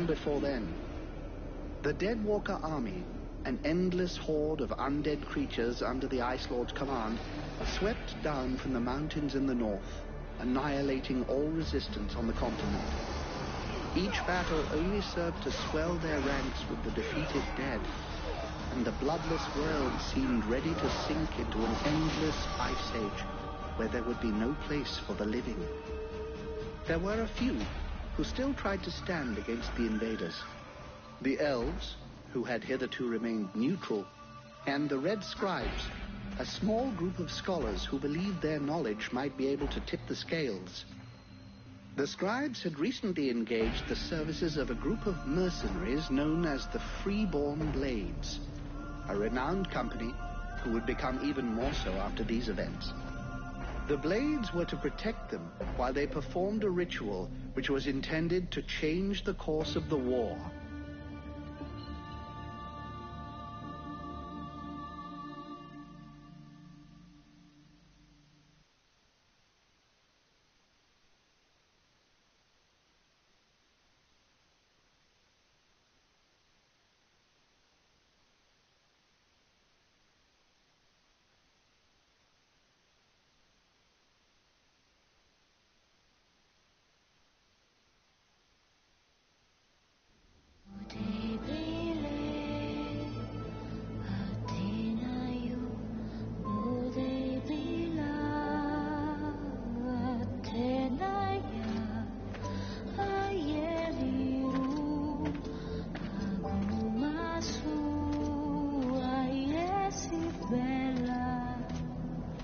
long before then. The Deadwalker army, an endless horde of undead creatures under the Ice Lord's command, swept down from the mountains in the north, annihilating all resistance on the continent. Each battle only served to swell their ranks with the defeated dead, and the bloodless world seemed ready to sink into an endless ice age where there would be no place for the living. There were a few who still tried to stand against the invaders. The elves, who had hitherto remained neutral, and the Red Scribes, a small group of scholars who believed their knowledge might be able to tip the scales. The Scribes had recently engaged the services of a group of mercenaries known as the Freeborn Blades, a renowned company who would become even more so after these events. The Blades were to protect them while they performed a ritual which was intended to change the course of the war.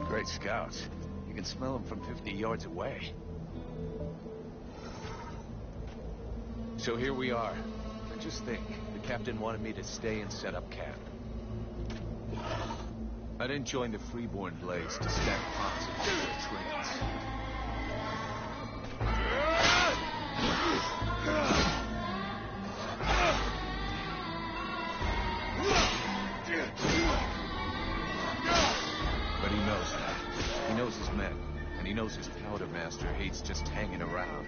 Great scouts. You can smell them from 50 yards away. So here we are. And just think, the captain wanted me to stay and set up camp. I didn't join the Freeborn Blades to stack pots and do their trains. But he knows that. He knows his men, and he knows his powder master hates just hanging around.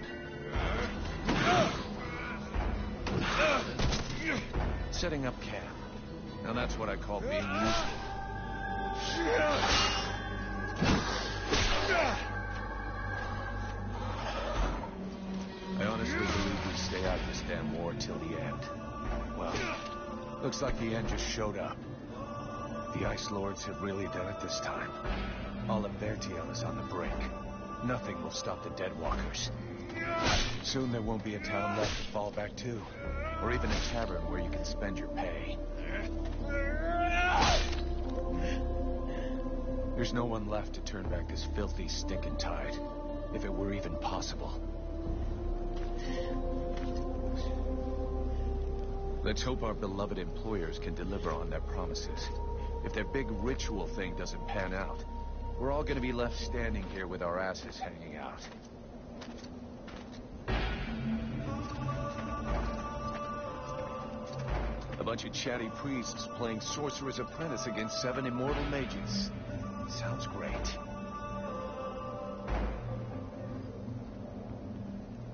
Setting up camp. Now that's what I call being useful. I honestly believe we stay out of this damn war till the end. Well, looks like the end just showed up. The Ice Lords have really done it this time. All of Vertiel is on the brink. Nothing will stop the Deadwalkers. Soon there won't be a town left to fall back to, or even a tavern where you can spend your pay. There's no one left to turn back this filthy, stinking tide, if it were even possible. Let's hope our beloved employers can deliver on their promises. If their big ritual thing doesn't pan out, we're all gonna be left standing here with our asses hanging out. A bunch of chatty priests playing Sorcerer's Apprentice against 7 immortal mages. Sounds great.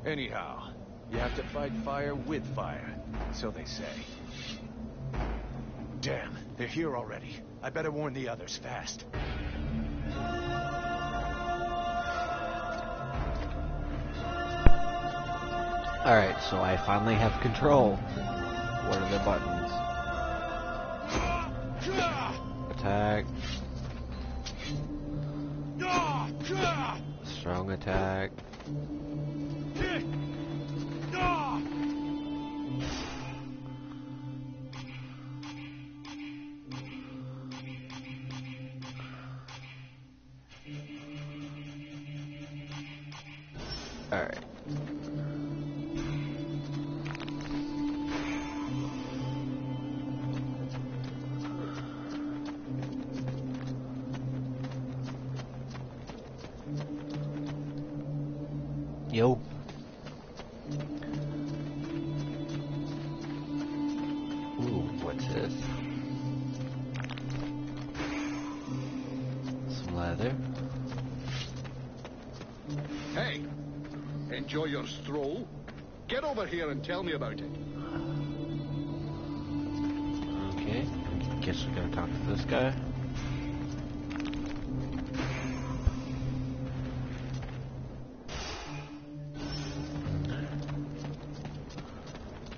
Anyhow, you have to fight fire with fire, so they say. Damn, they're here already. I better warn the others fast. Alright, so I finally have control. What are the buttons? Attack. Strong attack. Alright. Yo. Ooh, what's this? Some leather. Hey, enjoy your stroll? Get over here and tell me about it. Okay, guess we're gonna talk to this guy.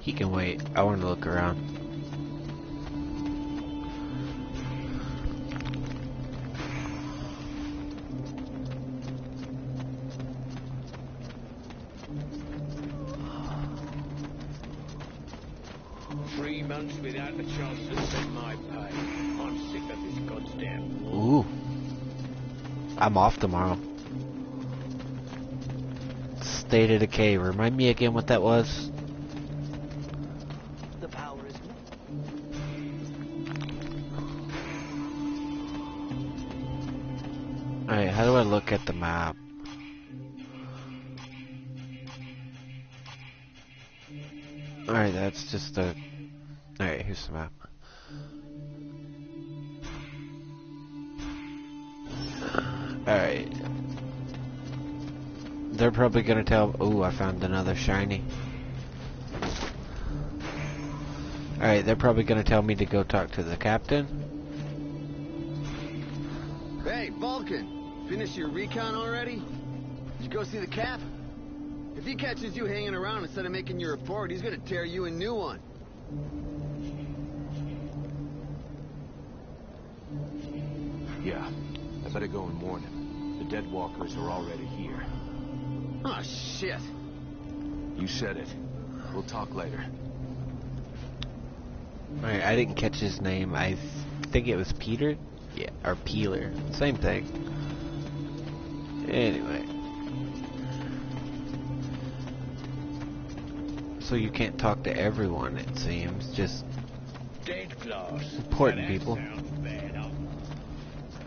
He can wait. I want to look around. Months without the chance to spend my pay. I'm sick of this goddamn war. Ooh. I'm off tomorrow. State of Decay. Remind me again what that was? The power is Alright, how do I look at the map? Alright, that's just a... Alright, here's the map. Alright. They're probably gonna tell... Ooh, I found another shiny. Alright, they're probably gonna tell me to go talk to the captain. Hey, Vulcan! Finish your recon already? Did you go see the Cap? If he catches you hanging around instead of making your report, he's gonna tear you a new one. Yeah, I better go and warn him. The dead walkers are already here. Oh, shit. You said it. We'll talk later. Alright, I didn't catch his name. I think it was Peter? Yeah, or Peeler. Same thing. Anyway. So you can't talk to everyone, it seems. Just dead glass. important Now that people. sounds bad.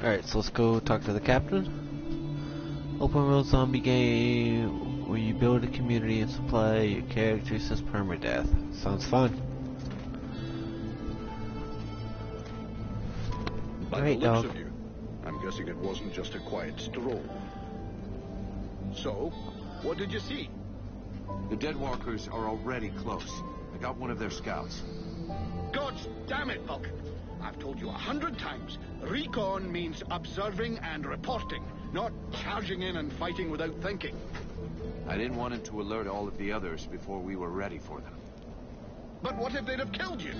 Alright, so let's go talk to the captain. Open world zombie game where you build a community and supply your characters as permadeath. Sounds fun. By Alright, the looks dog. of you, I'm guessing it wasn't just a quiet stroll. So, what did you see? The dead walkers are already close. I got one of their scouts. God damn it, Vulcan! I've told you 100 times, recon means observing and reporting, not charging in and fighting without thinking. I didn't want him to alert all of the others before we were ready for them. But what if they'd have killed you?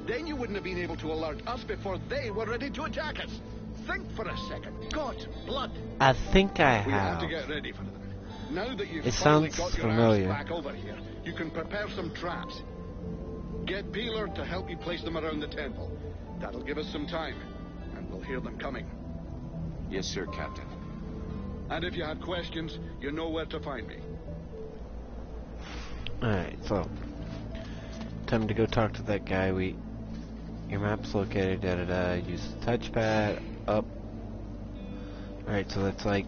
Then you wouldn't have been able to alert us before they were ready to attack us. Think for a second. God's blood. I think I We have have. to get ready for them. Now that you've It finally sounds got your familiar. ass back over here, you can prepare some traps. Get Peeler to help you place them around the temple. That'll give us some time, and we'll hear them coming. Yes, sir, Captain. And if you have questions, you know where to find me. Alright, so time to go talk to that guy. Your map's located, da-da-da, use the touchpad, up. Alright, so that's like,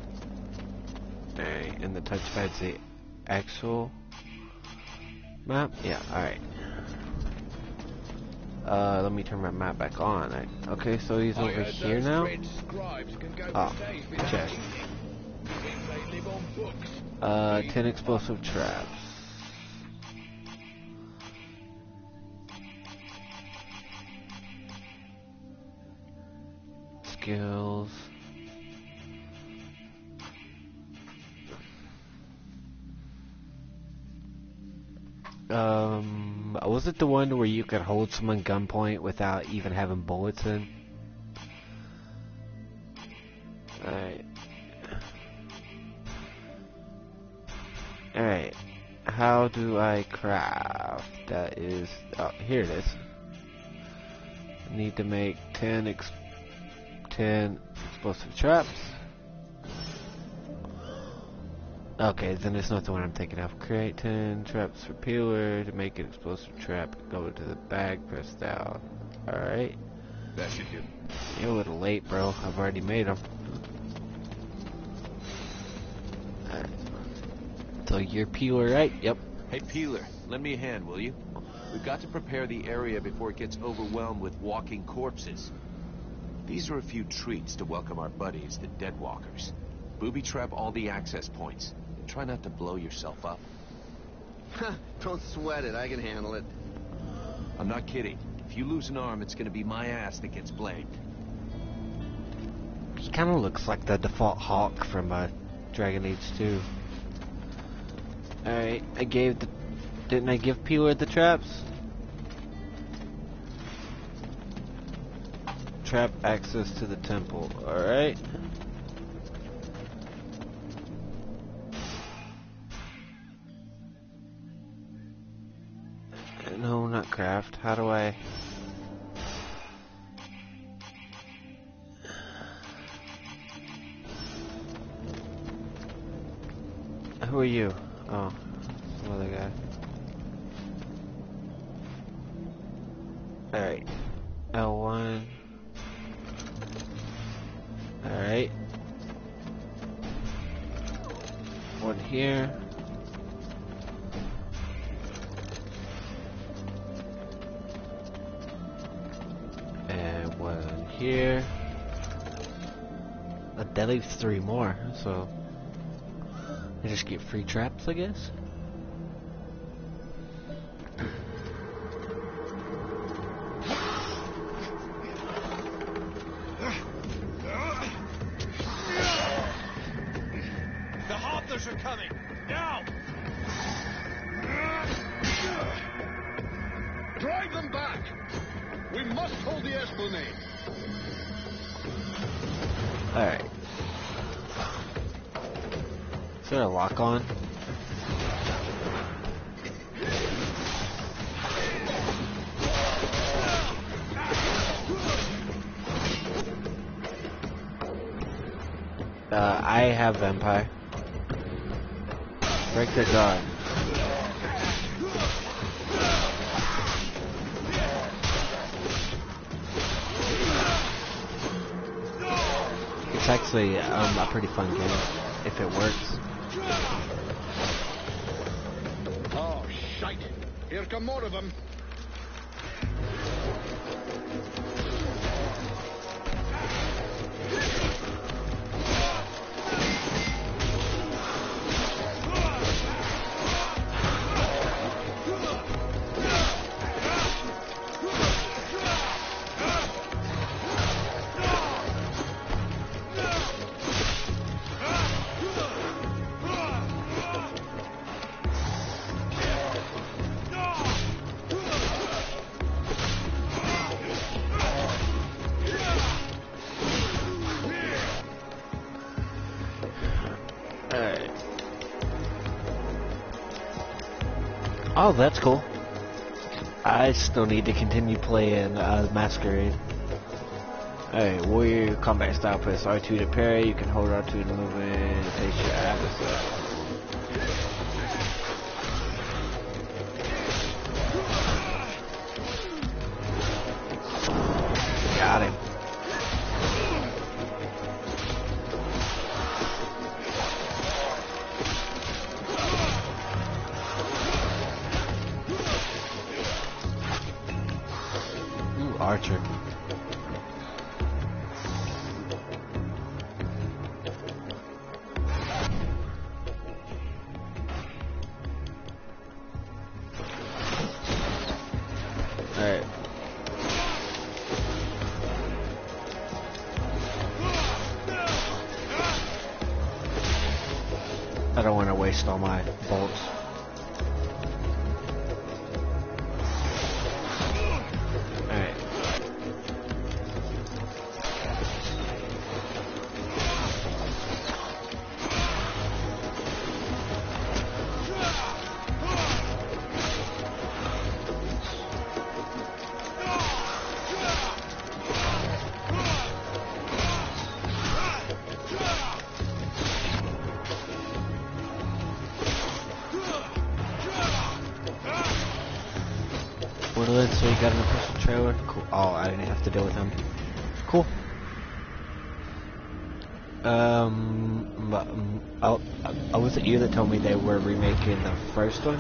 alright, and the touchpad's the actual map? Yeah, alright. Let me turn my map back on. Okay, so he's over here now. Oh, check. 10 explosive traps. Skills. Was it the one where you could hold someone gunpoint without even having bullets in? Alright. Alright. How do I craft? That is... Oh, here it is. I need to make 10 explosive traps. Okay, then it's not the one I'm thinking of. Create 10 traps for Peeler. To make an explosive trap, go to the bag, press down. Alright. That should do. You're a little late, bro. I've already made them. Alright. So you're Peeler, right? Yep. Hey, Peeler, lend me a hand, will you? We've got to prepare the area before it gets overwhelmed with walking corpses. These are a few treats to welcome our buddies, the Deadwalkers. Booby trap all the access points. Try not to blow yourself up. Don't sweat it, I can handle it. I'm not kidding. If you lose an arm, it's gonna be my ass that gets blamed. He kind of looks like the default Hawk from Dragon Age 2. Alright, didn't I give Peeler the traps? Trap access to the temple, alright. No, not craft. How do I... Who are you? Oh, some other guy. Alright. L1. Alright. One here. And one here. That leaves 3 more, so... I just get free traps, I guess? The Hobblers are coming! Now! Drive them back! We must hold the Esplanade! Alright. Is there a lock on? I have Vampire. Break the guard. It's actually a pretty fun game, if it works. Oh, shite! Here come more of them. Alright. Oh, that's cool. I still need to continue playing Masquerade. Alright, warrior combat style, press R2 to parry. You can hold R2 to move in and face your adversary. Got him. Ooh, Archer. Alright. I don't want to waste all my bolts. Alright. Woodland, so you got an official trailer? Cool. Oh, I didn't have to deal with him. Cool. Was it you that told me they were remaking the first one?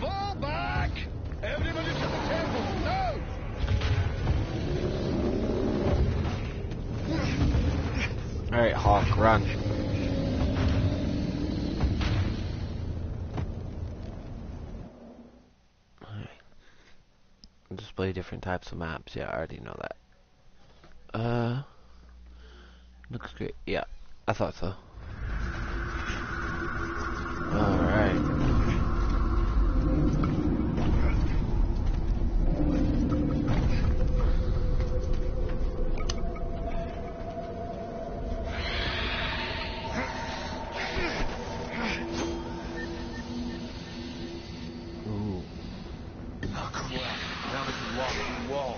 Fall back! Everybody to the temple! No! Alright, Hawk, run. display different types of maps. Yeah, I already know that. Looks great. Yeah, I thought so. Alright. Ooh. Oh, crap. Now they can walk through walls.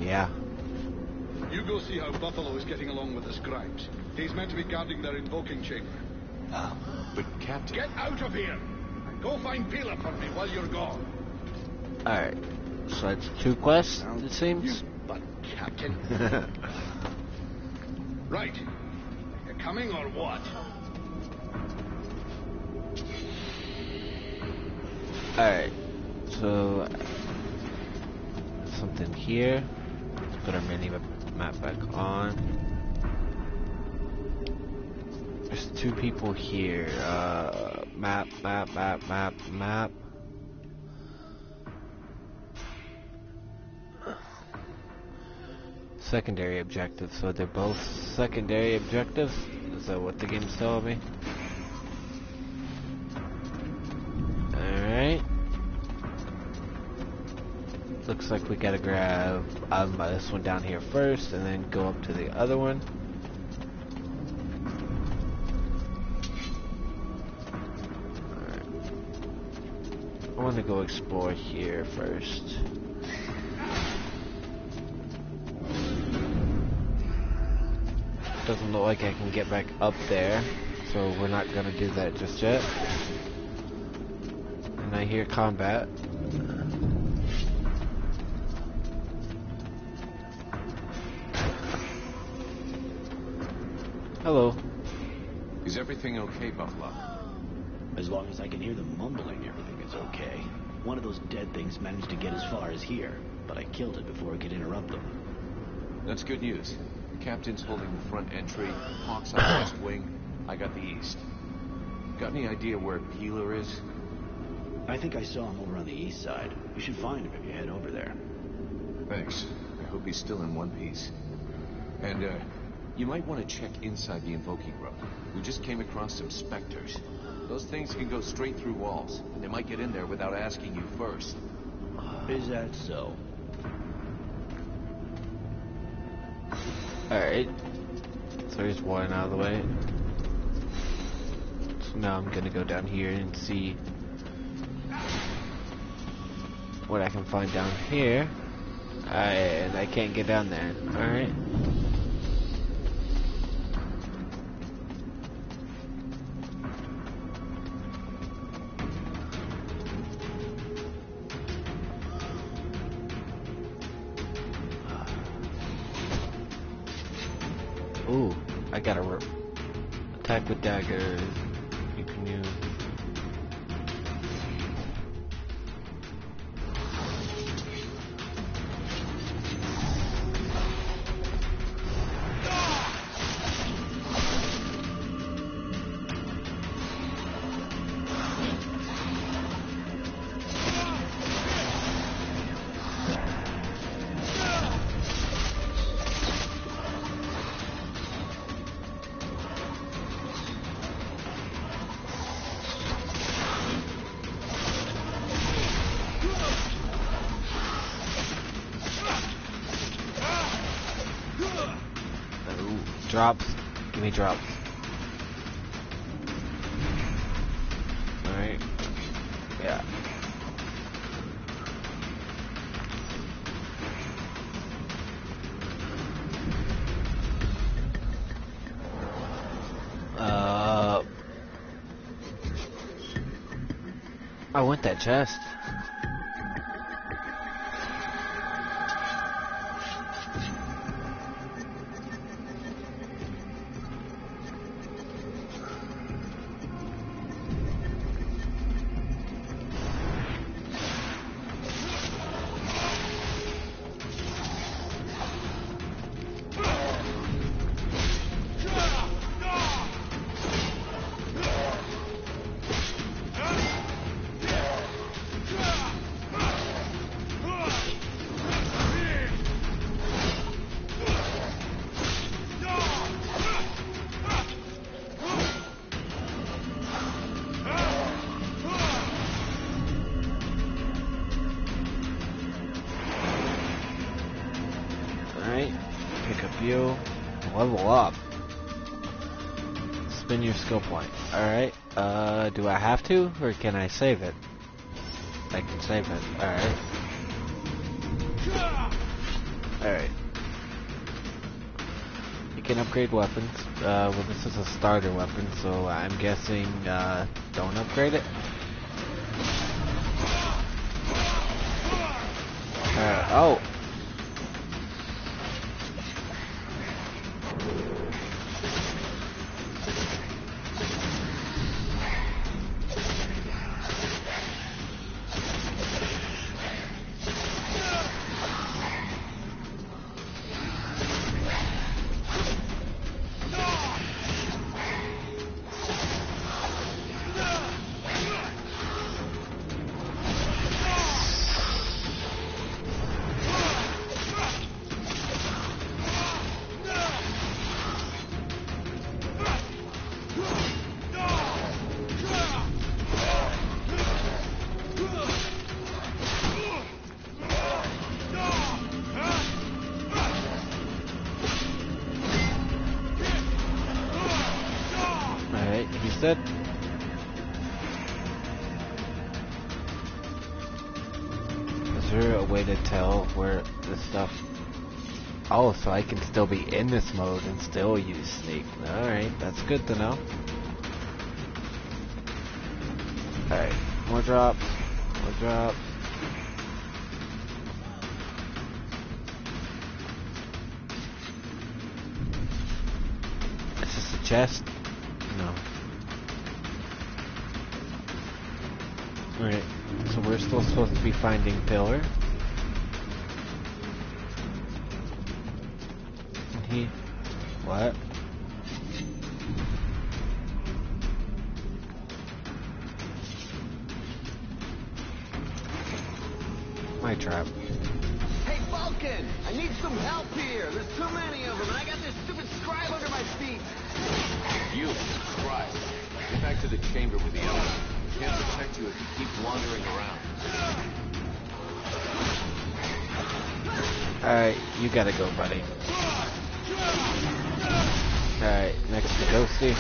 Yeah. You go see how Buffalo is getting along with the scribes. He's meant to be guarding their invoking chamber. But Captain... Get out of here! And go find Pila for me while you're gone. Alright. So that's 2 quests, it You seems. but Captain. Right. You coming or what? Alright. So something here. Let's put our mini map back on. There's 2 people here. Map. Secondary objectives. So they're both secondary objectives? Is that what the game's telling me? Alright. Looks like we gotta grab this one down here first and then go up to the other one. Alright. I want to go explore here first. Doesn't look like I can get back up there, so we're not gonna do that just yet. And I hear combat. Hello. Is everything okay, Buffalo? As long as I can hear them mumbling, everything is okay. One of those dead things managed to get as far as here, but I killed it before it could interrupt them. That's good news. The captain's holding the front entry, Hawk's on the west wing, I got the east. Got any idea where Peeler is? I think I saw him over on the east side. You should find him if you head over there. Thanks. I hope he's still in one piece. And, you might want to check inside the invoking room. We just came across some specters. Those things can go straight through walls, and they might get in there without asking you first. Is that so? Alright. So there's one out of the way. So now I'm gonna go down here and see what I can find down here. And I can't get down there. Alright. Ooh, I got a attack with dagger. You can use. Drops. Give me drops. Alright. Yeah. I want that chest. You level up. Spin your skill point. Alright, do I have to, or can I save it? I can save it. Alright. Alright. You can upgrade weapons. Well, this is a starter weapon, so I'm guessing, don't upgrade it. Oh! Said. Is there a way to tell where this stuff... Oh, so I can still be in this mode and still use sneak. Alright, that's good to know. Alright, more drops. More drops. Is this a chest? No. Alright, so we're still supposed to be finding Pillar. And he... What? My trap. Hey, Vulcan! I need some help here! There's too many of them, and I got this stupid scribe under my feet! You, scribe. Get back to the chamber with the others. Can't protect you if you keep wandering around. Alright, you gotta go, buddy. Alright, next to Ghosty.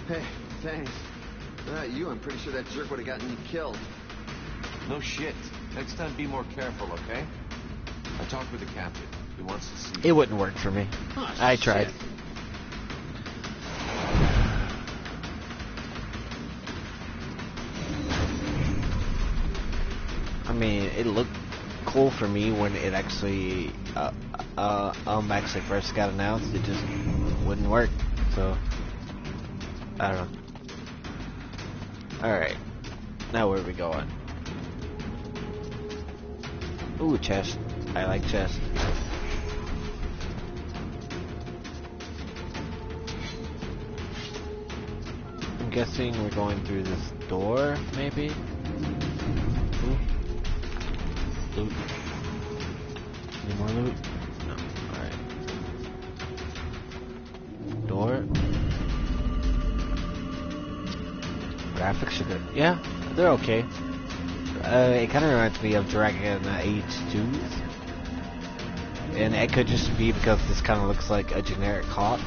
Hey, thanks. Without you, I'm pretty sure that jerk would have gotten me killed. No shit. Next time be more careful, okay? I talked with the captain. He wants to see you. It wouldn't work for me. Oh, I tried. shit. I mean, it looked cool for me when it actually, actually first got announced. It just wouldn't work. So, I don't know. Alright. Now where are we going? Ooh, chest. I like chest. I'm guessing we're going through this door, maybe? Ooh. Loot. Any more loot? No. Alright. Door. Graphics are good. Yeah, they're okay. It kind of reminds me of Dragon Age 2's. And it could just be because this kind of looks like a generic hawk.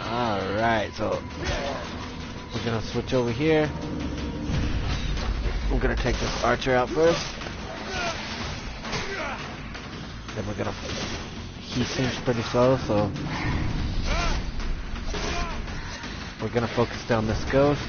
Alright, so we're gonna switch over here. We're gonna take this archer out first. Then we're gonna... He seems pretty slow, so... We're gonna focus down this ghost.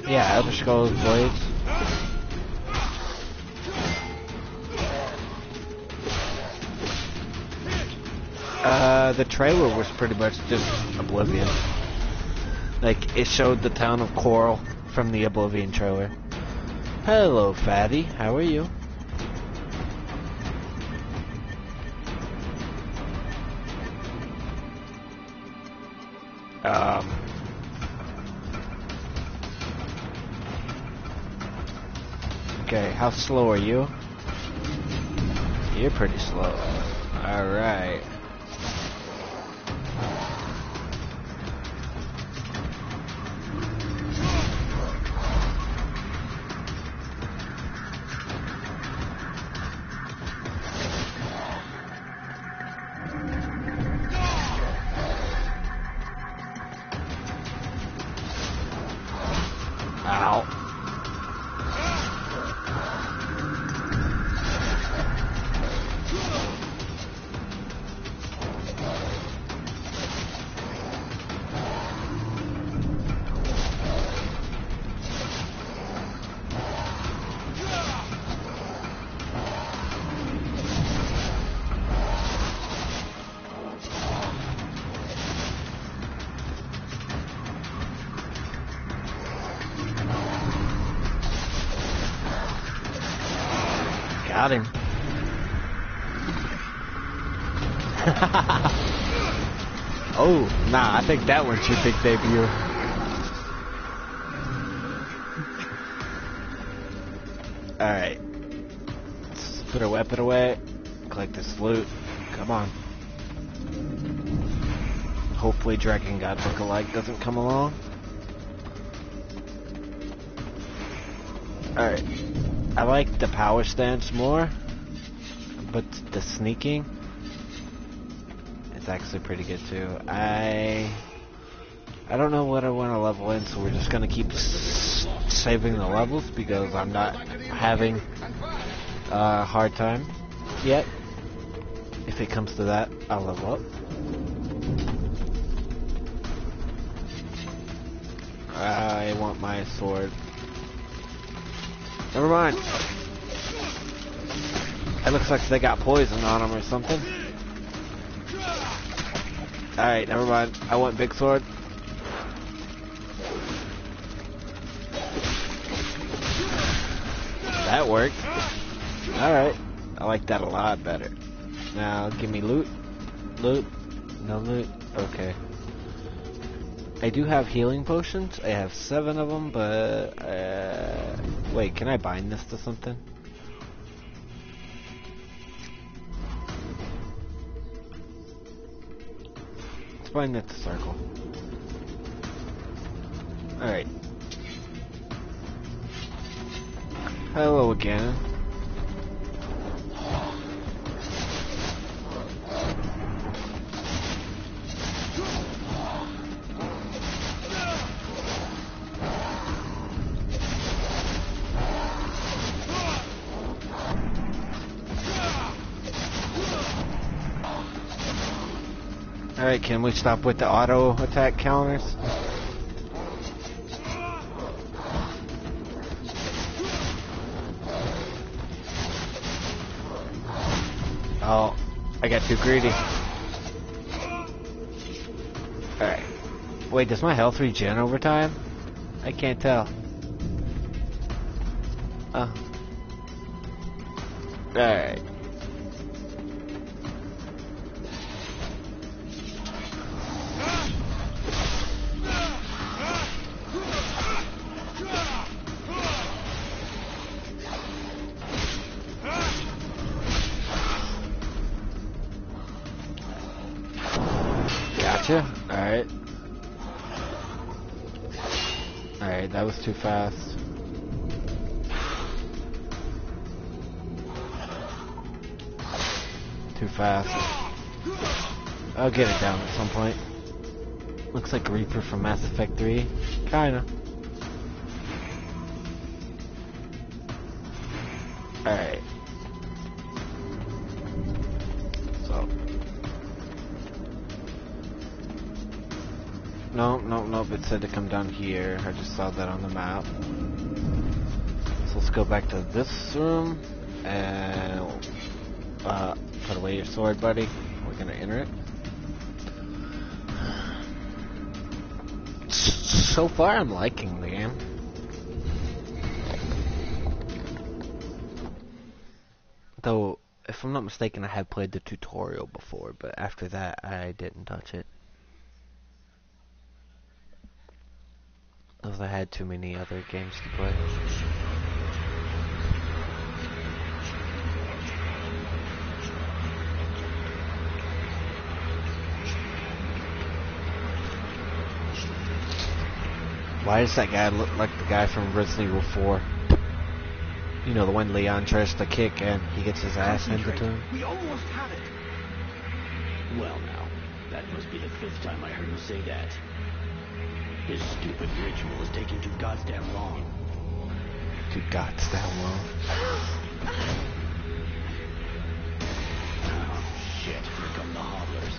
Yeah, Elder Scrolls Blades. The trailer was pretty much just Oblivion. Like, it showed the town of Coral from the Oblivion trailer. Hello, fatty. How are you? Okay, how slow are you? You're pretty slow. Alright. Ow. Got him. Oh, nah, I think that one's your big debut. Alright. Let's put our weapon away. Collect this loot. Come on. Hopefully Dragon God lookalike doesn't come along. Alright. I like the power stance more, but the sneaking is actually pretty good too. I don't know what I want to level in, so we're just gonna keep saving the levels because I'm not having a hard time yet. If it comes to that, I'll level up. I want my sword. Never mind. It looks like they got poison on them or something. Alright, never mind. I want big sword. That worked. Alright. I like that a lot better. Now, give me loot. Loot. No loot. Okay. I do have healing potions. I have 7 of them, but... wait, can I bind this to something? Let's bind that to circle. Alright. Hello again. Alright, can we stop with the auto attack counters? Oh, I got too greedy. Alright. Wait, does my health regen over time? I can't tell. Oh. Gotcha. Alright. Alright, that was too fast. Too fast. I'll get it down at some point. Looks like Reaper from Mass Effect 3. Kinda. Alright. So. Nope. It said to come down here. I just saw that on the map. So let's go back to this room. And put away your sword, buddy. We're gonna enter it. So far, I'm liking the game. Though, if I'm not mistaken, I have played the tutorial before, but after that, I didn't touch it. Because I had too many other games to play. Why does that guy look like the guy from Resident Evil 4? You know, the one Leon tries to kick and he gets his ass handed to him? We almost have it. Well now, that must be the 5th time I heard him say that. His stupid ritual is taking too goddamn long. Too goddamn long. Oh shit, here come the hobblers.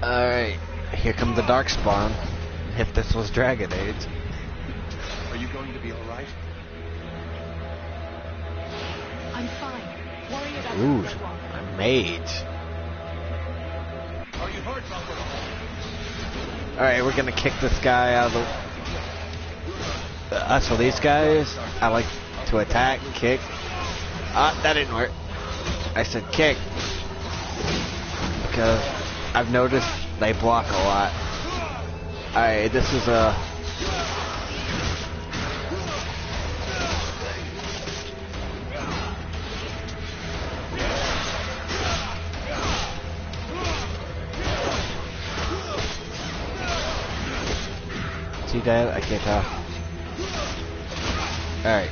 Alright, here come the Darkspawn. If this was Dragon Age. Are you going to be alright? I'm fine. Worry about Ooh, the Bloodwalker. a mage. Are you hurt, Buffalo? Alright, we're gonna kick this guy out of the... so these guys, I like to attack, kick. That didn't work. I said kick. Because I've noticed they block a lot. Alright, this is a... See that? I can't tell. Alright.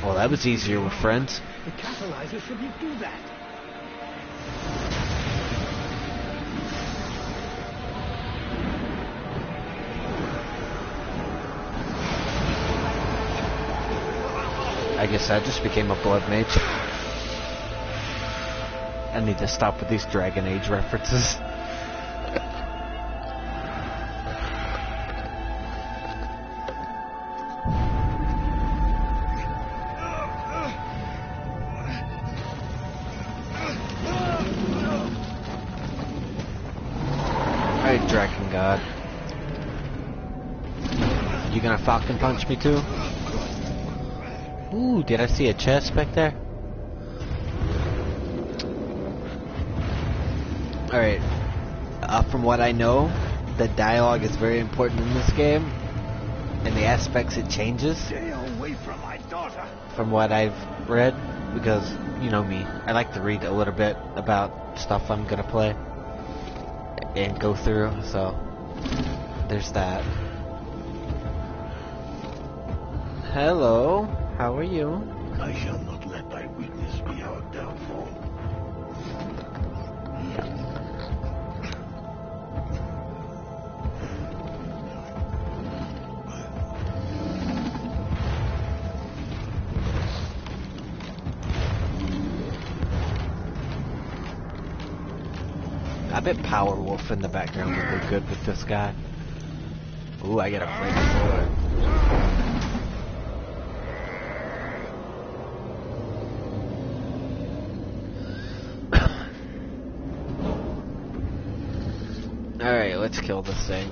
Well, that was easier with friends. The catalyzer shouldn't do that. I guess I just became a blood mage. I need to stop with these Dragon Age references. Alright, Dragon God. You gonna Falcon Punch me too? Ooh, did I see a chest back there? Alright. From what I know, the dialogue is very important in this game. And the aspects it changes. Stay away from my daughter. From what I've read. Because, you know me, I like to read a little bit about stuff I'm gonna play. And go through, so... There's that. Hello. How are you? I shall not let thy weakness be our downfall. I bet Power Wolf in the background would be good with this guy. Ooh, I get a flamethrower. Alright, let's kill this thing.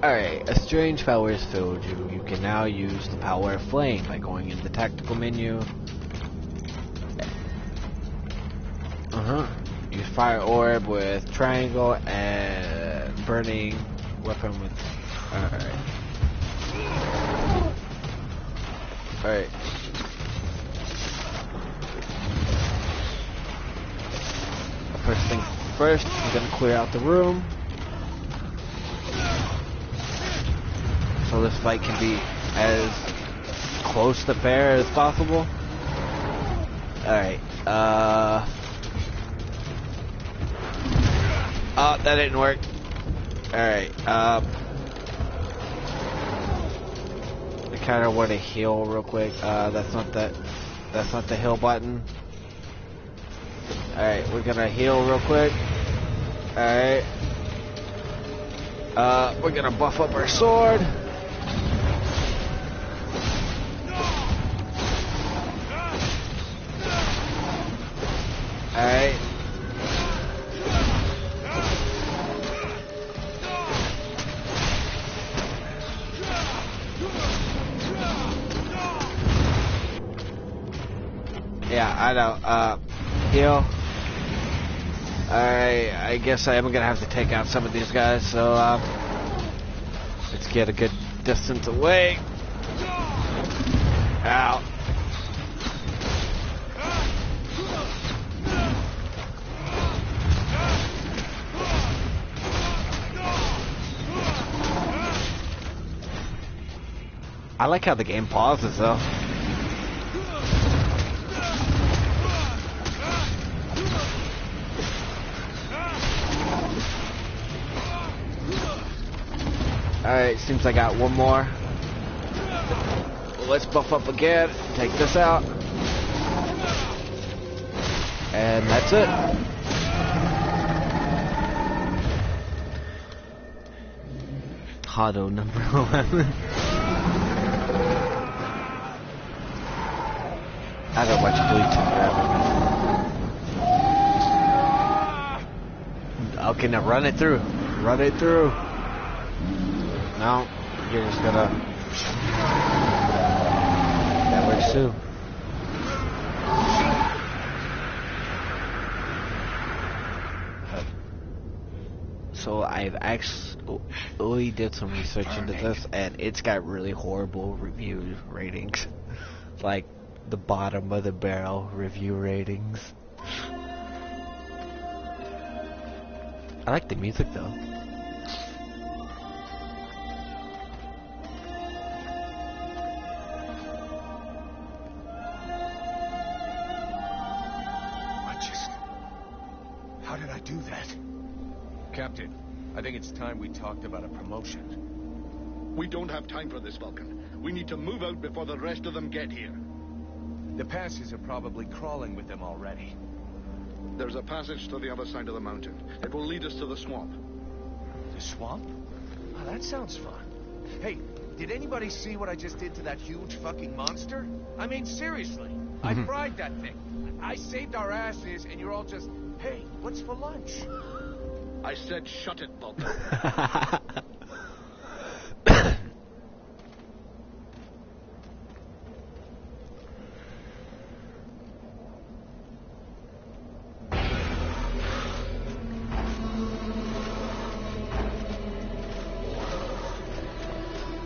Alright, a strange power has filled you. You can now use the power of flame by going in the tactical menu. Use fire orb with triangle and burning weapon with... Alright. First things first, I'm gonna clear out the room. So this fight can be as close to fair as possible. Alright, oh, that didn't work. Alright, I kinda want to heal real quick. That's not the heal button. Alright, we're gonna heal real quick. Alright. We're gonna buff up our sword. Alright. Yeah, I know. Heal. Alright, I guess I am gonna have to take out some of these guys, so let's get a good distance away. Ow. I like how the game pauses though. Alright, seems I got one more. Let's buff up again. Take this out. And that's it. Hado number 11. I don't watch Bleach forever. Okay, now run it through. Run it through. No, you're just gonna... That works too. So I've actually did some research into this, and it's got really horrible review ratings. Like the bottom of the barrel review ratings. I like the music though. How did I do that? Captain, I think it's time we talked about a promotion. We don't have time for this, Vulcan. We need to move out before the rest of them get here. The passes are probably crawling with them already. There's a passage to the other side of the mountain. It will lead us to the swamp. The swamp? Oh, that sounds fun. Hey, did anybody see what I just did to that huge fucking monster? I mean, seriously. I fried that thing. I saved our asses, and you're all just, hey, what's for lunch? I said shut it, Vulcan.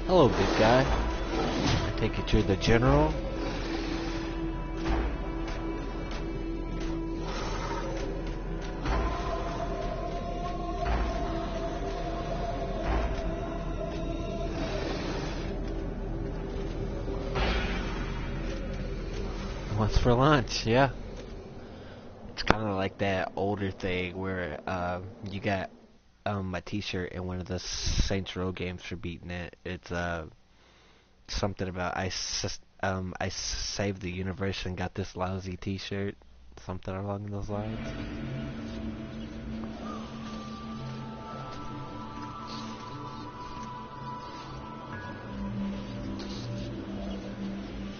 Hello, big guy. I take it you're the general? What's for lunch? Yeah. It's kind of like that older thing where you got a t-shirt in one of the Saints Row games for beating it. It's something about I saved the universe and got this lousy t-shirt. Something along those lines.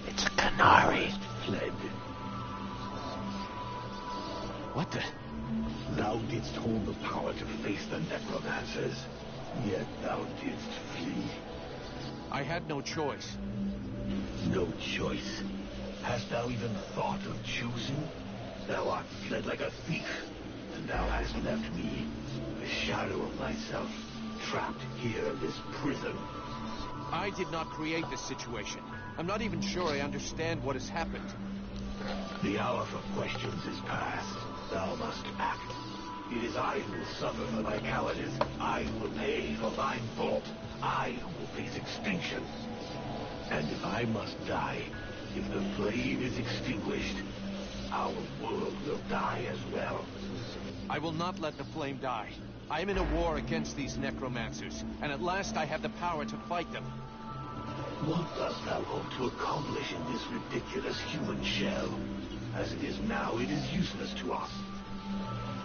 It's a Canary. Fled. What the? Thou didst hold the power to face the necromancers, yet thou didst flee. I had no choice. No choice. Hast thou even thought of choosing? Thou art fled like a thief, and thou hast left me, the shadow of myself, trapped here in this prison. I did not create this situation. I'm not even sure I understand what has happened. The hour for questions is past. Thou must act. is I who will suffer for my cowardice. I who will pay for thine fault. I who will face extinction. And if I must die, if the flame is extinguished, our world will die as well. I will not let the flame die. I am in a war against these necromancers, and at last I have the power to fight them. What dost thou hope to accomplish in this ridiculous human shell? As it is now, it is useless to us.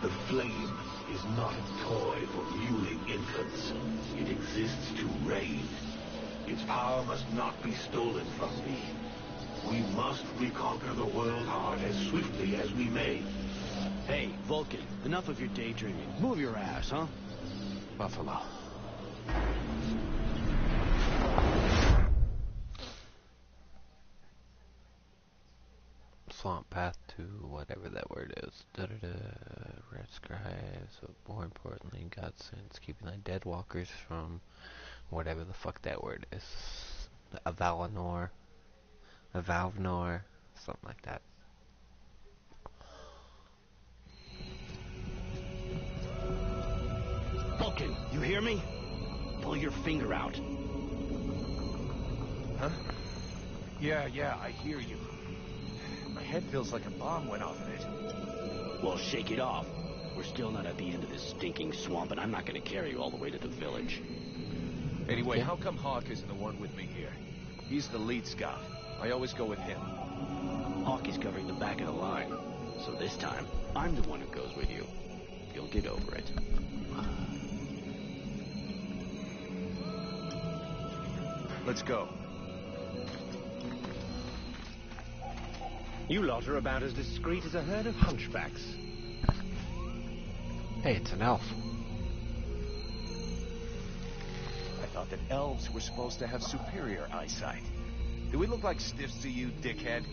The flame is not a toy for muling infants. It exists to reign. Its power must not be stolen from me. We must reconquer the world heart as swiftly as we may. Hey, Vulcan, enough of your daydreaming. Move your ass, huh? Buffalo. Swamp path to whatever that word is. Red scribes, but more importantly, God sends keeping the dead walkers from whatever the fuck that word is. A Valinor, something like that. Vulcan, you hear me? Pull your finger out. Huh? Yeah, I hear you. My head feels like a bomb went off in it. Well, shake it off. We're still not at the end of this stinking swamp, and I'm not going to carry you all the way to the village. Anyway, how come Hawk isn't the one with me here? He's the lead scout. I always go with him. Hawk is covering the back of the line, so this time, I'm the one who goes with you. You'll get over it. Let's go. You lot are about as discreet as a herd of hunchbacks. Hey, it's an elf. I thought that elves were supposed to have superior eyesight. Do we look like stiffs to you, dickhead?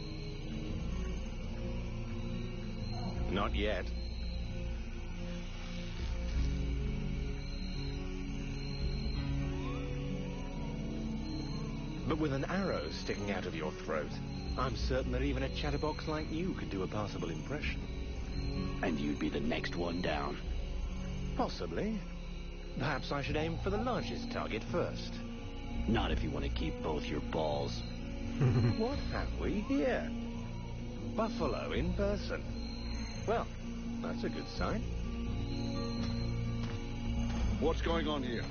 Not yet. But with an arrow sticking out of your throat, I'm certain that even a chatterbox like you could do a passable impression. And you'd be the next one down. Possibly. Perhaps I should aim for the largest target first. Not if you want to keep both your balls. What have we here? Buffalo in person. Well, that's a good sign. What's going on here?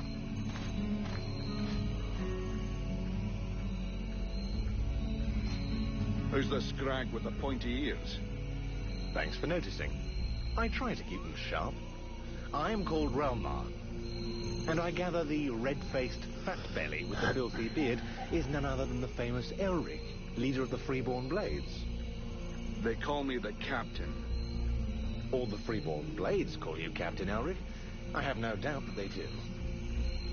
Who's the scrag with the pointy ears? Thanks for noticing. I try to keep them sharp. I'm called Relmar, and I gather the red-faced fat belly with the filthy beard is none other than the famous Elric, leader of the Freeborn Blades. They call me the Captain. All the Freeborn Blades call you Captain Elric. I have no doubt that they do.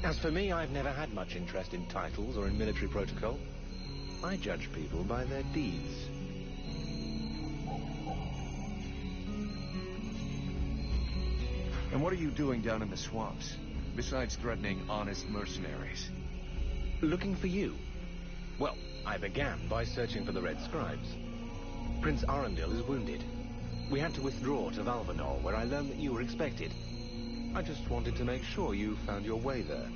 As for me, I've never had much interest in titles or in military protocol. I judge people by their deeds. And what are you doing down in the swamps, besides threatening honest mercenaries? Looking for you. Well, I began by searching for the Red Scribes. Prince Arundel is wounded. We had to withdraw to Valvanor, where I learned that you were expected. I just wanted to make sure you found your way there.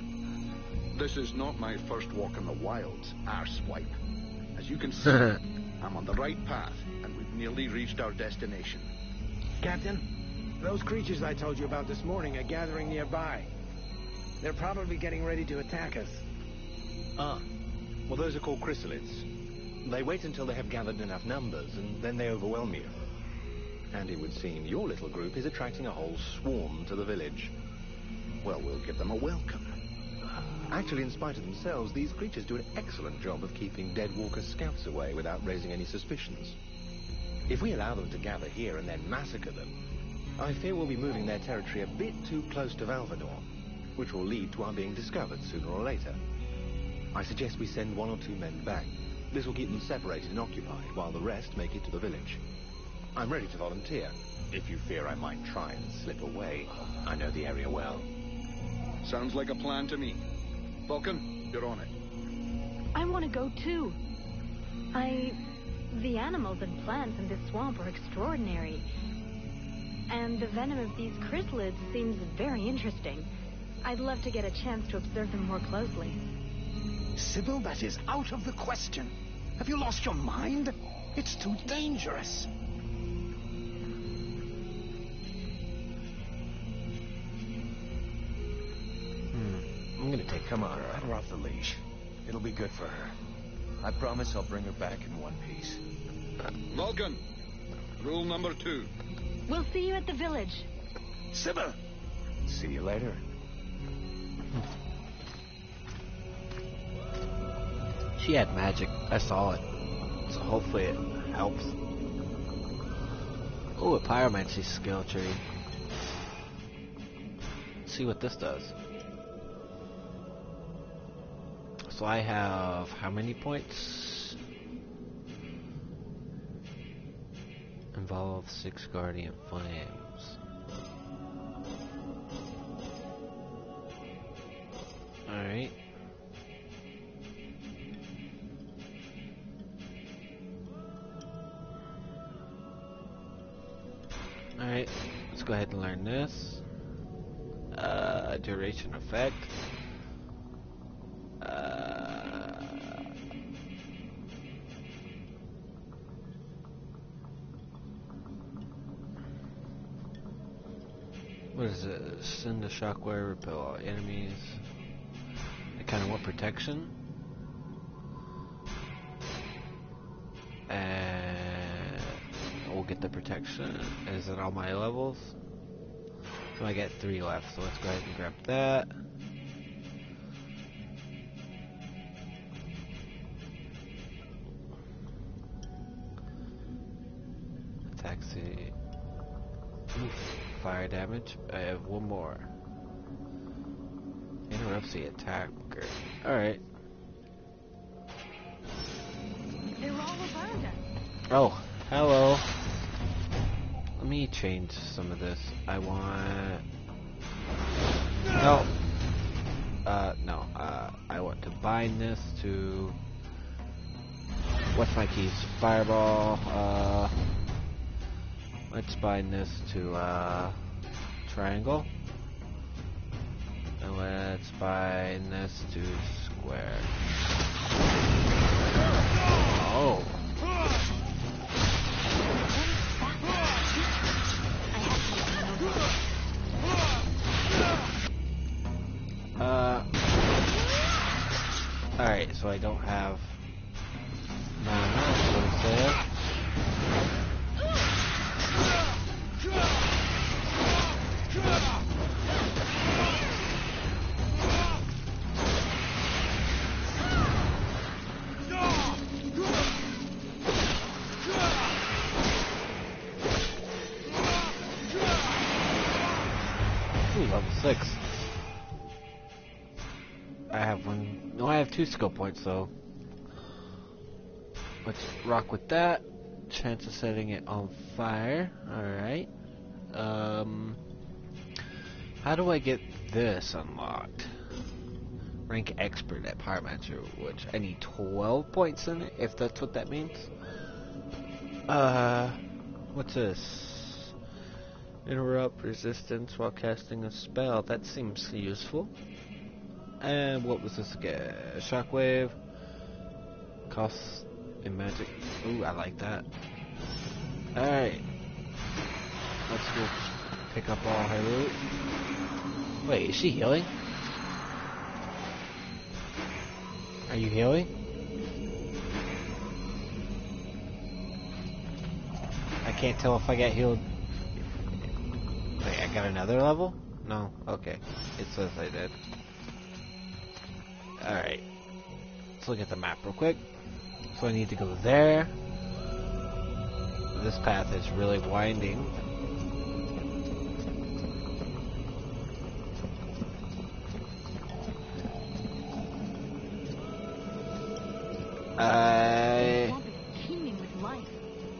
This is not my first walk in the wilds, arsewipe. As you can see, I'm on the right path, and we've nearly reached our destination. Captain, those creatures I told you about this morning are gathering nearby. They're probably getting ready to attack us. Ah, well, those are called chrysalids. They wait until they have gathered enough numbers, and then they overwhelm you. And it would seem your little group is attracting a whole swarm to the village. Well, we'll give them a welcome. Actually, in spite of themselves, these creatures do an excellent job of keeping dead walker scouts away without raising any suspicions. If we allow them to gather here and then massacre them, I fear we'll be moving their territory a bit too close to Valvanor, which will lead to our being discovered sooner or later. I suggest we send 1 or 2 men back. This will keep them separated and occupied, while the rest make it to the village. I'm ready to volunteer, if you fear I might try and slip away. I know the area well. Sounds like a plan to me. Vulcan, you're on it. I want to go too. The animals and plants in this swamp are extraordinary. And And the venom of these chrysalids seems very interesting. I'd love to get a chance to observe them more closely. Sybil, that is out of the question. Have you lost your mind? It's too dangerous. I'm gonna take Come on, let her off the leash. It'll be good for her. I promise I'll bring her back in one piece. Vulcan, rule number 2. We'll see you at the village. Sybil! See you later. She had magic. I saw it. So hopefully it helps. Oh, a pyromancy skill tree. Let's see what this does. So I have how many points? Involve 6 guardian flames. Alright. Alright, let's go ahead and learn this. Duration effect. What is it? Send a shockwave, repel all enemies. I kind of want protection. And we'll get the protection. Is it all my levels? So I get 3 left, so let's go ahead and grab that. Attacks the fire damage. I have 1 more. Interrupts the attacker. Alright. They're all around us. Oh, hello. Let me change some of this. I want... No. No. I want to bind this to... What's my keys? Fireball. Let's bind this to, triangle. And let's bind this to square. Oh. Alright, so I don't have mana, so it's there. Ooh, level 6. I have 1. No, I have 2 skill points, so let's rock with that. Chance of setting it on fire. Alright. How do I get this unlocked? Rank expert at Pyromancer, which I need 12 points in it, if that's what that means. What's this? Interrupt resistance while casting a spell. That seems useful. And what was this again? Shockwave. Costs in magic. Ooh, I like that. Alright. Let's go pick up all her loot. Wait, is she healing? Are you healing? I can't tell if I got healed. Wait, I got another level? No? Okay. It says I did. Alright. Let's look at the map real quick. So I need to go there. This path is really winding. Teeming with life.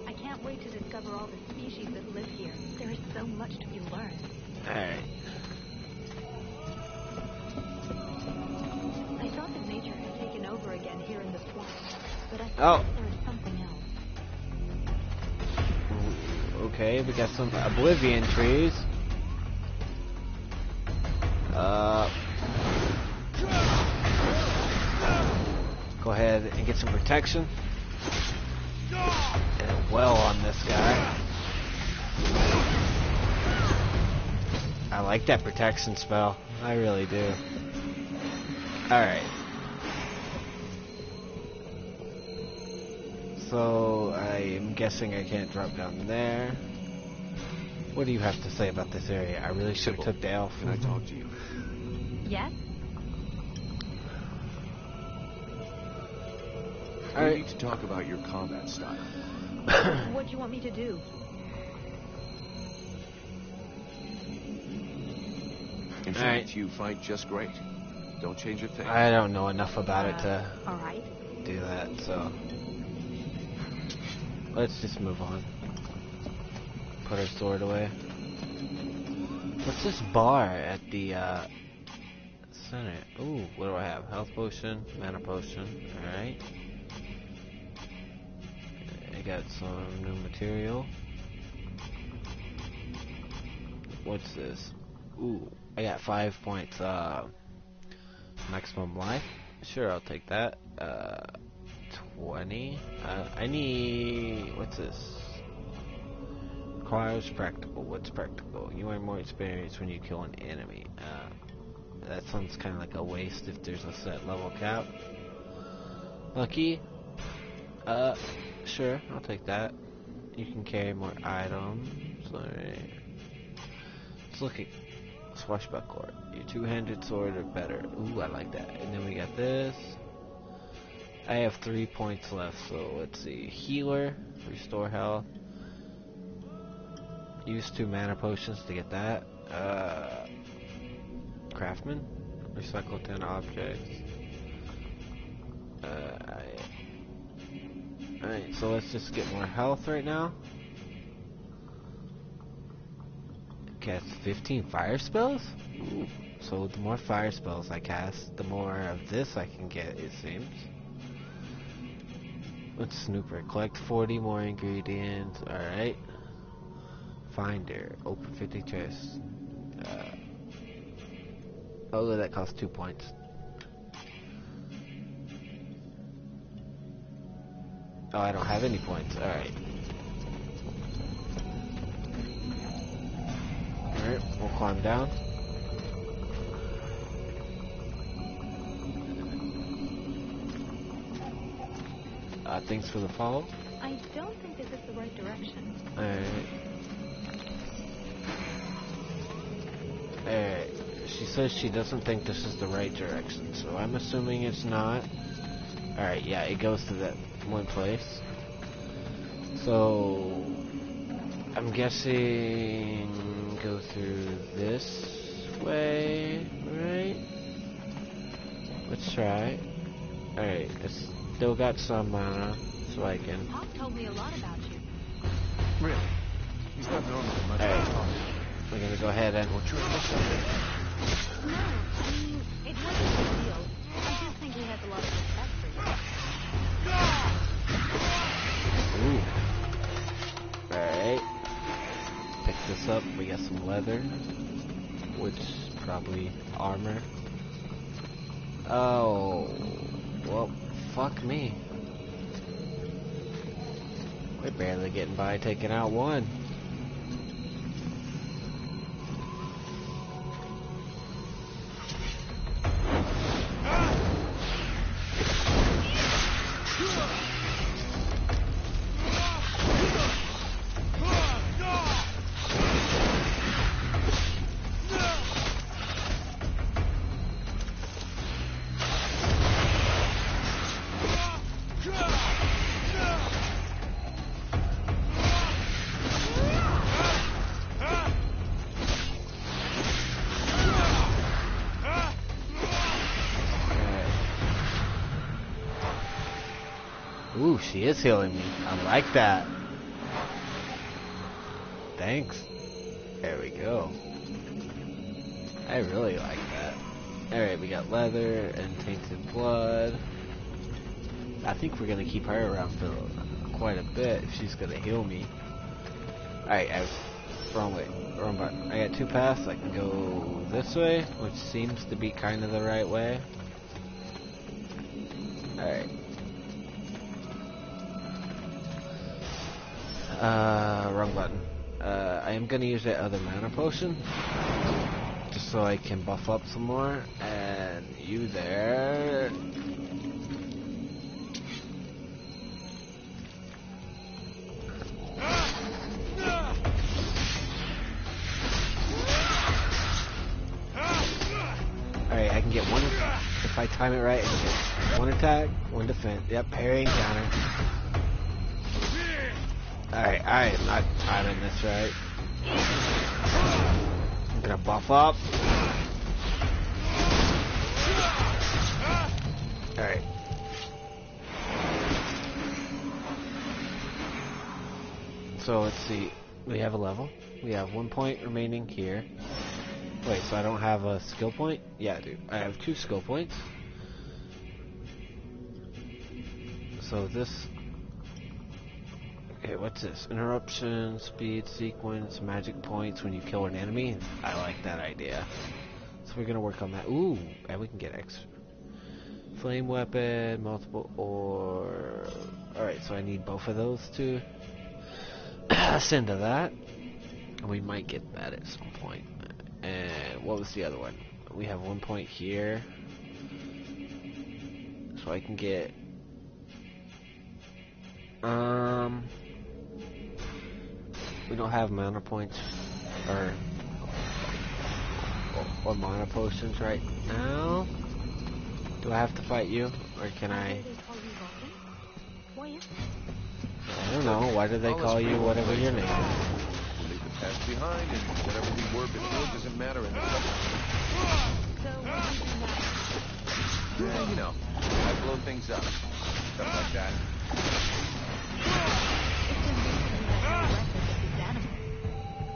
I can't wait to discover all the species that live here. There is so much to be learned. Alright. I thought that nature had taken over again here in the swamp, but I Oh. thought there was something else. Okay. Okay, we got some Oblivion trees. Go ahead and get some protection. And a well on this guy. I like that protection spell. I really do. Alright. So, I'm guessing I can't drop down there. What do you have to say about this area? I really should have took the elf. Can I talk to you? Yes? We need to talk about your combat style. What do you want me to do? In fact, you fight just great. Don't change a thing. I don't know enough about it to Alright. do that, so let's just move on. Put our sword away. What's this bar at the center? Ooh, what do I have? Health potion, mana potion. Alright. I got some new material. What's this? Ooh, I got 5 points maximum life. Sure, I'll take that. 20. I need, what's this? Requires practical. What's practical? You earn more experience when you kill an enemy. That sounds kind of like a waste if there's a set level cap. Lucky. Sure, I'll take that. You can carry more items. Alright. Let's look at Swashbuckler. Your two-handed sword or better. Ooh, I like that. And then we got this. I have 3 points left, so let's see. Healer, restore health. Use 2 mana potions to get that. Craftsman, recycle 10 objects. Alright, so let's just get more health right now. Cast 15 fire spells? Ooh. So the more fire spells I cast, the more of this I can get, it seems. Let's snooper. Collect 40 more ingredients. Alright. Finder. Open 50 chests. Oh, that costs 2 points. Oh, I don't have any points. Alright. Alright, we'll climb down. Thanks for the follow. I don't think this is the right direction. Alright. Alright. She says she doesn't think this is the right direction, so I'm assuming it's not. Alright, yeah, it goes to that one place. So, I'm guessing go through this way, right? Let's try. Alright, it's still got some mana, so I can... Pop told me a lot about you. Really? He's not normally much Alright, of a talker. we're gonna go ahead and... No, I mean, it wasn't a big deal. I just think he has a lot of respect for you. Ooh. Alright. Pick this up. We got some leather. Which is probably armor. Oh. Well, fuck me. We're barely getting by taking out one. Ooh, she is healing me. I like that. Thanks. There we go. I really like that. Alright, we got leather and tainted blood. I think we're gonna keep her around for quite a bit if she's gonna heal me. Alright, wrong way. Wrong button. I got two paths. I can go this way, which seems to be kind of the right way. Alright. Wrong button. I am gonna use that other mana potion, just so I can buff up some more. And you there. Alright, I can get one, if I time it right, I can get one attack, one defense. Yep, parry and counter. Alright, I am not timing this right. I'm gonna buff up. Alright. So let's see. We have a level. We have 1 point remaining here. Wait, so I don't have a skill point? Yeah, I do. I have 2 skill points. So this... Okay, what's this? Interruption, speed, sequence, magic points when you kill an enemy. I like that idea. So we're gonna work on that. Ooh, and we can get extra. Flame weapon, multiple, or... Alright, so I need both of those to ascend to that. And we might get that at some point. And what was the other one? We have 1 point here. So I can get... We don't have mana points or mana potions right now. Do I have to fight you, or can I? I don't know. Why do they call you whatever your name is? We'll leave the past behind, and whatever we were before doesn't matter anymore. Yeah, you know, I blow things up, stuff like that.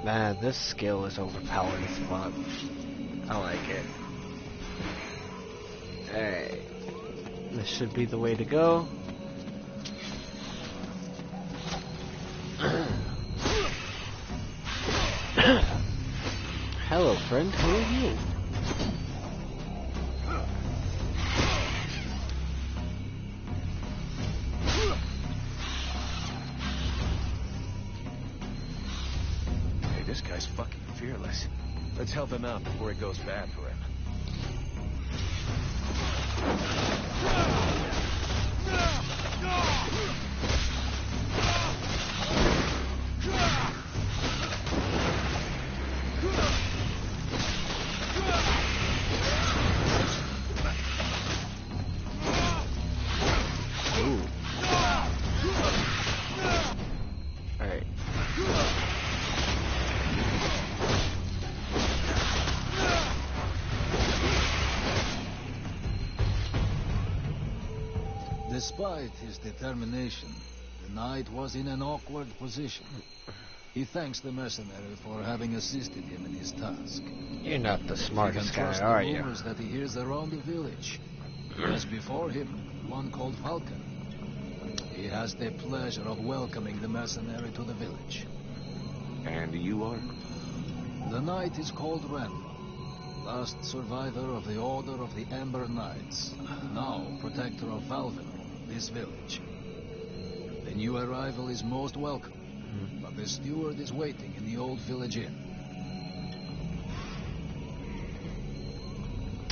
Man, this skill is overpowered as fuck. I like it. Hey, this should be the way to go. Hello, friend. Who are you? This guy's fucking fearless. Let's help him out before it goes bad for him. Alright. Despite his determination, the knight was in an awkward position. He thanks the mercenary for having assisted him in his task. You're not the smartest He can guy, trust are the you? rumors that he hears around the village. He has before him one called Falcon. He has the pleasure of welcoming the mercenary to the village. And you are? The knight is called Randall, last survivor of the Order of the Amber Knights, now protector of Valvenor, this village. The new arrival is most welcome, but the steward is waiting in the old village inn.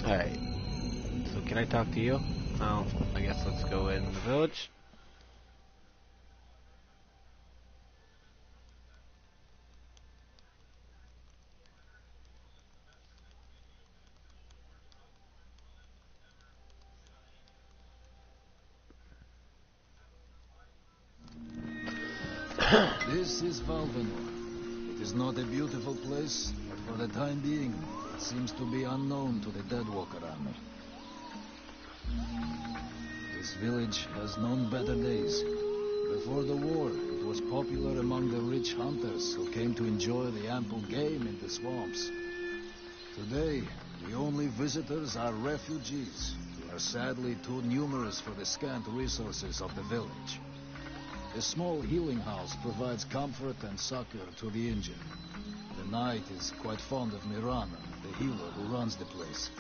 Alright. So can I talk to you? Oh, I guess let's go in the village. This is Valvenor. It is not a beautiful place, but for the time being, it seems to be unknown to the Deadwalker army. This village has known better days. Before the war, it was popular among the rich hunters who came to enjoy the ample game in the swamps. Today, the only visitors are refugees, who are sadly too numerous for the scant resources of the village. A small healing house provides comfort and succor to the injured. The knight is quite fond of Mirana, the healer who runs the place.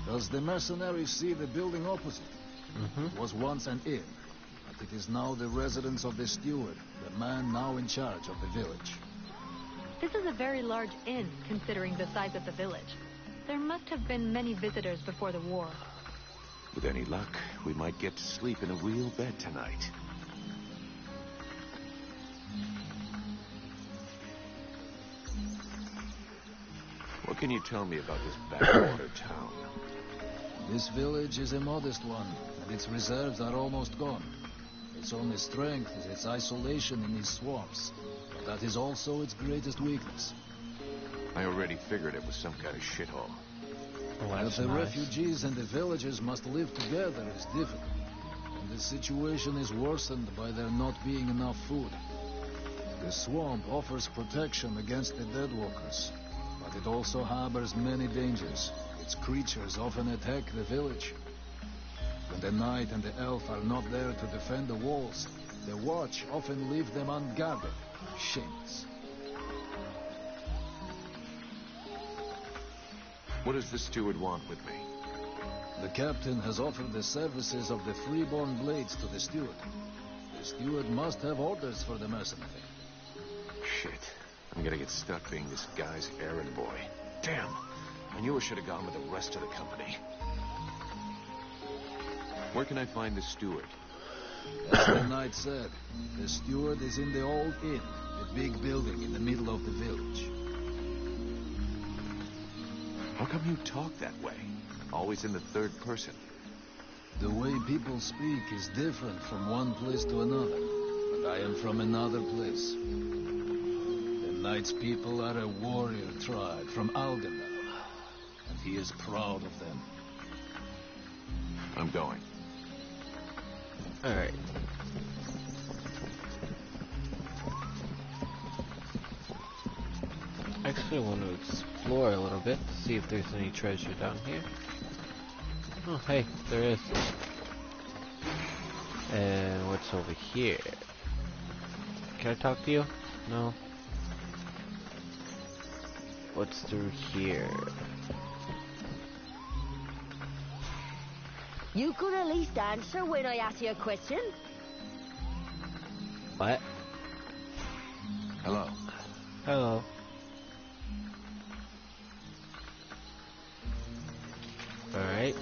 Does the mercenary see the building opposite? It was once an inn, but it is now the residence of the steward, the man now in charge of the village. This is a very large inn, considering the size of the village. There must have been many visitors before the war. With any luck, we might get to sleep in a real bed tonight. What can you tell me about this backwater town? This village is a modest one, and its reserves are almost gone. Its only strength is its isolation in these swamps. But that is also its greatest weakness. I already figured it was some kind of shithole. But the refugees and the villagers must live together is difficult. And the situation is worsened by there not being enough food. The swamp offers protection against the Deadwalkers, but it also harbors many dangers. Its creatures often attack the village. When the knight and the elf are not there to defend the walls, the watch often leave them unguarded. Shameless. What does the steward want with me? The captain has offered the services of the freeborn blades to the steward. The steward must have orders for the mercenary. Shit. I'm gonna get stuck being this guy's errand boy. Damn. I knew I should have gone with the rest of the company. Where can I find the steward? As the knight said, the steward is in the old inn, a big building in the middle of the village. How come you talk that way? Always in the third person. The way people speak is different from one place to another. And I am from another place. The knight's people are a warrior tribe from Algendal. And he is proud of them. I'm going. Alright. Actually, I want to explore a little bit to see if there's any treasure down here. Oh, hey, there is. And what's over here? Can I talk to you? No. What's through here? You could at least answer when I ask you a question. What? Hello. Hello. Alright.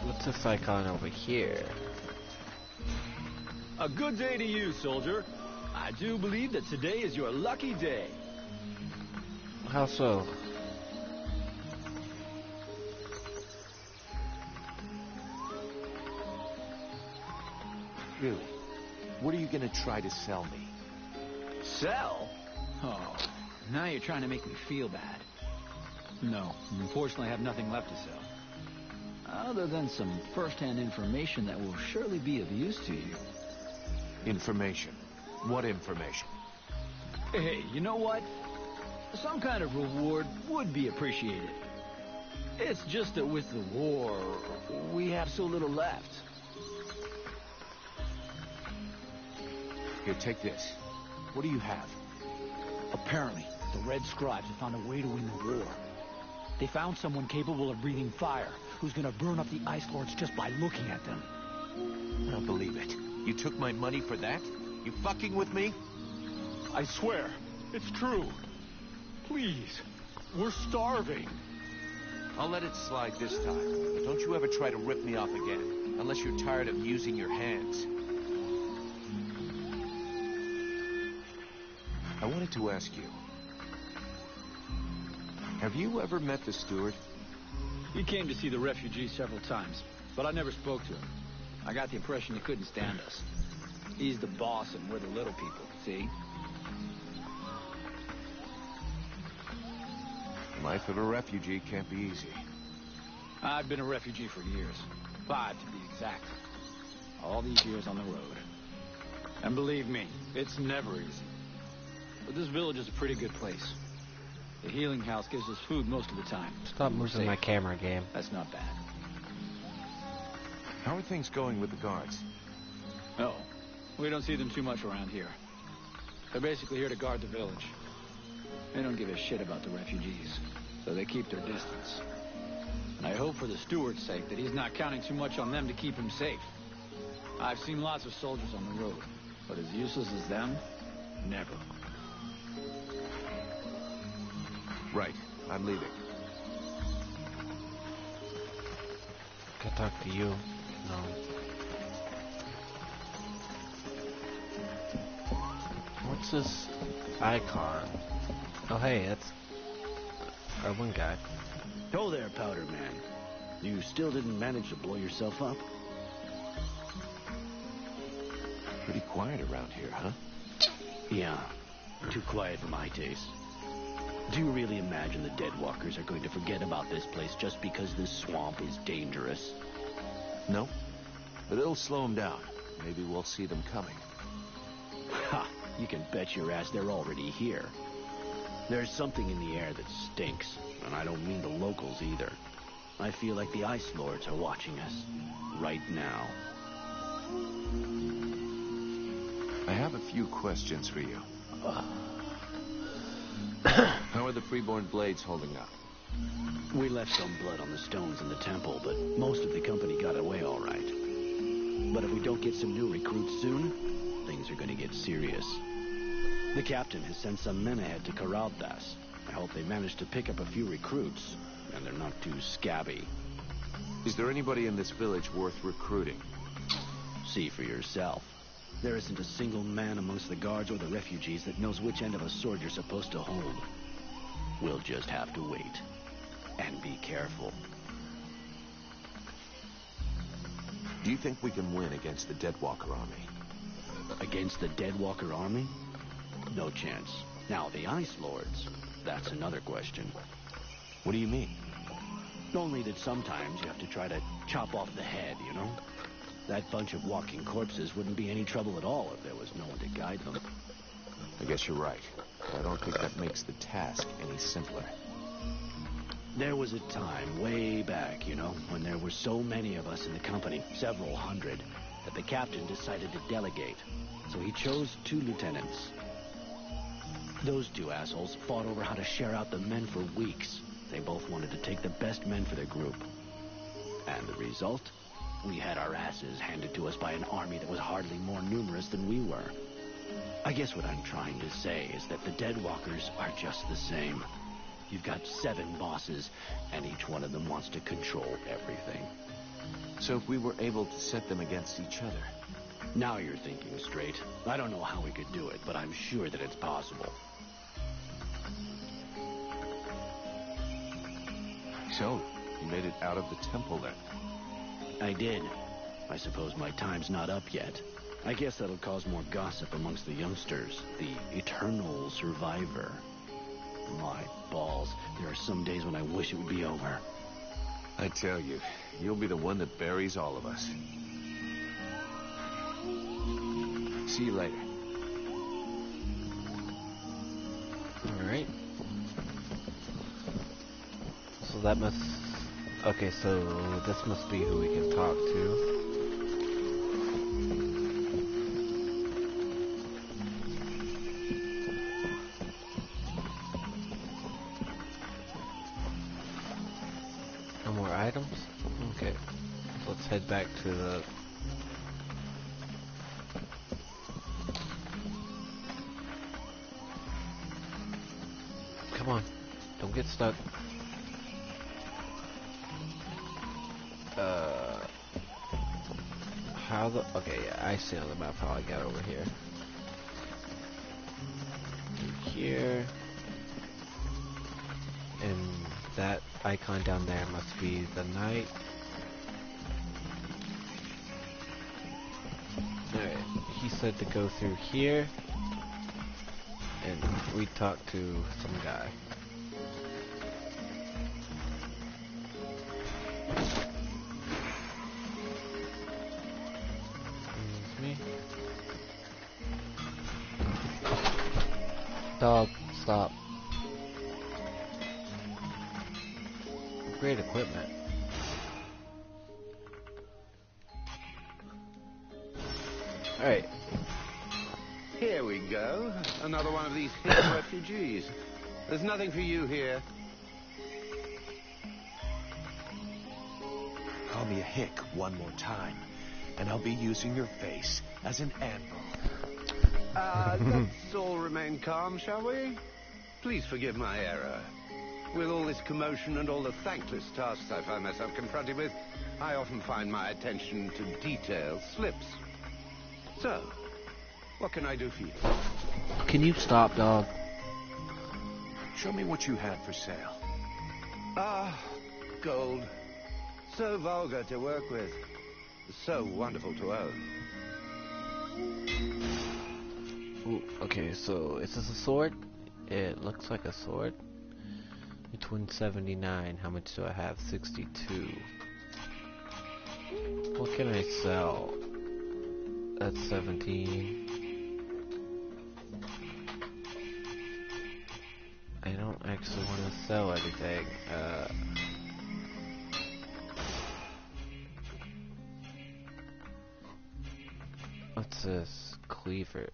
What's this icon over here? A good day to you, soldier. I do believe that today is your lucky day. How so? Really? What are you gonna try to sell me? Sell? Oh, now you're trying to make me feel bad. No, unfortunately I have nothing left to sell. Other than some first-hand information that will surely be of use to you. Information? What information? Hey, you know what? Some kind of reward would be appreciated. It's just that with the war, we have so little left. Here, take this. What do you have? Apparently, the Red Scribes have found a way to win the war. They found someone capable of breathing fire, who's gonna burn up the Ice Lords just by looking at them. I don't believe it. You took my money for that? You fucking with me? I swear, it's true. Please, we're starving. I'll let it slide this time, but don't you ever try to rip me off again, unless you're tired of using your hands. I wanted to ask you, have you ever met the steward? He came to see the refugees several times, but I never spoke to him. I got the impression he couldn't stand us. He's the boss and we're the little people, see? Life of a refugee can't be easy. I've been a refugee for years. 5 to be exact. All these years on the road. And believe me, it's never easy. But this village is a pretty good place. The healing house gives us food most of the time. Stop moving my camera, game. That's not bad. How are things going with the guards? Oh, we don't see them too much around here. They're basically here to guard the village. They don't give a shit about the refugees, so they keep their distance. And I hope for the steward's sake that he's not counting too much on them to keep him safe. I've seen lots of soldiers on the road, but as useless as them, never. Right, I'm leaving. Can I talk to you? No. What's this icon? Oh hey, that's our one guy. Oh there, Powder Man. You still didn't manage to blow yourself up? Pretty quiet around here, huh? Yeah, too quiet for my taste. Do you really imagine the Deadwalkers are going to forget about this place just because this swamp is dangerous? No, but it'll slow them down. Maybe we'll see them coming. Ha! You can bet your ass they're already here. There's something in the air that stinks, and I don't mean the locals either. I feel like the Ice Lords are watching us right now. I have a few questions for you. How are the Freeborn Blades holding up? We left some blood on the stones in the temple, but most of the company got away all right. But if we don't get some new recruits soon, things are going to get serious. The captain has sent some men ahead to Karaldas. I hope they manage to pick up a few recruits, and they're not too scabby. Is there anybody in this village worth recruiting? See for yourself. There isn't a single man amongst the guards or the refugees that knows which end of a sword you're supposed to hold. We'll just have to wait. And be careful. Do you think we can win against the Deadwalker army? Against the Deadwalker army? No chance. Now, the Ice Lords, that's another question. What do you mean? Only that sometimes you have to try to chop off the head, you know? That bunch of walking corpses wouldn't be any trouble at all if there was no one to guide them. I guess you're right. But I don't think that makes the task any simpler. There was a time, way back, you know, when there were so many of us in the company, several hundred, that the captain decided to delegate. So he chose 2 lieutenants. Those 2 assholes fought over how to share out the men for weeks. They both wanted to take the best men for their group. And the result? We had our asses handed to us by an army that was hardly more numerous than we were. I guess what I'm trying to say is that the Deadwalkers are just the same. You've got 7 bosses, and each one of them wants to control everything. So if we were able to set them against each other? Now you're thinking straight. I don't know how we could do it, but I'm sure that it's possible. So, you made it out of the temple then? I did. I suppose my time's not up yet. I guess that'll cause more gossip amongst the youngsters. The eternal survivor. My balls. There are some days when I wish it would be over. I tell you, you'll be the one that buries all of us. See you later. Alright. So that must... Okay, so this must be who we can talk to. No more items? Okay. So let's head back to the... Come on. Don't get stuck. How the... Okay, yeah, I see on the map how I got over here. Through here. And that icon down there must be the knight. Alright, he said to go through here. And we talked to some guy. Dog, stop. upgrade equipment. Alright. Here we go. Another one of these Hick refugees. There's nothing for you here. Call me a Hick one more time, and I'll be using your face as an anvil. Let's all remain calm, shall we? Please forgive my error. With all this commotion and all the thankless tasks I find myself confronted with, I often find my attention to detail slips. So, what can I do for you? Can you stop, dog? Show me what you had for sale. Gold. So vulgar to work with. So wonderful to own. Ooh, okay, so is this a sword? It looks like a sword. It's 179. How much do I have? 62. What can I sell? That's 17. I don't actually want to sell anything. What's this? Cleaver.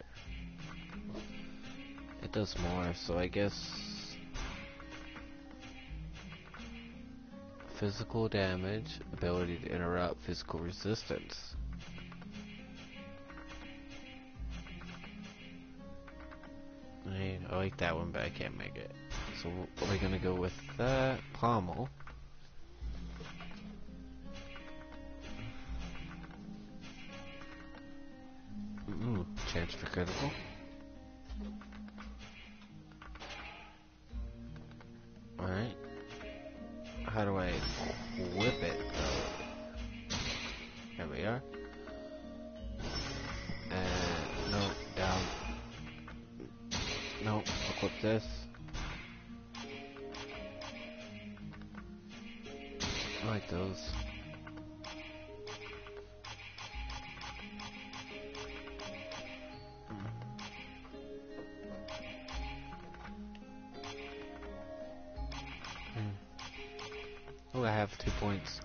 It does more, so I guess physical damage, ability to interrupt, physical resistance. I like that one, but I can't make it. So we're gonna go with that. Pommel. Chance for critical. Alright. How do I whip it though? There we are. And no, down. No, equip this. I like those. Oh, I have 2 points.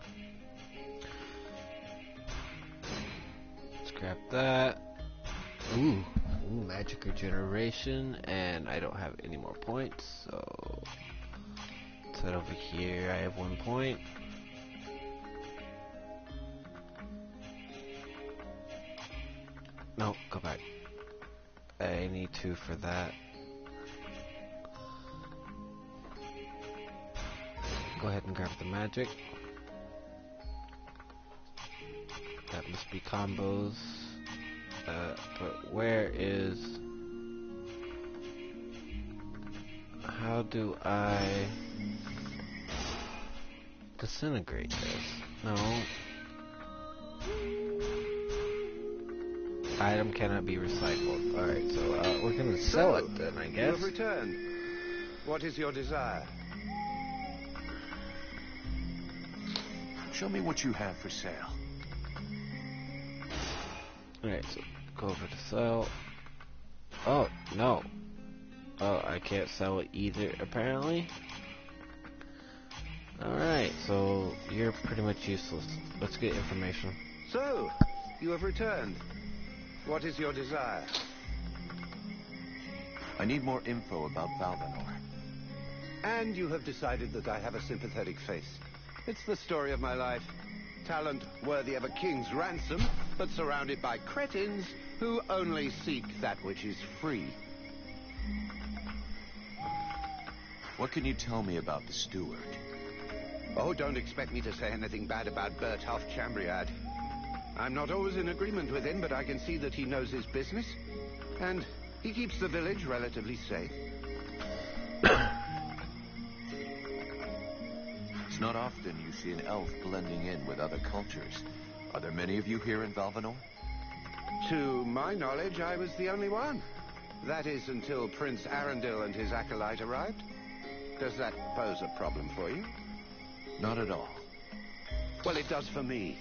Scrap that. Ooh, magic regeneration, and I don't have any more points, so let's head over here. I have 1 point. No, go back. I need 2 for that. Go ahead and grab the magic. That must be combos. But where is... How do I disintegrate this? No. Item cannot be recycled. Alright, so we're gonna sell it then, I guess. You have returned. What is your desire? Show me what you have for sale. Alright, so go over to sell. Oh, no. Oh, I can't sell it either, apparently. Alright, so you're pretty much useless. Let's get information. So, you have returned. What is your desire? I need more info about Valvanor. And you have decided that I have a sympathetic face. It's the story of my life. Talent worthy of a king's ransom, but surrounded by cretins who only seek that which is free. What can you tell me about the steward? Oh, don't expect me to say anything bad about Bertolf Chambriad. I'm not always in agreement with him, but I can see that he knows his business. And he keeps the village relatively safe. It's not often you see an elf blending in with other cultures. Are there many of you here in Valvanor? To my knowledge, I was the only one. That is until Prince Arundel and his acolyte arrived. Does that pose a problem for you? Not at all. Well, it does for me.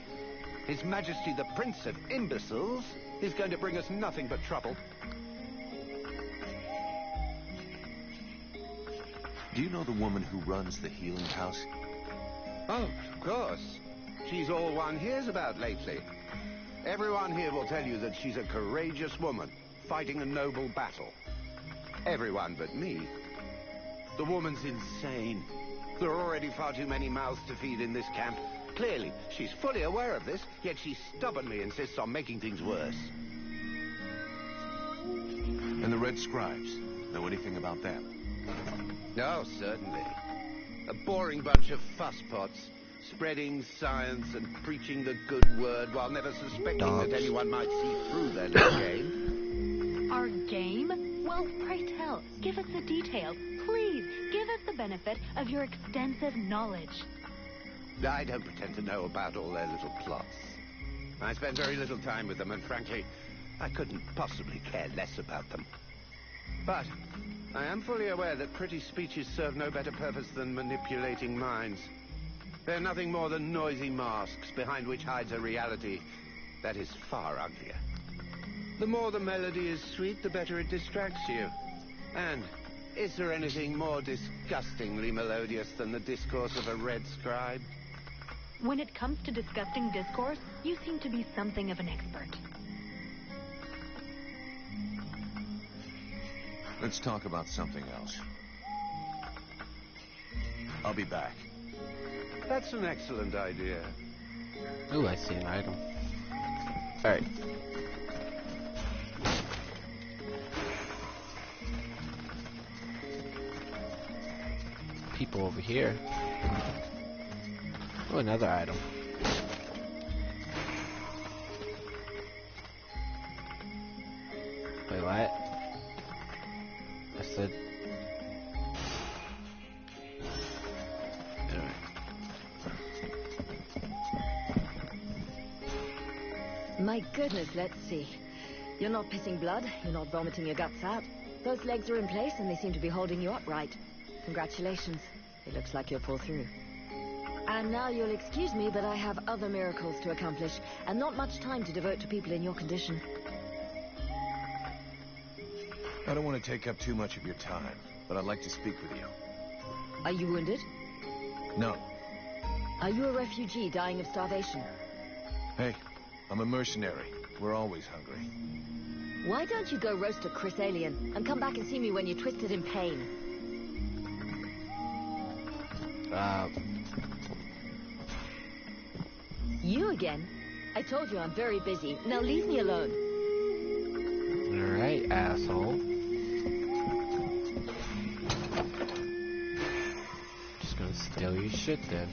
His Majesty the Prince of Imbeciles is going to bring us nothing but trouble. Do you know the woman who runs the healing house? Oh, of course. She's all one hears about lately. Everyone here will tell you that she's a courageous woman, fighting a noble battle. Everyone but me. The woman's insane. There are already far too many mouths to feed in this camp. Clearly, she's fully aware of this, yet she stubbornly insists on making things worse. And the Red Scribes? Know anything about them? Oh, certainly. A boring bunch of fusspots, spreading science and preaching the good word while never suspecting that anyone might see through their little game. Our game? Well, pray tell. Give us the details. Please, give us the benefit of your extensive knowledge. I don't pretend to know about all their little plots. I spend very little time with them, and frankly, I couldn't possibly care less about them. But I am fully aware that pretty speeches serve no better purpose than manipulating minds. They're nothing more than noisy masks behind which hides a reality that is far uglier. The more the melody is sweet, the better it distracts you. And is there anything more disgustingly melodious than the discourse of a Red Scribe? When it comes to disgusting discourse, you seem to be something of an expert. Let's talk about something else. I'll be back. That's an excellent idea. Ooh, I see an item. Alright. People over here. Oh, another item. Wait, what? I said... Anyway. My goodness, let's see. You're not pissing blood, you're not vomiting your guts out. Those legs are in place and they seem to be holding you upright. Congratulations. It looks like you'll pull through. And now you'll excuse me, but I have other miracles to accomplish, and not much time to devote to people in your condition. I don't want to take up too much of your time, but I'd like to speak with you. Are you wounded? No. Are you a refugee dying of starvation? Hey, I'm a mercenary. We're always hungry. Why don't you go roast a Chris alien, and come back and see me when you're twisted in pain? You again? I told you I'm very busy. Now leave me alone. Alright, asshole. Just gonna steal your shit then.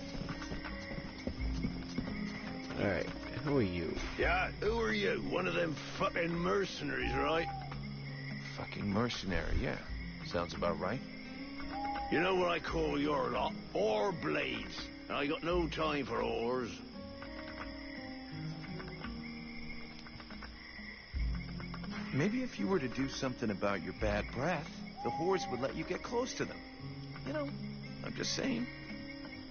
Alright, who are you? Yeah, who are you? One of them fucking mercenaries, right? Fucking mercenary, yeah. Sounds about right. You know what I call your lot? Ore blades. I got no time for ores. Maybe if you were to do something about your bad breath, the whores would let you get close to them. You know, I'm just saying.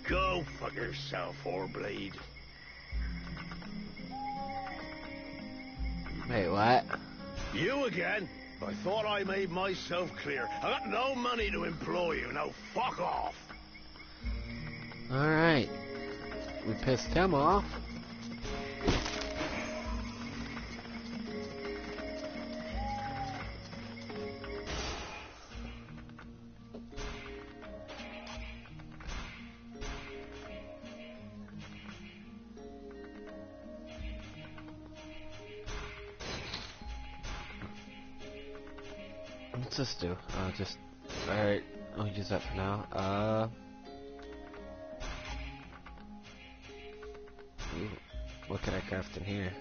Go fuck yourself, Oreblade. Wait, what? You again? I thought I made myself clear. I got no money to employ you. Now fuck off. Alright. We pissed him off. What's this do? Alright, I'll use that for now. Ooh, what can I craft in here?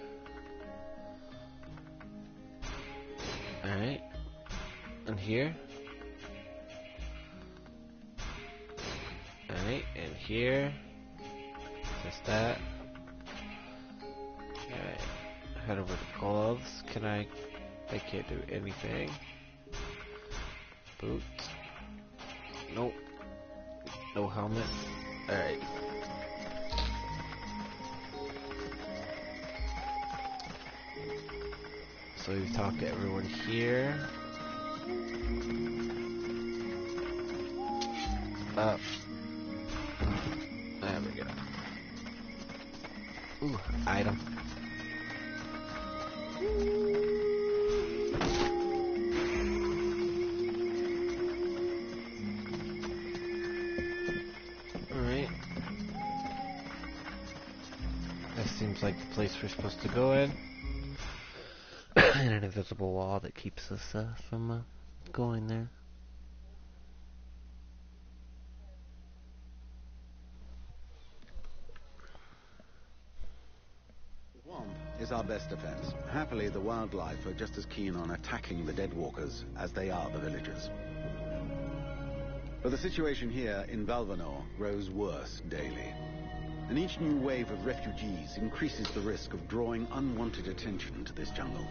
Alright. And here. Alright, and here. Just that. Alright. Head over to gloves. I can't do anything. Boots. Nope. No helmet. Alright. So we've talked to everyone here. Up. There we go. Ooh, item. Alright. That seems like the place we're supposed to go in. And an invisible wall that keeps us from going there. Swamp is our best defense. Happily, the wildlife are just as keen on attacking the Deadwalkers as they are the villagers. But the situation here in Valvanor grows worse daily. And each new wave of refugees increases the risk of drawing unwanted attention to this jungle.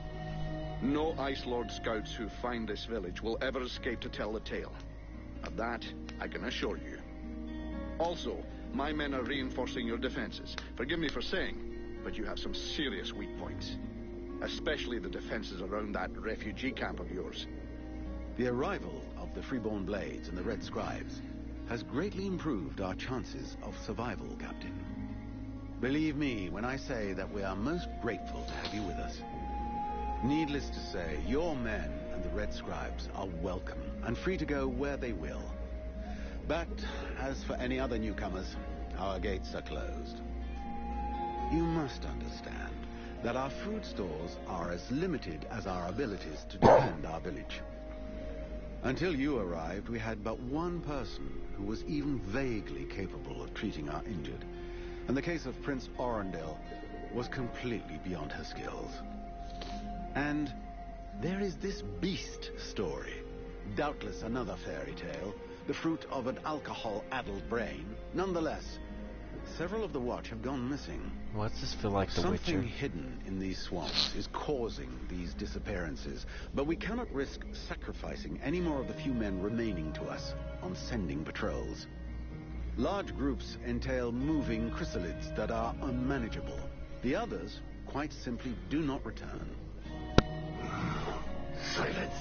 No Ice Lord scouts who find this village will ever escape to tell the tale. Of that, I can assure you. Also, my men are reinforcing your defenses. Forgive me for saying, but you have some serious weak points. Especially the defenses around that refugee camp of yours. The arrival of the Freeborn Blades and the Red Scribes has greatly improved our chances of survival, Captain. Believe me when I say that we are most grateful to have you with us. Needless to say, your men and the Red Scribes are welcome and free to go where they will. But as for any other newcomers, our gates are closed. You must understand that our food stores are as limited as our abilities to defend our village. Until you arrived, we had but one person who was even vaguely capable of treating our injured. And the case of Prince Orendil was completely beyond her skills. And there is this beast story. Doubtless another fairy tale, the fruit of an alcohol-addled brain. Nonetheless, several of the Watch have gone missing. What's this feel like, The Witcher? Something hidden in these swamps is causing these disappearances, but we cannot risk sacrificing any more of the few men remaining to us on sending patrols. Large groups entail moving chrysalids that are unmanageable. The others quite simply do not return. Silence.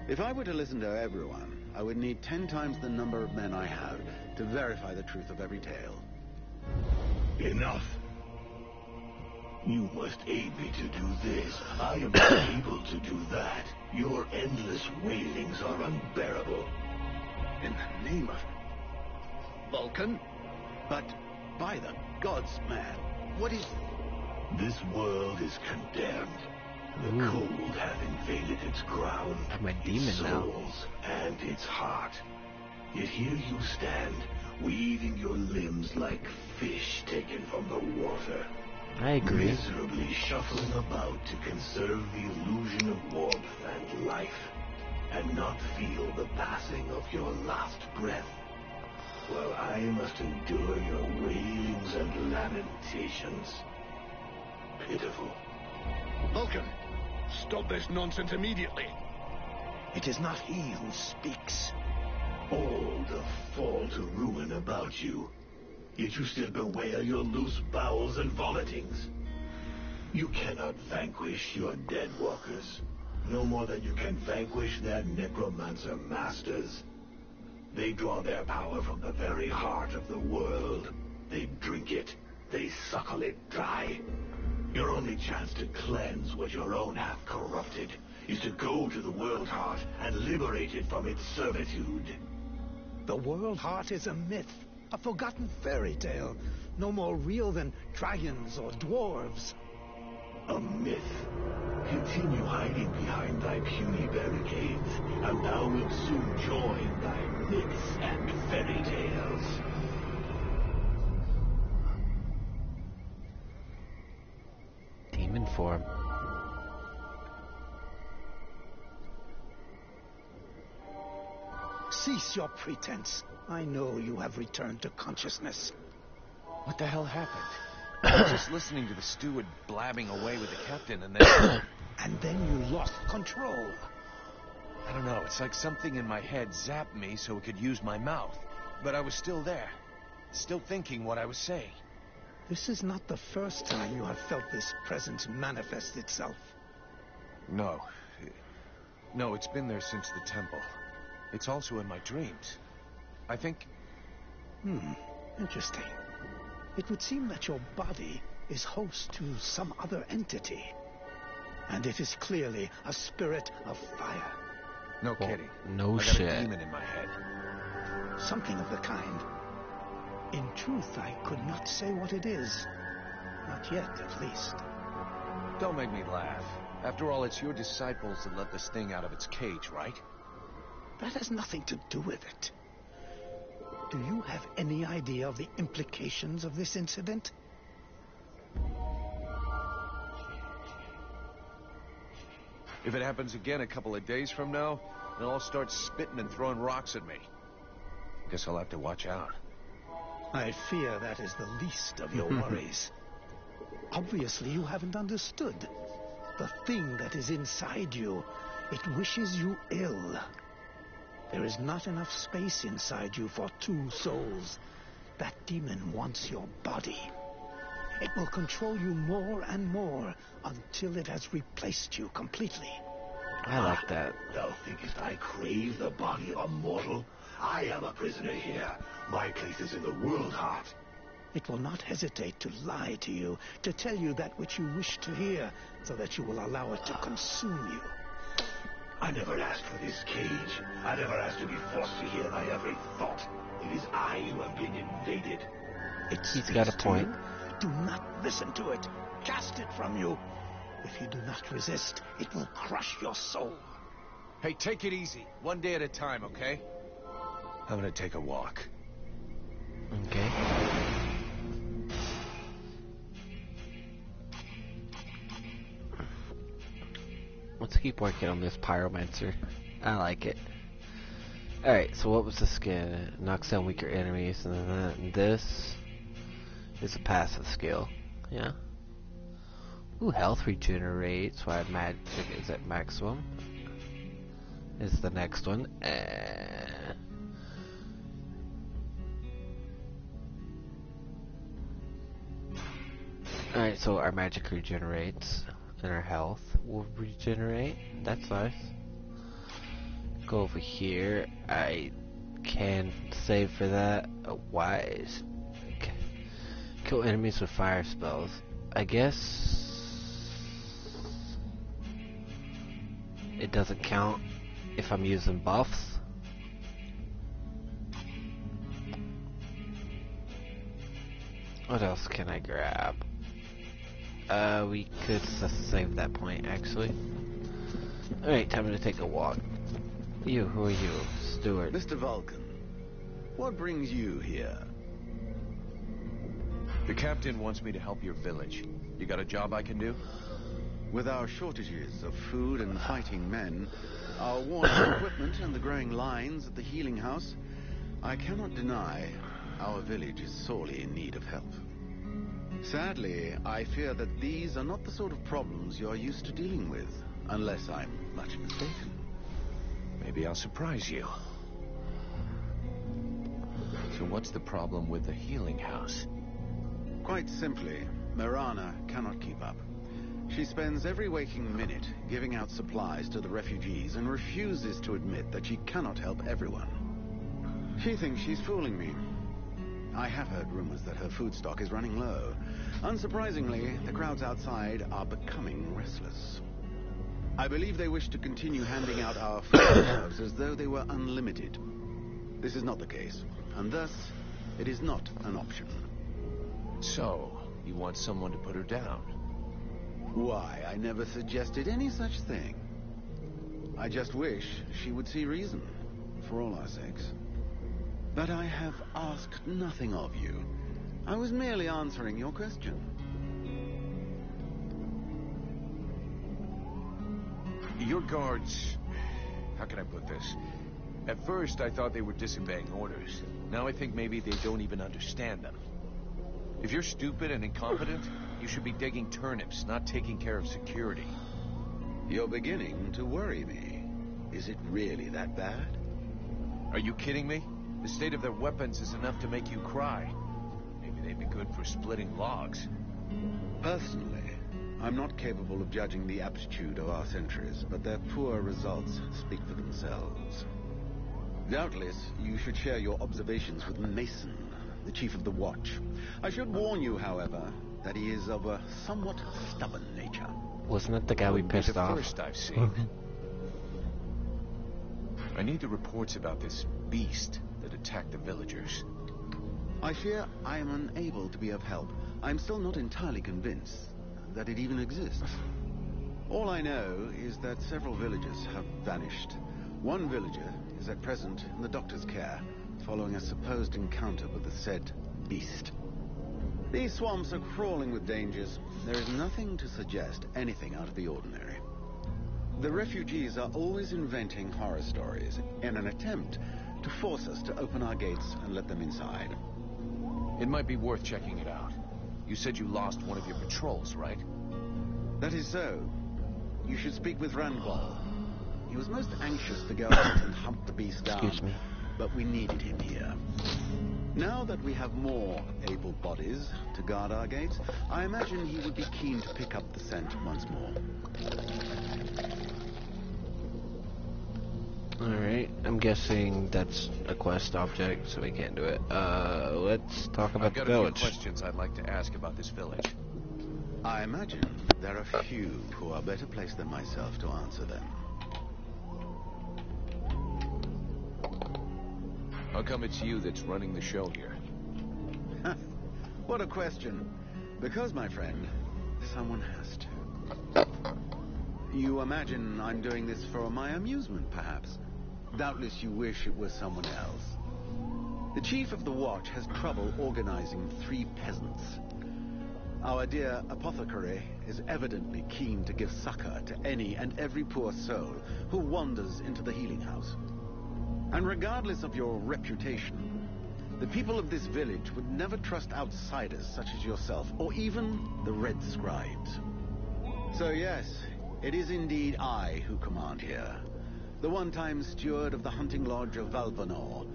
If I were to listen to everyone, I would need 10 times the number of men I have to verify the truth of every tale. Enough. You must aid me to do this. I am not able to do that. Your endless wailings are unbearable. In the name of Vulcan? But by the gods, man, what is... This world is condemned. The cold hath invaded its ground, My demon its now. souls, and its heart. Yet here you stand, weaving your limbs like fish taken from the water. I agree. Miserably shuffling about to conserve the illusion of warmth and life, and not feel the passing of your last breath, while I must endure your wailings and lamentations. Pitiful. Vulcan, stop this nonsense immediately. It is not he who speaks. All the fall to ruin about you. Yet you still bewail your loose bowels and vomitings. You cannot vanquish your dead walkers, no more than you can vanquish their necromancer masters. They draw their power from the very heart of the world. They drink it. They suckle it dry. Your only chance to cleanse what your own have corrupted is to go to the World Heart and liberate it from its servitude. The World Heart is a myth, a forgotten fairy tale, no more real than dragons or dwarves. A myth. Continue hiding behind thy puny barricades, and thou wilt soon join thy myths and fairy tales. Demon form. Cease your pretense. I know you have returned to consciousness. What the hell happened? I was just listening to the steward blabbing away with the captain, and then... And then you lost control. I don't know, it's like something in my head zapped me so it could use my mouth. But I was still there, still thinking what I was saying. This is not the first time you have felt this presence manifest itself. No. No, it's been there since the temple. It's also in my dreams. I think... Interesting. It would seem that your body is host to some other entity. And it is clearly a spirit of fire. No kidding. No I got shit. a demon in my head. Something of the kind. In truth, I could not say what it is. Not yet, at least. Don't make me laugh. After all, it's your disciples that let this thing out of its cage, right? That has nothing to do with it. Do you have any idea of the implications of this incident? If it happens again a couple of days from now, they'll all start spitting and throwing rocks at me. Guess I'll have to watch out. I fear that is the least of your worries. Obviously, you haven't understood. The thing that is inside you, it wishes you ill. There is not enough space inside you for two souls. That demon wants your body. It will control you more and more until it has replaced you completely. I like that. Thou thinkest I crave the body of a mortal? I am a prisoner here. My place is in the world heart. It will not hesitate to lie to you, to tell you that which you wish to hear, so that you will allow it to consume you. I never asked for this cage. I never asked to be forced to hear thy every thought. It is I who have been invaded. He's got a point. Do not listen to it. Cast it from you. If you do not resist, it will crush your soul. Hey, take it easy. One day at a time, okay? I'm gonna take a walk. Okay. Let's keep working on this pyromancer. I like it. Alright, so what was the skill? Knocks down weaker enemies, and then this is a passive skill. Yeah. Ooh, health regenerates while magic is at maximum. Is the next one. Alright, so our magic regenerates, and our health will regenerate. That's nice. Go over here. I can save for that. Wise. Kill enemies with fire spells. I guess it doesn't count if I'm using buffs. What else can I grab? We could save that point, actually. Alright, time to take a walk. You, who are you? Stewart. Mr. Vulcan, what brings you here? The captain wants me to help your village. You got a job I can do? With our shortages of food and fighting men, our worn equipment and the growing lines at the healing house, I cannot deny our village is sorely in need of help. Sadly, I fear that these are not the sort of problems you're used to dealing with, unless I'm much mistaken. Maybe I'll surprise you. So what's the problem with the healing house? Quite simply, Mirana cannot keep up. She spends every waking minute giving out supplies to the refugees and refuses to admit that she cannot help everyone. She thinks she's fooling me. I have heard rumors that her food stock is running low. Unsurprisingly, the crowds outside are becoming restless. I believe they wish to continue handing out our food reserves as though they were unlimited. This is not the case, and thus, it is not an option. So, you want someone to put her down? Why, I never suggested any such thing. I just wish she would see reason, for all our sakes. But I have asked nothing of you. I was merely answering your question. Your guards... How can I put this? At first, I thought they were disobeying orders. Now I think maybe they don't even understand them. If you're stupid and incompetent, you should be digging turnips, not taking care of security. You're beginning to worry me. Is it really that bad? Are you kidding me? The state of their weapons is enough to make you cry. Maybe they'd be good for splitting logs. Personally, I'm not capable of judging the aptitude of our sentries, but their poor results speak for themselves. Doubtless, you should share your observations with Mason, the chief of the watch. I should warn you, however, that he is of a somewhat stubborn nature. Wasn't it the guy we pissed off? First I've seen. I need the reports about this beast that attacked the villagers. I fear I am unable to be of help. I'm still not entirely convinced that it even exists. All I know is that several villagers have vanished. One villager is at present in the doctor's care, following a supposed encounter with the said beast. These swamps are crawling with dangers. There is nothing to suggest anything out of the ordinary. The refugees are always inventing horror stories in an attempt to force us to open our gates and let them inside. It might be worth checking it out. You said you lost one of your patrols, right? That is so. You should speak with Randball. He was most anxious to go out and hunt the beast down. Excuse me. But we needed him here. Now that we have more able bodies to guard our gates, I imagine he would be keen to pick up the scent once more. Alright, I'm guessing that's a quest object, so we can't do it. Let's talk about the village. I've got a few questions I'd like to ask about this village. I imagine there are few who are better placed than myself to answer them. How come it's you that's running the show here? What a question. Because, my friend, someone has to. You imagine I'm doing this for my amusement, perhaps? Doubtless you wish it was someone else. The chief of the watch has trouble organizing 3 peasants. Our dear apothecary is evidently keen to give succor to any and every poor soul who wanders into the healing house. And regardless of your reputation, the people of this village would never trust outsiders such as yourself, or even the Red Scribes. So yes, it is indeed I who command here. The one-time steward of the hunting lodge of Valvanor,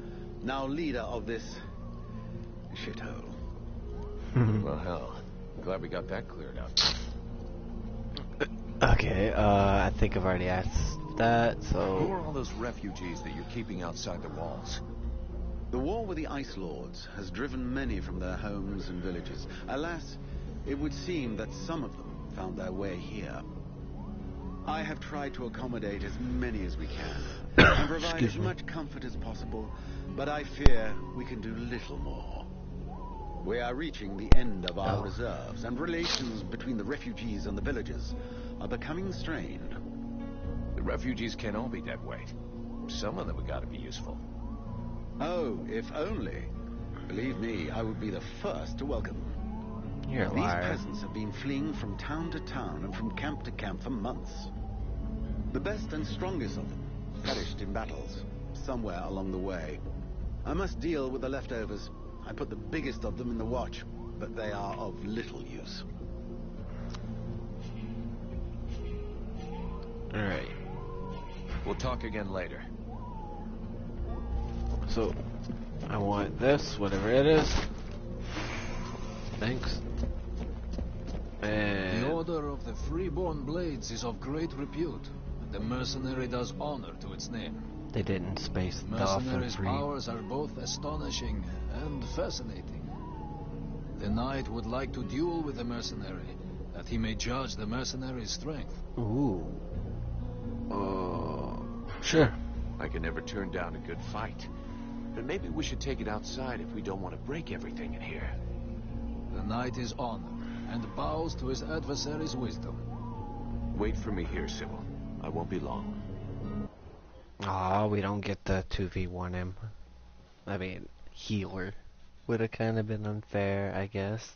now leader of this shithole. Well, hell, glad we got that cleared up. Okay, I think I've already asked that, so... Who are all those refugees that you're keeping outside the walls? The war with the Ice Lords has driven many from their homes and villages. Alas, it would seem that some of them found their way here. I have tried to accommodate as many as we can, and provide as much comfort as possible, but I fear we can do little more. We are reaching the end of our reserves, and relations between the refugees and the villagers are becoming strained. The refugees can't all be dead weight. Some of them have got to be useful. Oh, if only. Believe me, I would be the first to welcome them. You're a liar. These peasants have been fleeing from town to town and from camp to camp for months. The best and strongest of them perished in battles, somewhere along the way. I must deal with the leftovers. I put the biggest of them in the watch, but they are of little use. Alright. We'll talk again later. So, I want this, whatever it is. Thanks. And... The Order of the Freeborn Blades is of great repute, and the mercenary does honor to its name. They didn't space the Mercenary's free. powers are both astonishing and fascinating. The knight would like to duel with the mercenary, that he may judge the mercenary's strength. Ooh. Sure. I can never turn down a good fight. But maybe we should take it outside if we don't want to break everything in here. The knight is honored, and bows to his adversary's wisdom. Wait for me here, Sybil. I won't be long. Aw, we don't get the 2v1 him. I mean, healer. Would have kind of been unfair, I guess.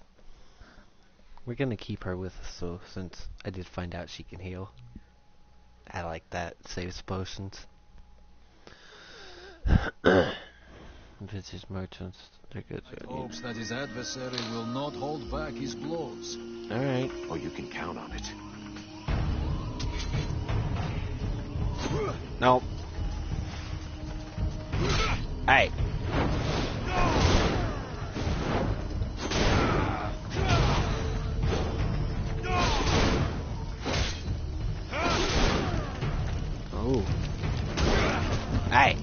We're gonna keep her with us, so since I did find out she can heal. I like that. Saves potions. Vintage merchants. They're good. He hopes that his adversary will not hold back his blows. Alright. Oh, you can count on it. No. Hey. Oh. Hey.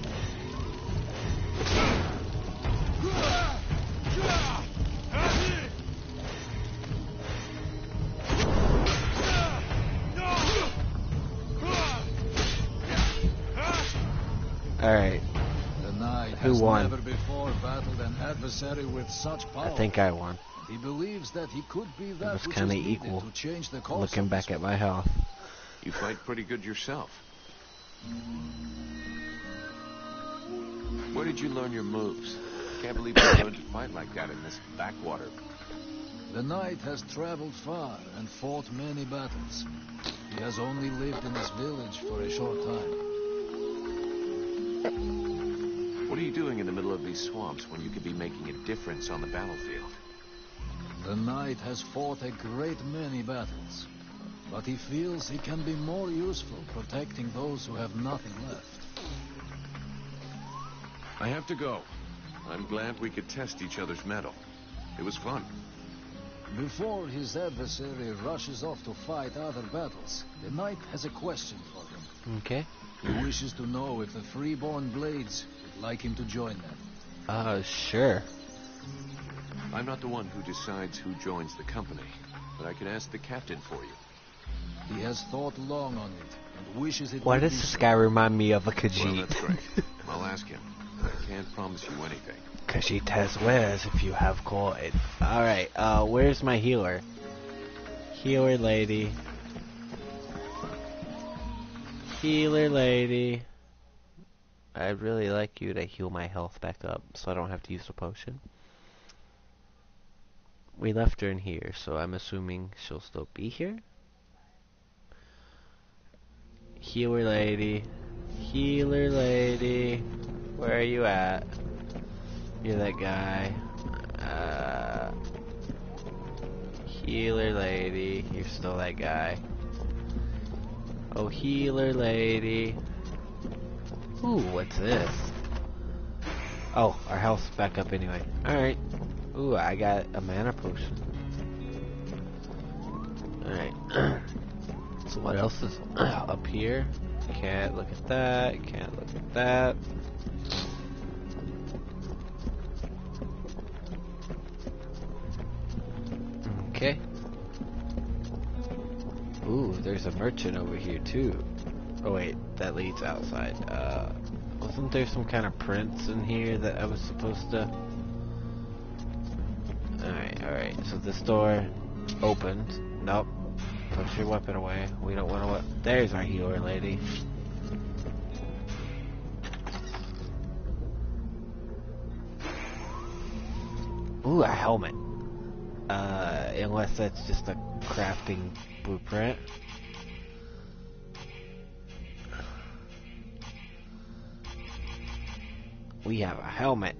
Alright. The knight Who has won? never before battled an adversary with such power. I think I won. He believes that he could be that It was which kind of is needed equal. to change the course Looking of back this at my health. You fight pretty good yourself. Where did you learn your moves? Can't believe you learned to fight like that in this backwater. The knight has traveled far and fought many battles. He has only lived in this village for a short time. What are you doing in the middle of these swamps when you could be making a difference on the battlefield? The knight has fought a great many battles, but he feels he can be more useful protecting those who have nothing left. I have to go. I'm glad we could test each other's mettle. It was fun. Before his adversary rushes off to fight other battles, the knight has a question for him. Okay. He wishes to know if the Freeborn Blades would like him to join them. Sure. I'm not the one who decides who joins the company, but I can ask the captain for you. He has thought long on it and wishes it Why would does be this so. guy remind me of a Well, Khajiit? that's great. I'll ask him. I can't promise you anything. Khajiit has wares if you have coin. Alright, where's my healer? Healer lady. Healer lady. I'd really like you to heal my health back up so I don't have to use a potion. We left her in here, so I'm assuming she'll still be here. Healer lady. Healer lady. Where are you at? You're that guy. Healer lady. You're still that guy. Oh, healer lady. Ooh, what's this? Oh, our health's back up anyway. Alright. Ooh, I got a mana potion. Alright. So what else is up here? Can't look at that. Can't look at that. Okay. Ooh, there's a merchant over here too. Oh wait, that leads outside. Wasn't there some kind of prince in here that I was supposed to... Alright, so this door opened. Nope. Put your weapon away. We don't want to... There's our healer lady. Ooh, a helmet. Unless that's just a crafting blueprint. We have a helmet.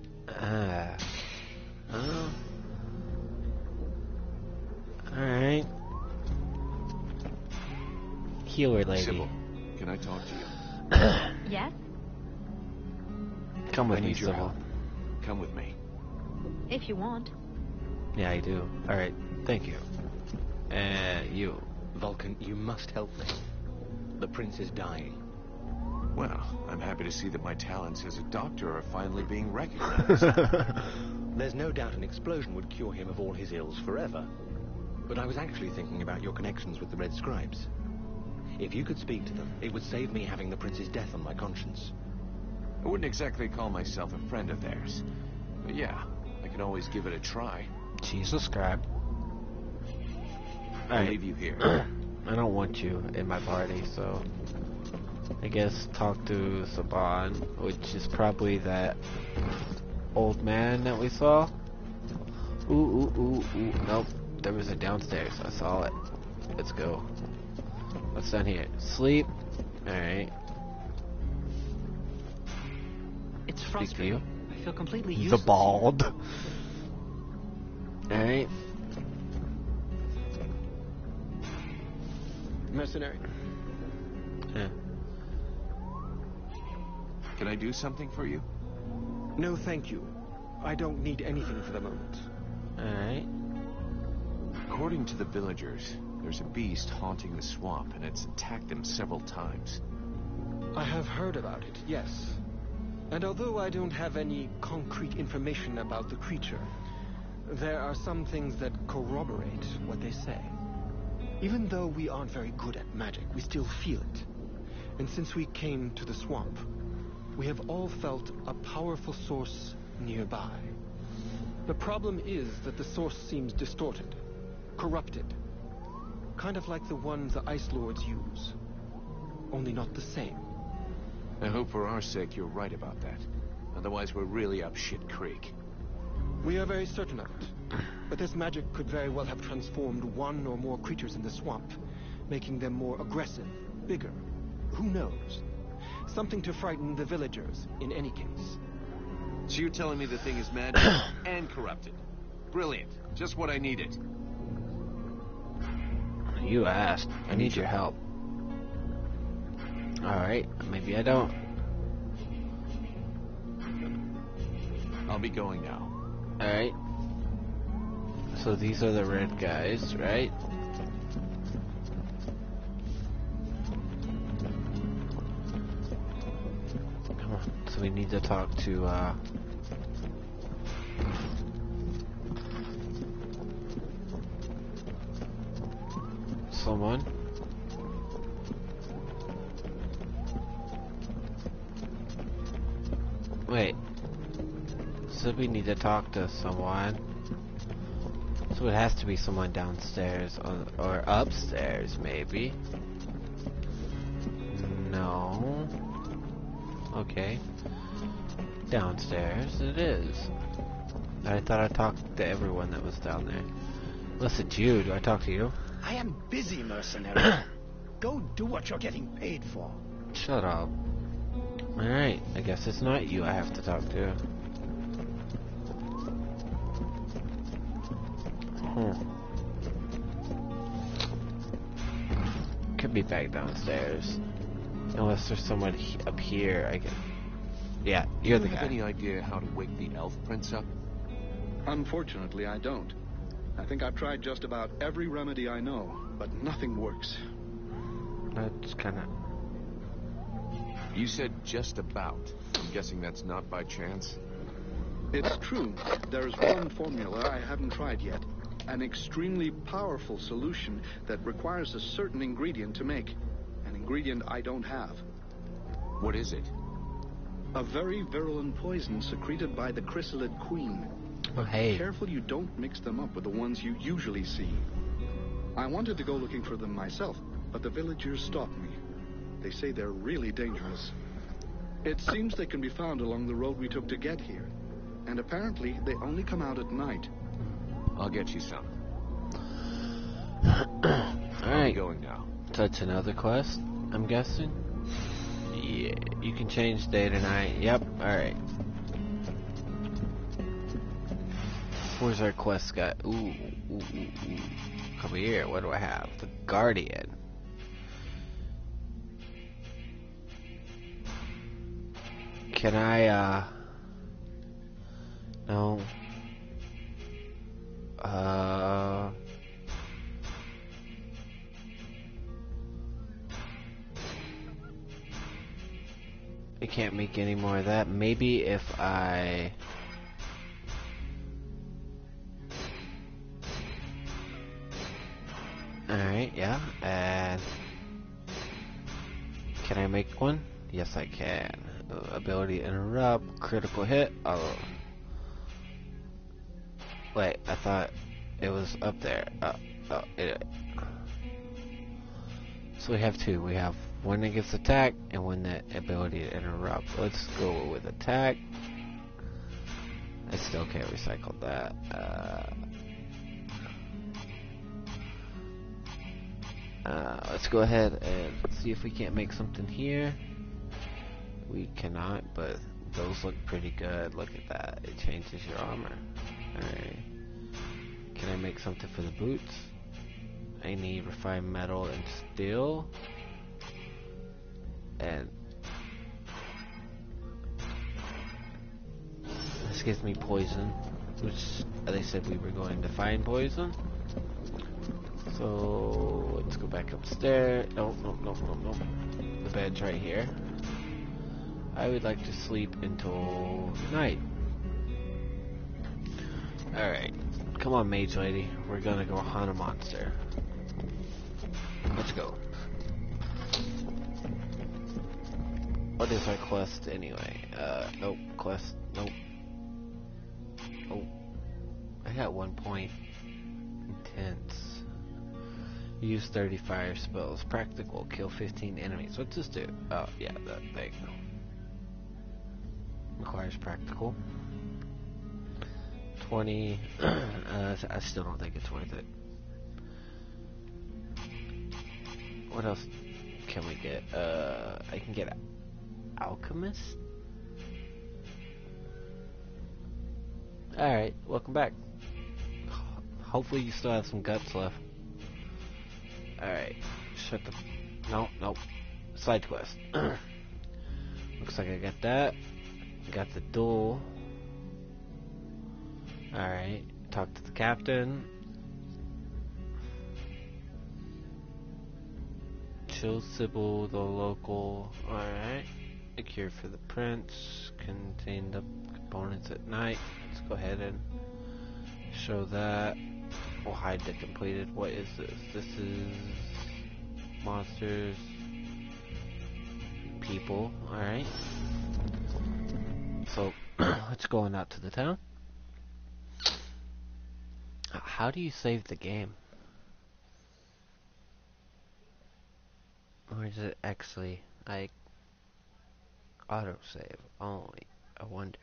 Alright. Healer lady. Sybil, can I talk to you? Yes? Come with I me, need your Sybil. help. Come with me. If you want. Yeah, I do. Alright, thank you. And you. Vulcan, you must help me. The prince is dying. Well, I'm happy to see that my talents as a doctor are finally being recognized. There's no doubt an explosion would cure him of all his ills forever. But I was actually thinking about your connections with the Red Scribes. If you could speak to them, it would save me having the prince's death on my conscience. I wouldn't exactly call myself a friend of theirs. But yeah, I can always give it a try. She's a scribe. I'll leave you here. I don't want you in my party, so... I guess talk to Saban, which is probably that old man that we saw. Ooh. Nope. There was a downstairs. I saw it. Let's go. What's down here? Sleep. Alright. It's Speak to frustrating. you. I feel completely The useless. bald. Alright. Mercenary. Yeah. Can I do something for you? No, thank you. I don't need anything for the moment. Alright. According to the villagers, there's a beast haunting the swamp, and it's attacked them several times. I have heard about it, yes. And although I don't have any concrete information about the creature, there are some things that corroborate what they say. Even though we aren't very good at magic, we still feel it. And since we came to the swamp, We have all felt a powerful source nearby. The problem is that the source seems distorted, corrupted. Kind of like the ones the Ice Lords use. Only not the same. I hope for our sake you're right about that. Otherwise we're really up shit creek. We are very certain of it. But this magic could very well have transformed one or more creatures in the swamp, making them more aggressive, bigger. Who knows? Something to frighten the villagers, in any case. So you're telling me the thing is magic and corrupted. Brilliant. Just what I needed. You asked. I need your help. Alright, maybe I don't. I'll be going now. Alright. So these are the red guys, right? Come on. So we need to talk to, someone. Wait. So we need to talk to someone. So it has to be someone downstairs or upstairs, maybe. No. Okay. Downstairs it is. I thought I talked to everyone that was down there. Listen to you. Do I talk to you? I am busy, mercenary. Go do what you're getting paid for. Shut up. Alright, I guess it's not you I have to talk to. Could be back downstairs. Unless there's someone up here, I can... Yeah, you're the guy. Do you have any idea how to wake the elf prince up? Unfortunately, I don't. I think I've tried just about every remedy I know, but nothing works. That's kinda... You said just about. I'm guessing that's not by chance? It's true. There's one formula I haven't tried yet. An extremely powerful solution that requires a certain ingredient to make. An ingredient I don't have. What is it? A very virulent poison secreted by the chrysalid queen. Oh, hey. Be careful you don't mix them up with the ones you usually see. I wanted to go looking for them myself, but the villagers stopped me. They say they're really dangerous. It seems they can be found along the road we took to get here. And apparently, they only come out at night. I'll get you some. Alright. I'm going now. So it's another quest, I'm guessing? Yeah, you can change day to night. Yep, alright. Where's our quest guy? Ooh. Come here, what do I have? The Guardian. Can I, no. I can't make any more of that. Maybe if I... Alright, yeah, and... Can I make one? Yes, I can. Ability interrupt, critical hit. Oh. Wait, I thought it was up there. So we have two. We have one that gets attack and one that ability to interrupt. Let's go with attack. I still can't recycle that. Let's go ahead and see if we can't make something here. We cannot, but those look pretty good. Look at that. It changes your armor. Alright. Can I make something for the boots? I need refined metal and steel. And this gives me poison, which they said we were going to find poison. So let's go back upstairs. No. The bed's right here. I would like to sleep until night. Alright. Come on, mage lady. We're gonna go hunt a monster. Let's go. What is our quest anyway? Nope. Quest. Nope. Oh. I got 1 point. Intense. Use 30 fire spells. Practical. Kill 15 enemies. What's this do? Oh, yeah. There you go. Requires practical. 20. I still don't think it's worth it. What else can we get? I can get Alchemist. Alright, welcome back. Hopefully you still have some guts left. Alright, shut the... Nope. Side quest. Looks like I got that. Got the duel. Alright, talk to the captain. Chill Sybil, the local. Alright. A cure for the prince. Contain the components at night. Let's go ahead and show that. We'll hide the completed. What is this? This is monsters. People. Alright. So, let's go on out to the town. How do you save the game? Or is it actually, like, autosave only? I wonder.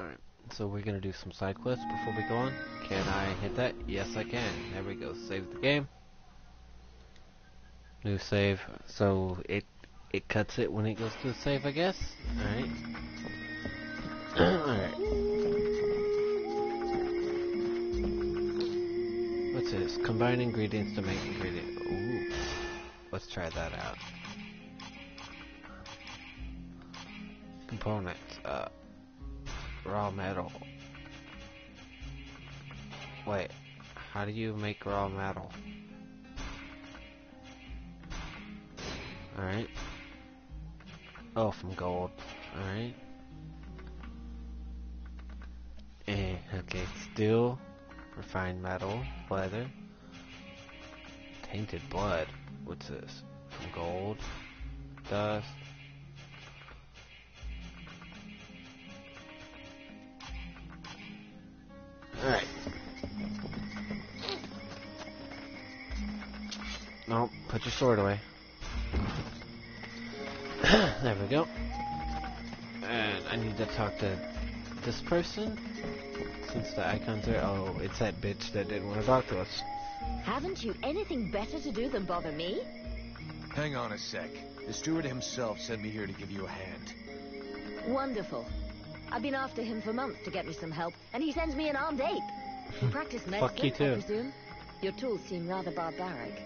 Alright, so we're gonna do some side quests before we go on. Can I hit that? Yes, I can. There we go. Save the game. New save. So it cuts it when it goes to the save, I guess. Alright. Alright. What's this? Combine ingredients to make ingredient. Ooh. Let's try that out. Components. Raw metal. Wait. How do you make raw metal? Alright. Oh, from gold. Alright. Okay. Steel. Refined metal. Leather. Tainted blood. What's this? From gold. Dust. Alright. Nope. Put your sword away. There we go. And I need to talk to this person. Since the icons are... Oh, it's that bitch that didn't want to talk to us. Haven't you anything better to do than bother me? Hang on a sec. The steward himself sent me here to give you a hand. Wonderful. I've been after him for months to get me some help, and he sends me an armed ape. You practice medicine, Fuck you too. I presume? Your tools seem rather barbaric.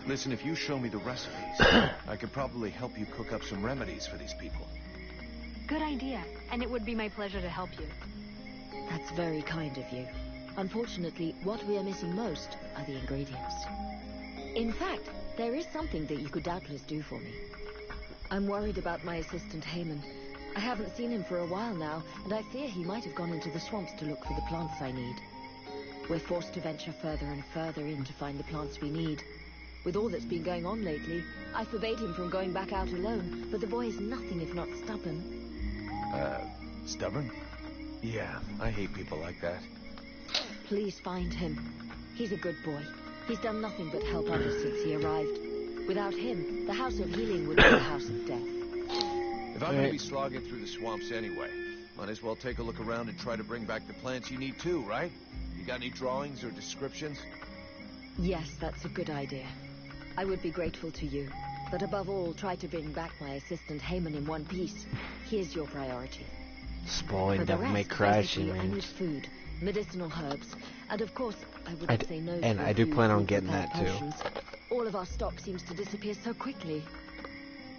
Listen, if you show me the recipes, I could probably help you cook up some remedies for these people. Good idea, and it would be my pleasure to help you. That's very kind of you. Unfortunately, what we are missing most are the ingredients. In fact, there is something that you could doubtless do for me. I'm worried about my assistant Haman. I haven't seen him for a while now, and I fear he might have gone into the swamps to look for the plants I need. We're forced to venture further and further in to find the plants we need. With all that's been going on lately, I forbade him from going back out alone, but the boy is nothing if not stubborn. Stubborn? Yeah, I hate people like that. Please find him. He's a good boy. He's done nothing but help others since he arrived. Without him, the House of Healing would be the House of Death. If I'm going to be slogging through the swamps anyway, might as well take a look around and try to bring back the plants you need too, right? You got any drawings or descriptions? Yes, that's a good idea. I would be grateful to you. But above all, try to bring back my assistant Haman in one piece. He is your priority. Spoiling Devil May Cry, she I need means. food, medicinal herbs, and of course, I wouldn't say no to and a I do few plan on getting prepared that too. potions. All of our stock seems to disappear so quickly.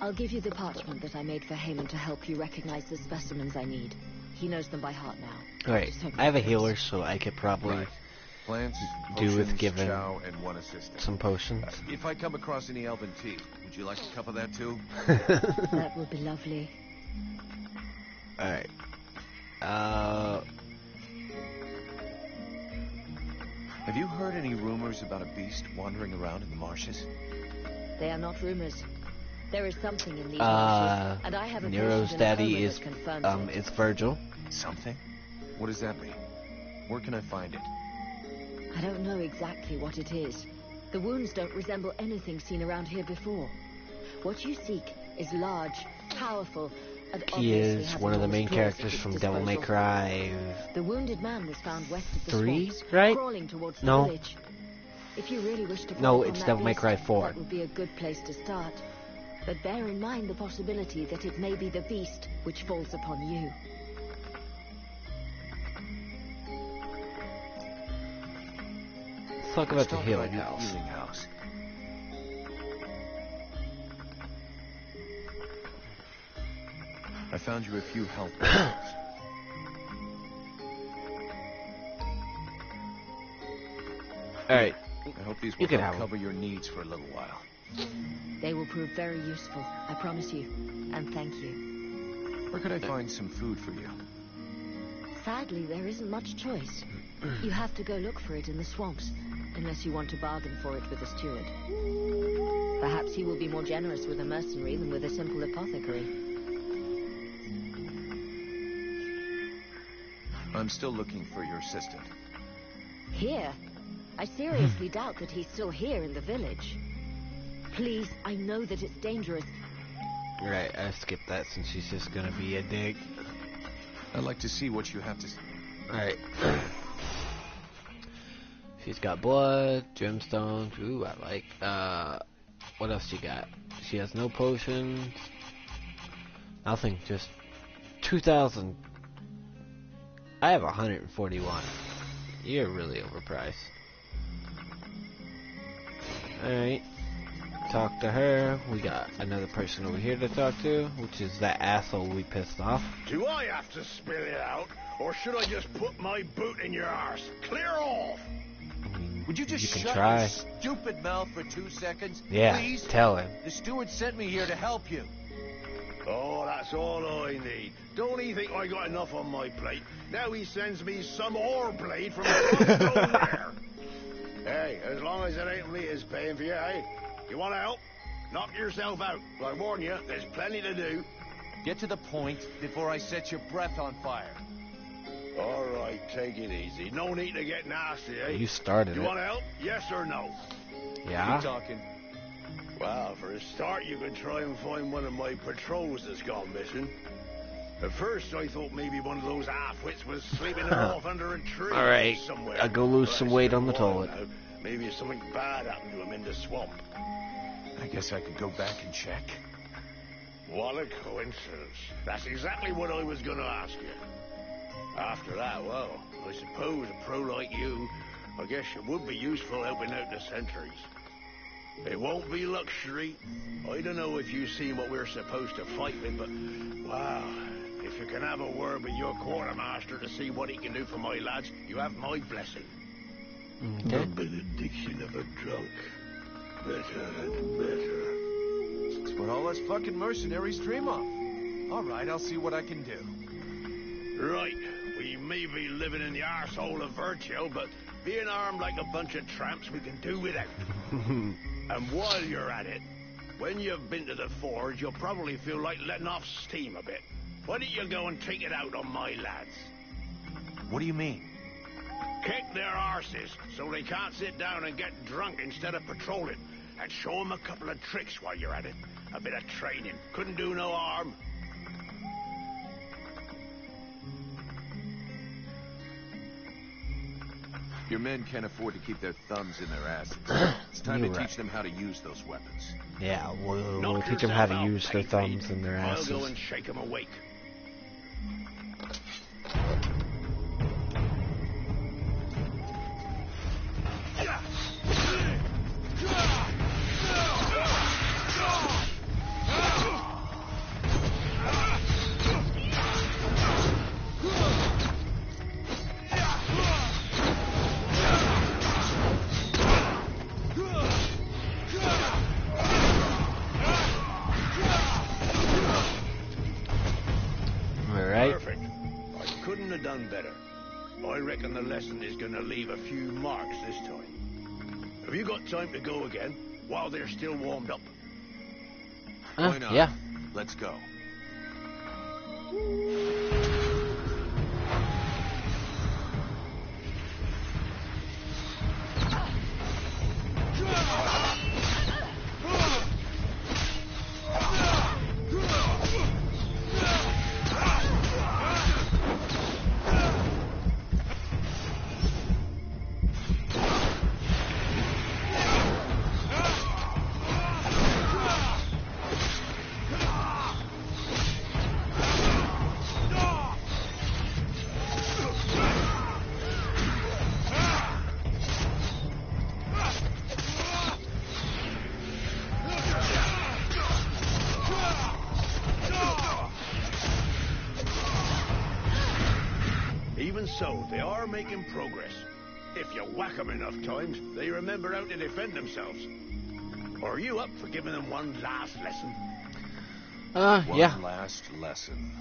I'll give you the parchment that I made for Haman to help you recognize the specimens I need. He knows them by heart now. Alright, I have a healer, so I could probably Plants, do with potions, giving chow, and one assistant. some potions. If I come across any elven tea, would you like a cup of that too? That would be lovely. Alright. Have you heard any rumors about a beast wandering around in the marshes? They are not rumors. There is something in these marshes, and I have a Nero's patient in a daddy coma is that confirms it. it's Virgil. Something? What does that mean? Where can I find it? I don't know exactly what it is. The wounds don't resemble anything seen around here before. What you seek is large, powerful, and He obviously is has one of the main enormous claws characters at from its Devil May disposal. Cry. The wounded man was found west of the 3, swamps, right? crawling towards the No. village. If you really wish to No, break it's on that Devil May beast, Cry 4. that would be a good place to start. But bear in mind the possibility that it may be the beast which falls upon you. Let's talk about the healing Your house. healing house. I found you a few health potions. Alright. I hope these You will can help have 'em. cover your needs for a little while. They will prove very useful, I promise you. And thank you. Where could I find some food for you? Sadly, there isn't much choice. You have to go look for it in the swamps, unless you want to bargain for it with a steward. Perhaps he will be more generous with a mercenary than with a simple apothecary. I'm still looking for your assistant. Here? I seriously doubt that he's still here in the village. Please, I know that it's dangerous. Right, I skipped that since she's just gonna be a dick. I'd like to see what you have to... Alright. She's got blood, gemstones. Ooh, I like. What else she got? She has no potions. Nothing, just 2,000. I have 141. You're really overpriced. Alright. Talk to her. We got another person over here to talk to, which is that asshole we pissed off. Do I have to spit it out, or should I just put my boot in your arse? Clear off! Would you just You can shut try. your stupid mouth for 2 seconds? Yeah, Please? tell him. The steward sent me here to help you. Oh, that's all I need. Don't he think I got enough on my plate? Now he sends me some ore blade from there. Hey, as long as it ain't Rita's paying for you, hey? You want to help? Knock yourself out. But I warn you, there's plenty to do. Get to the point before I set your breath on fire. All right, take it easy. No need to get nasty, eh? You started You it. want to help? Yes or no? Yeah? Keep talking. Well, for a start, you can try and find one of my patrols that's gone missing. At first, I thought maybe one of those half-wits was sleeping off under a tree Alright, somewhere. I'll go lose But some it's weight been on the a while toilet. now. Maybe something bad happened to him in the swamp. I guess I could go back and check. What a coincidence. That's exactly what I was going to ask you. After that, well, I suppose a pro like you, I guess it would be useful helping out the sentries. It won't be luxury. I don't know if you've seen what we're supposed to fight with, but, wow, if you can have a word with your quartermaster to see what he can do for my lads, you have my blessing. Okay. The benediction of a drunk. Better and better. It's what all us fucking mercenaries dream of. All right, I'll see what I can do. Right. We may be living in the arsehole of Virgil, but being armed like a bunch of tramps, we can do without. And while you're at it, when you've been to the forge, you'll probably feel like letting off steam a bit. Why don't you go and take it out on my lads? What do you mean? Kick their arses so they can't sit down and get drunk instead of patrolling. And show them a couple of tricks while you're at it. A bit of training. Couldn't do no harm. Your men can't afford to keep their thumbs in their asses. It's time to You're teach right. them how to use those weapons. Yeah, we'll Knock teach them how to yourself out, use their Patriot. thumbs and their I'll go asses. and shake them awake. right? Perfect. I couldn't have done better. I reckon the lesson is going to leave a few marks this time. Have you got time to go again while they're still warmed up? Why not? Yeah. Let's go. Even so, they are making progress. If you whack them enough times, they remember how to defend themselves. Are you up for giving them one last lesson? Yeah. One last lesson.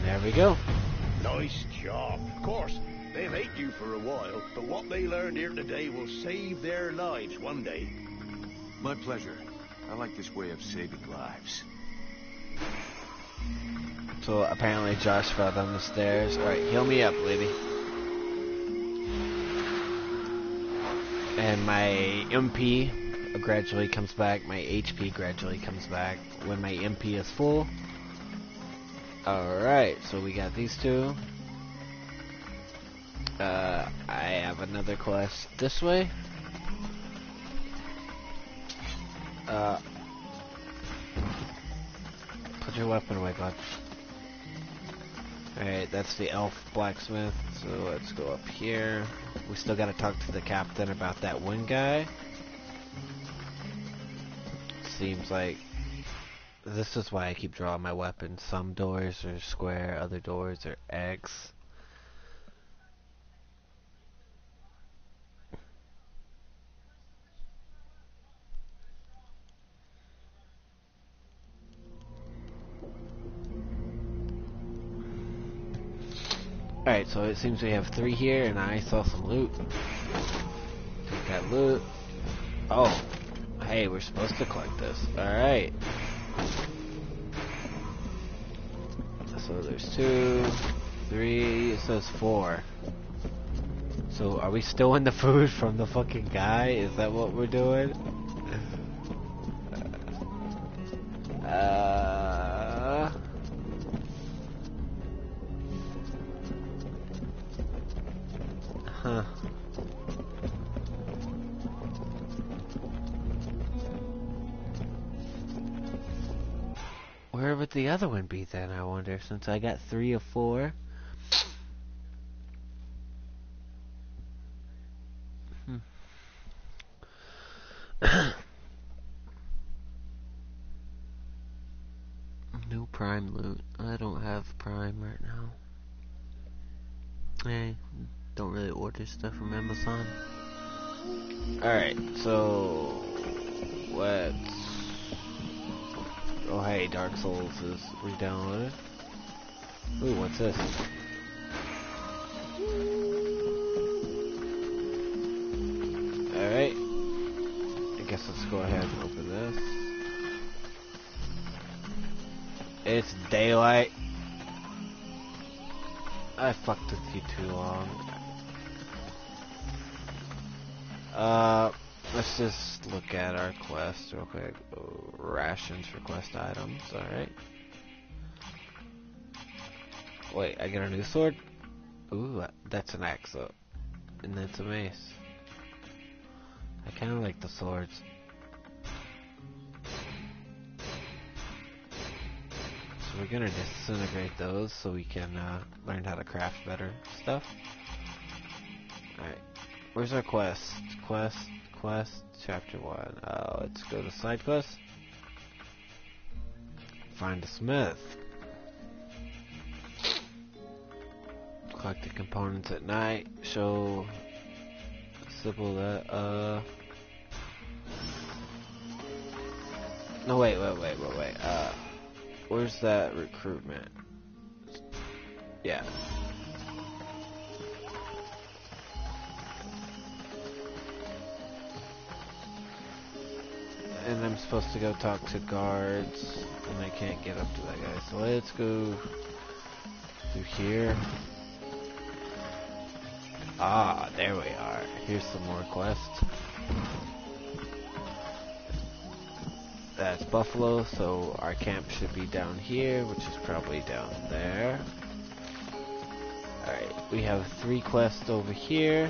There we go. Nice job. Of course, they've ate you for a while, but what they learned here today will save their lives one day. My pleasure. I like this way of saving lives. So apparently Josh fell down the stairs. Alright, heal me up, lady. And my MP gradually comes back. My HP gradually comes back when my MP is full. Alright, so we got these two. I have another quest this way. Put your weapon away, bud. Alright, that's the elf blacksmith, so let's go up here. We still gotta talk to the captain about that one guy. Seems like this is why I keep drawing my weapons. Some doors are square, other doors are X. Alright, so it seems we have 3 here, and I saw some loot. Take that loot. Oh, hey, we're supposed to collect this. Alright. So there's 2, 3, it says 4. So are we still in the food from the fucking guy? Is that what we're doing? Huh. Where would the other one be then, I wonder, since I got 3 of 4? No prime loot. I don't have prime right now. Hey, don't really order stuff from Amazon. Alright, so let's... Oh hey, Dark Souls is re-downloaded. Ooh, what's this? Alright. I guess let's go ahead and open this. It's daylight. I fucked with you too long. Let's just look at our quest real quick. Oh, rations for quest items, alright. Wait, I get a new sword? Ooh, that's an axe though. and it's a mace. I kind of like the swords. So we're gonna disintegrate those so we can learn how to craft better stuff. Alright, where's our quest? Quest, chapter 1. Let's go to side quest. Find a smith. Collect the components at night. Show Sybil that, no, wait. Where's that recruitment? Yeah. And I'm supposed to go talk to guards, and I can't get up to that guy. So let's go through here. Ah, there we are. Here's some more quests. That's Buffalo, so our camp should be down here, which is probably down there. Alright, we have 3 quests over here.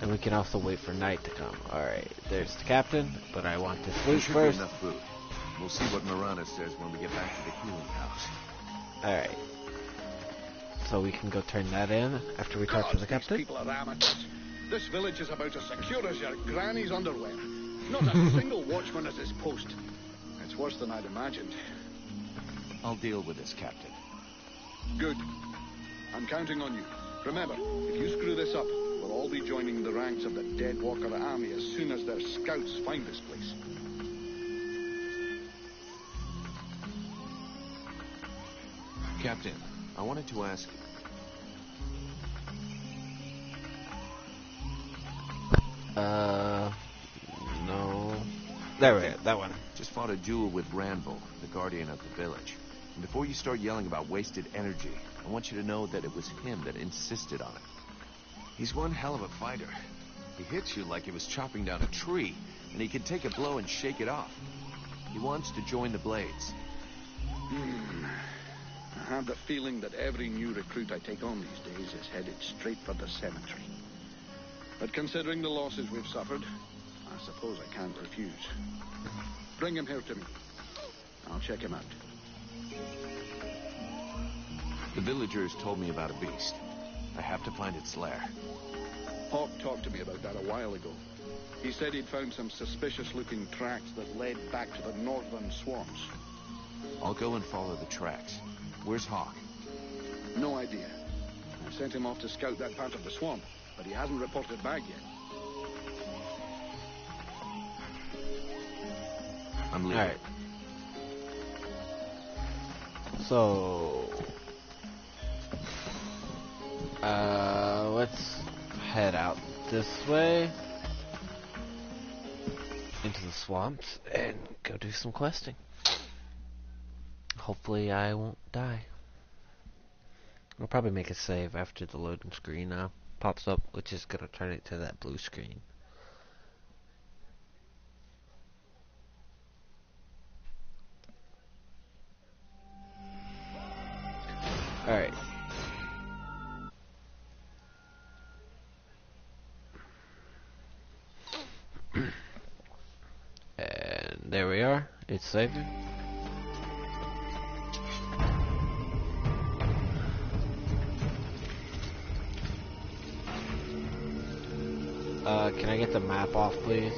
And we can also wait for night to come. Alright, there's the captain, but I want this loot first. Enough food. We'll see what Marana says when we get back to the healing house. Alright. So we can go turn that in after we talk to the captain. These people are amateurs. This village is about as secure as your granny's underwear. Not a single watchman at his post. It's worse than I'd imagined. I'll deal with this, Captain. Good. I'm counting on you. Remember, if you screw this up, we'll all be joining the ranks of the Dead Walker army as soon as their scouts find this place. Captain, I wanted to ask... No. There we go, that one. Just fought a duel with Ranville, the guardian of the village. And before you start yelling about wasted energy, I want you to know that it was him that insisted on it. He's one hell of a fighter. He hits you like he was chopping down a tree, and he can take a blow and shake it off. He wants to join the Blades. I have the feeling that every new recruit I take on these days is headed straight for the cemetery. But considering the losses we've suffered, I suppose I can't refuse. Bring him here to me. I'll check him out. The villagers told me about a beast. I have to find its lair. Hawk talked to me about that a while ago. He said he'd found some suspicious-looking tracks that led back to the northern swamps. I'll go and follow the tracks. Where's Hawk? No idea. I sent him off to scout that part of the swamp, but he hasn't reported back yet. I'm leaving. Alright. So... let's head out this way into the swamps and go do some questing. Hopefully I won't die. I'll probably make a save after the loading screen pops up, which is gonna turn it to that blue screen. Alright. And there we are. It's saving. Can I get the map off, please?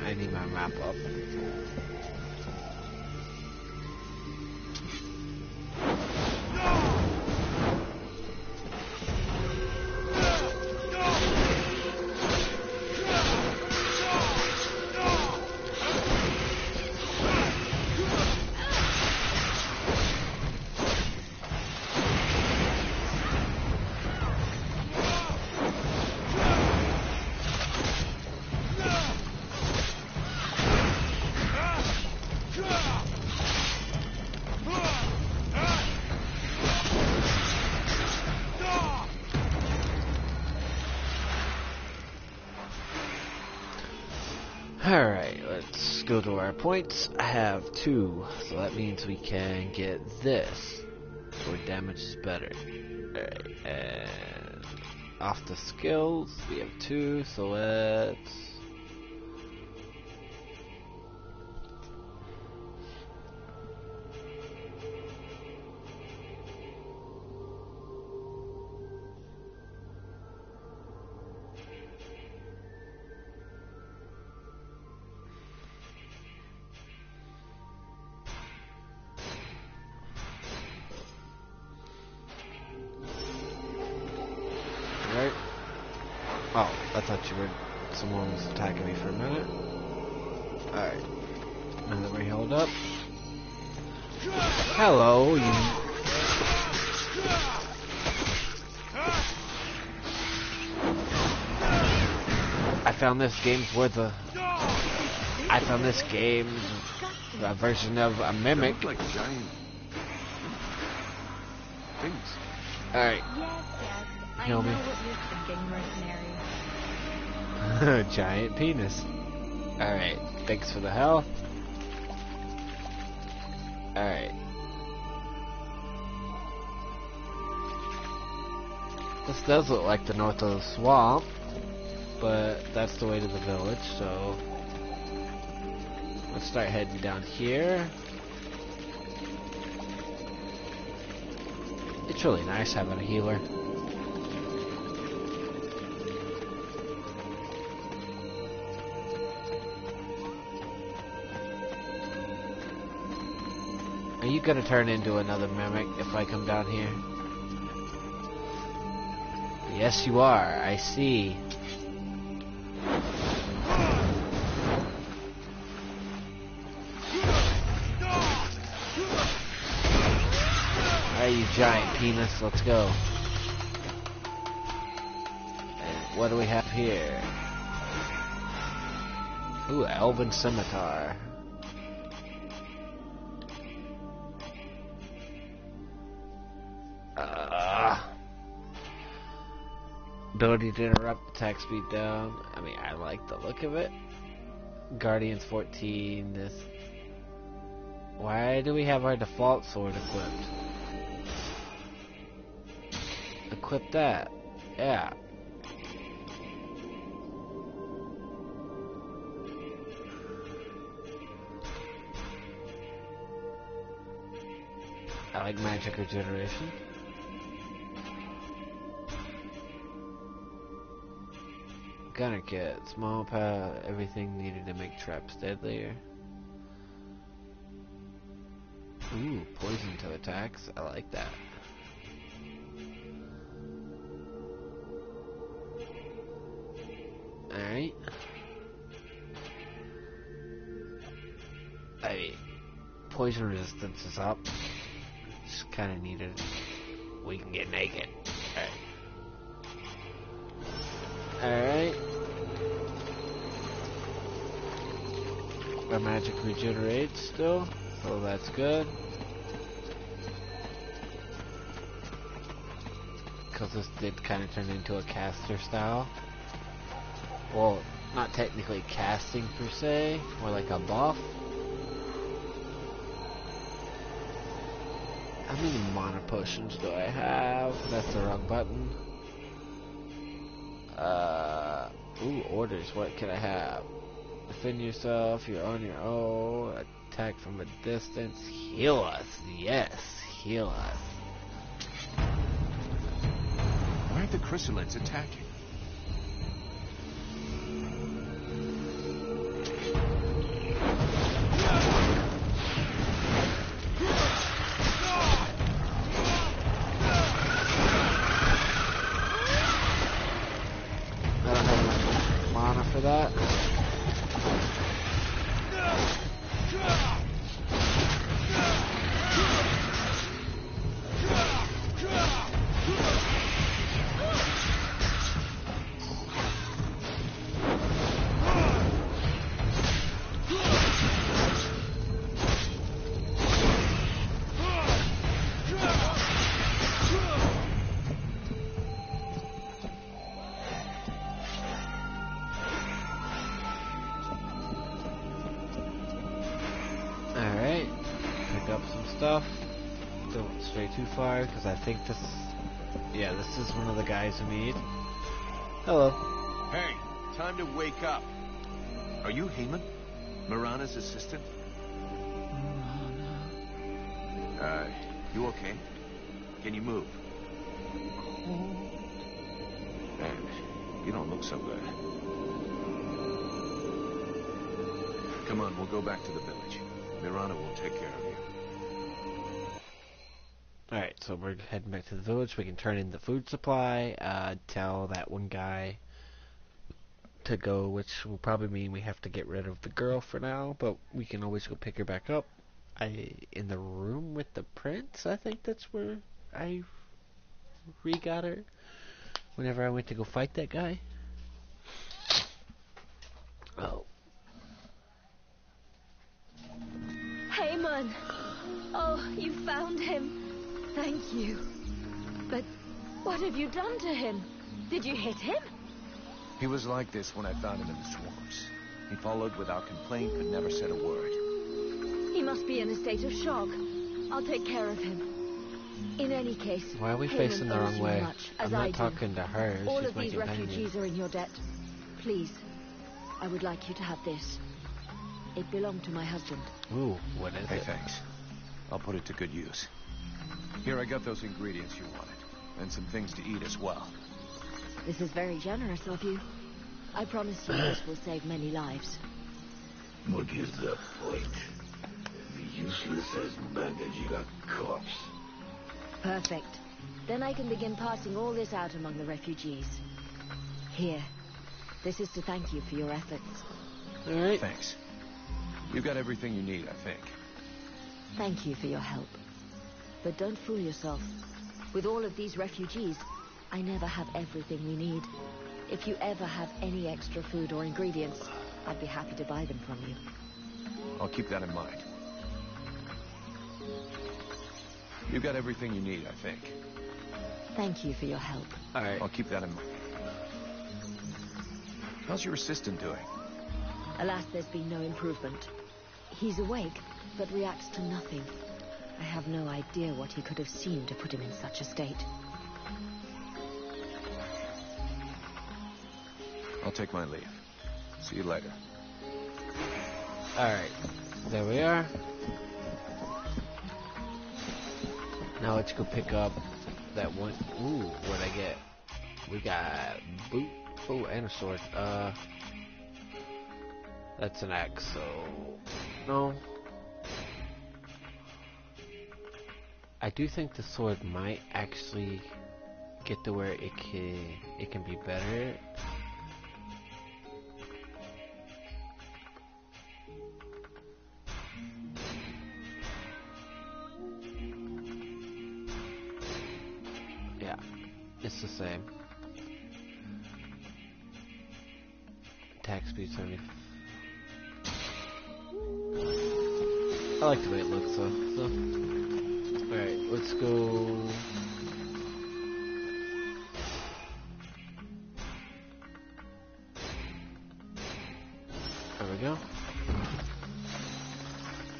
I need my map up. Alright, let's go to our points. I have 2, so that means we can get this, where damage is better. Alright, and off the skills, we have 2, so let's... Oh, I thought you were... someone was attacking me for a minute. Alright. Now that we're healed up. Hello, you... I found this game's worth a... I found this game's a version of a mimic. They look like giant things. Alright. I Heal know me. what you're thinking, mercenary. Giant penis. Alright, thanks for the health. Alright. This does look like the north of the swamp, but that's the way to the village, so... let's start heading down here. It's really nice having a healer. Are you gonna turn into another mimic if I come down here? Yes, you are. I see. Alright, you giant penis. Let's go. And what do we have here? Ooh, Elven Scimitar. Ability to interrupt, attack speed down. I mean, I like the look of it. Guardians 14. This. Why do we have our default sword equipped? Equip that. Yeah. I like magic regeneration. Gunner kit, small power, everything needed to make traps deadlier. Ooh, poison to attacks. I like that. Alright. I mean, poison resistance is up. Just kinda needed. We can get naked. Alright. Our magic regenerates still, so that's good. Because this did kind of turn into a caster style. Well, not technically casting per se, more like a buff. How many mana potions do I have? That's the wrong button. Ooh, orders. What can I have? Defend yourself. You're on your own. Attack from a distance. Heal us. Yes, heal us. Why aren't the chrysalids attacking? stuff. Don't stray too far, because I think this... Yeah, this is one of the guys we need. Hello. Hey, time to wake up. Are you Heyman? Mirana's assistant? You okay? Can you move? Man, you don't look so good. Come on, we'll go back to the village. Mirana will take care of you. Alright, so we're heading back to the village. We can turn in the food supply, tell that one guy to go, which will probably mean we have to get rid of the girl for now, but we can always go pick her back up. In the room with the prince, I think that's where I re-got her whenever I went to go fight that guy. Oh. Heyman! Oh, you found him. Thank you. But what have you done to him? Did you hit him? He was like this when I found him in the swamps. He followed without complaint, but never said a word. He must be in a state of shock. I'll take care of him. In any case, why are we facing the wrong way? I'm not talking to her. All She's of my these companion. refugees are in your debt. Please, I would like you to have this. It belonged to my husband. Ooh, what is Hey, it? thanks. I'll put it to good use. Here, I got those ingredients you wanted. And some things to eat as well. This is very generous of you. I promise you this will save many lives. What is the point? The useless as bandaging a corpse. Perfect. Then I can begin passing all this out among the refugees. Here. This is to thank you for your efforts. Alright. Thanks. You've got everything you need, I think. Thank you for your help. But don't fool yourself. With all of these refugees, I never have everything we need. If you ever have any extra food or ingredients, I'd be happy to buy them from you. I'll keep that in mind. You've got everything you need, I think. Thank you for your help. Alright. I'll keep that in mind. How's your assistant doing? Alas, there's been no improvement. He's awake, but reacts to nothing. I have no idea what he could have seen to put him in such a state. I'll take my leave. See you later. Alright. There we are. Now let's go pick up that one. Ooh, what'd I get? We got boot. Oh, and a sword. That's an axe, so... No. I do think the sword might actually get to where it can be better. Yeah, it's the same. Attack speed 70. I like the way it looks though. Alright, let's go. There we go.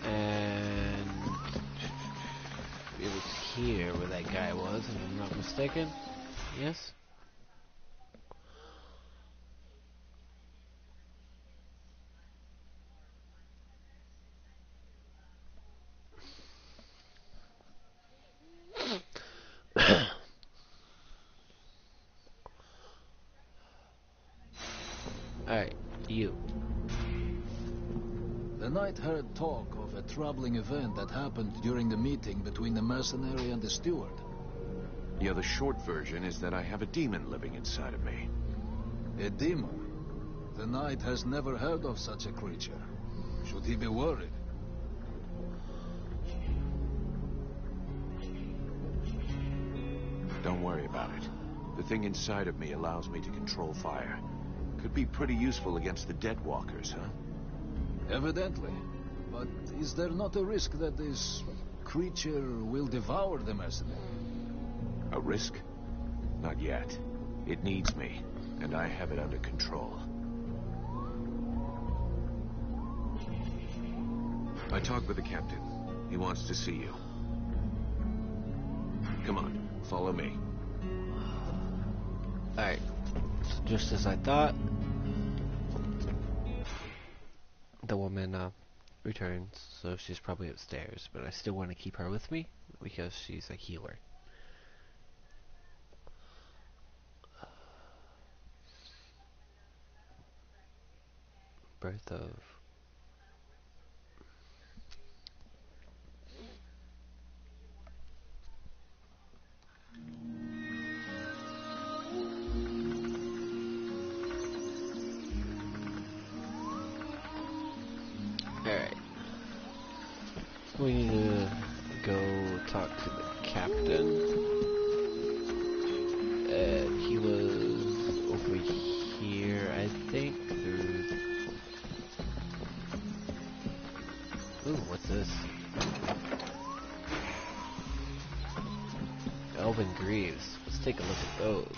And it was here where that guy was, if I'm not mistaken. Yes? Alright, you. The knight heard talk of a troubling event that happened during the meeting between the mercenary and the steward. Yeah, the short version is that I have a demon living inside of me. A demon? The knight has never heard of such a creature. Should he be worried? Don't worry about it. The thing inside of me allows me to control fire. Could be pretty useful against the Dead Walkers, huh? Evidently. But is there not a risk that this creature will devour the mercenary? A risk? Not yet. It needs me, and I have it under control. I talked with the captain. He wants to see you. Come on, follow me. Alright, so just as I thought, the woman returns, so she's probably upstairs, but I still want to keep her with me because she's a healer. Birth of... Alright. We need to go talk to the captain. And he was over here, I think, through... Ooh, what's this? Elven Greaves. Let's take a look at those.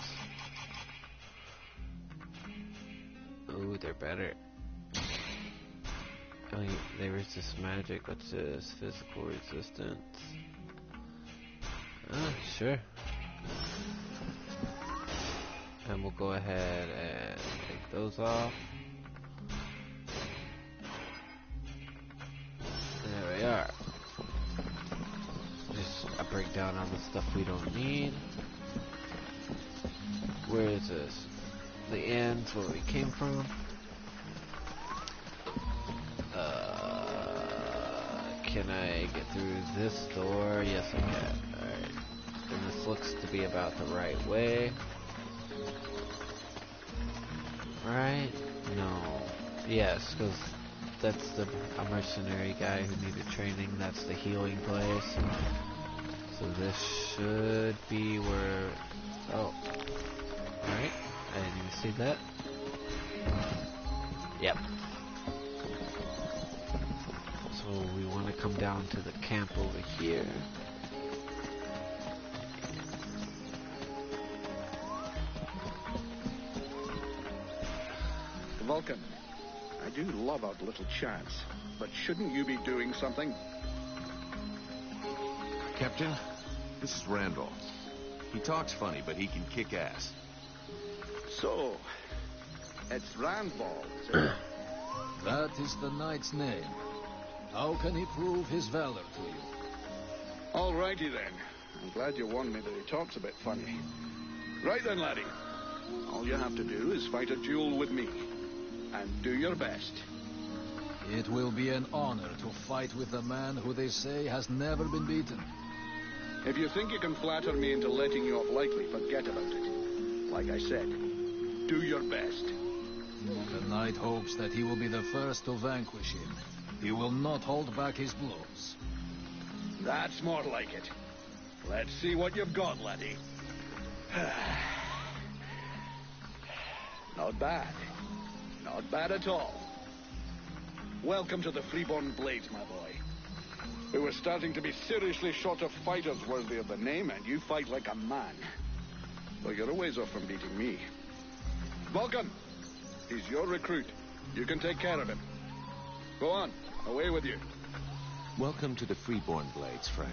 Ooh, they're better. Oh, they resist magic. What's this? Physical resistance. Ah, sure. And we'll go ahead and take those off. There we are. Just a breakdown on the stuff we don't need. Where is this? The end's where we came from. Can I get through this door? Yes, I can. Alright. And this looks to be about the right way. Right? No. Yes, because that's a mercenary guy who needed training. That's the healing place. So this should be where... Oh. Alright. I didn't even see that. Yep. So we want to come down to the camp over here. Vulcan, I do love our little chats, but shouldn't you be doing something? Captain, this is Randall. He talks funny, but he can kick ass. So, it's Randall, is it? That is the knight's name. How can he prove his valor to you? Alrighty then. I'm glad you warned me that he talks a bit funny. Right then, laddie. All you have to do is fight a duel with me. And do your best. It will be an honor to fight with a man who they say has never been beaten. If you think you can flatter me into letting you off lightly, forget about it. Like I said, do your best. The knight hopes that he will be the first to vanquish him. He will not hold back his blows. That's more like it. Let's see what you've got, laddie. Not bad. Not bad at all. Welcome to the Freeborn Blades, my boy. We were starting to be seriously short of fighters worthy of the name, and you fight like a man. Though you're a ways off from beating me. Vulcan, he's your recruit. You can take care of him. Go on, away with you. Welcome to the Freeborn Blades, friend.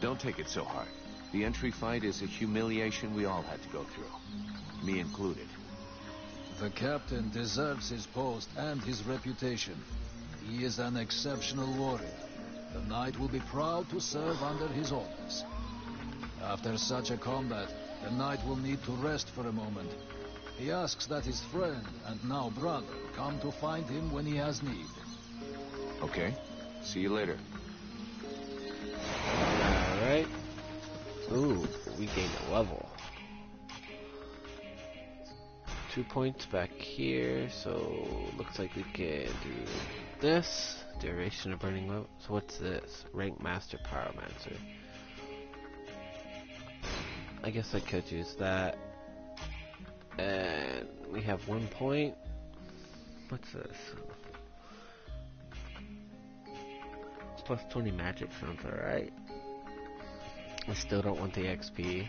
Don't take it so hard. The entry fight is a humiliation we all had to go through. Me included. The captain deserves his post and his reputation. He is an exceptional warrior. The knight will be proud to serve under his orders. After such a combat, the knight will need to rest for a moment. He asks that his friend, and now brother, come to find him when he has need. Okay. See you later. Alright. Ooh, we gained a level. 2 points back here, so looks like we can do this. Duration of burning level. So what's this? Rank Master Pyromancer. I guess I could use that. And we have 1 point. What's this? Plus 20 magic sounds alright. I still don't want the XP.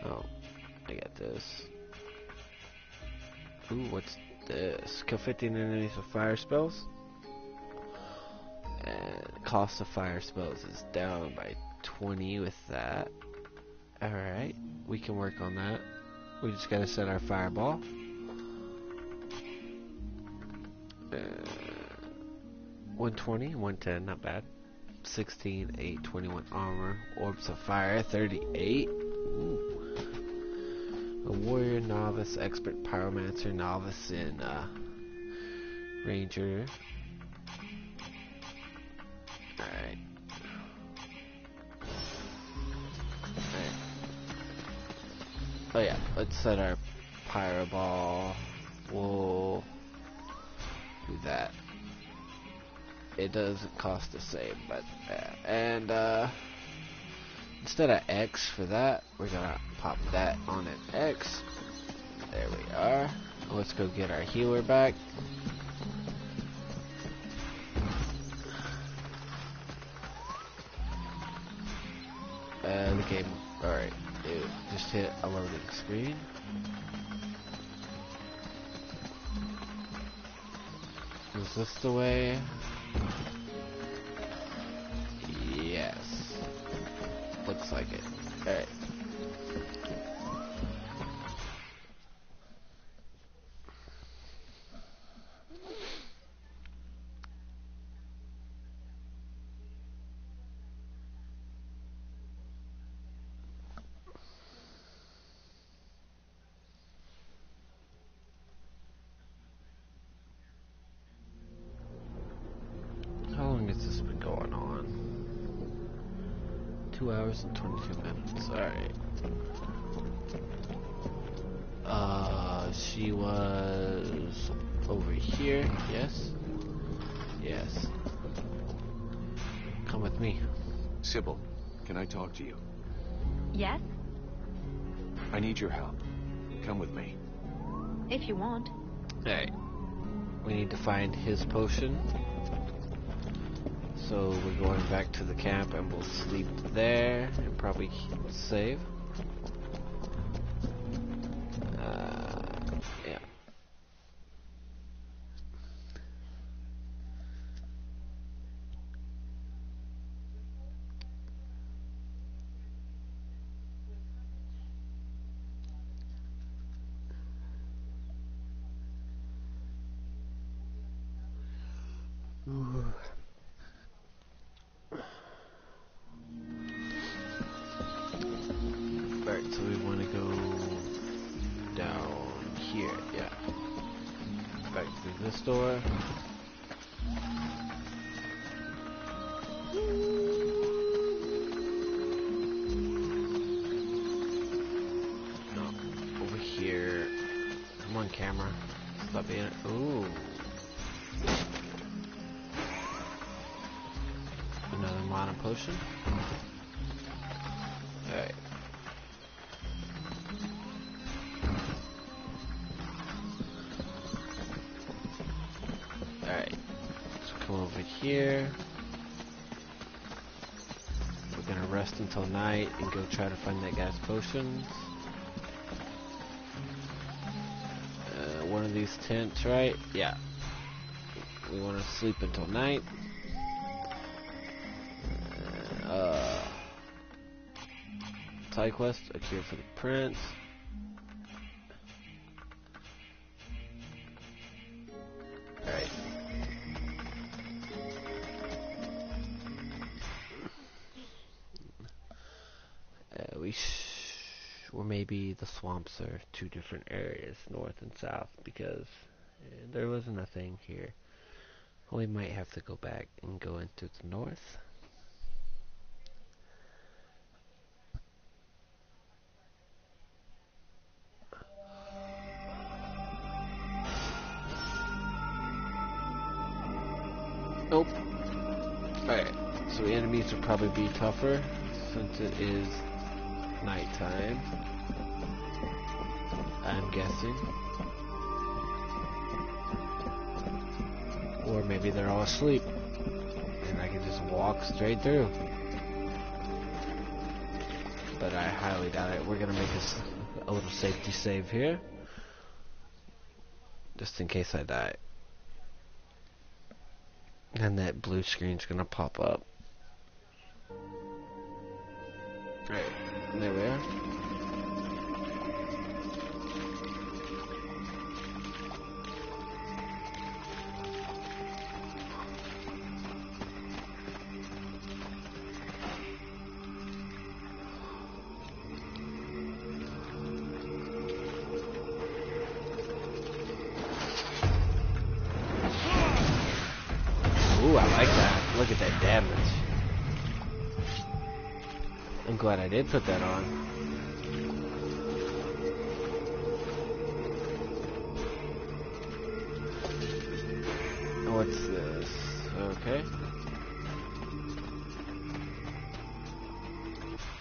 Oh, I got this. Ooh, what's this? Kill 15 enemies with fire spells. And cost of fire spells is down by 20 with that. Alright, we can work on that. We just gotta set our fireball. 120, 110, not bad. 16, 8, 21 armor. Orbs of fire, 38. Ooh. A warrior, novice, expert, pyromancer, novice in ranger. Alright. Oh yeah, let's set our pyro ball. We'll do that. It doesn't cost the same, but and instead of X for that, we're gonna pop that on an X. There we are. Let's go get our healer back. The game. Alright, dude. Just hit a loading screen. Is this the way? Yes. Looks like it. Alright. How long has this been going on? 2 hours and 22 minutes. Alright. She was over here. Yes? Yes. Come with me. Sybil, can I talk to you? Yes? I need your help. Come with me. If you want. Alright. We need to find his potion. So we're going back to the camp and we'll sleep there and probably save. Yeah. Ooh. Alright, so we want to go down here, yeah. Back through this door. No, over here. Come on, camera. Stop being it. Ooh. Another mana potion. Alright. Alright. Let's come over here. We're gonna rest until night and go try to find that guy's potions. One of these tents, right? Yeah. We want to sleep until night. Side quest, a cure for the prince. Alright. Or maybe the swamps are two different areas, north and south, because there wasn't a thing here. We might have to go back and go into the north. Nope. Alright, so the enemies will probably be tougher since it is nighttime. I'm guessing. Or maybe they're all asleep and I can just walk straight through. But I highly doubt it. We're gonna make a little safety save here. Just in case I die. And that blue screen's gonna pop up. Right, there we are. Ooh, I like that. Look at that damage. I'm glad I did put that on. What's this? Okay.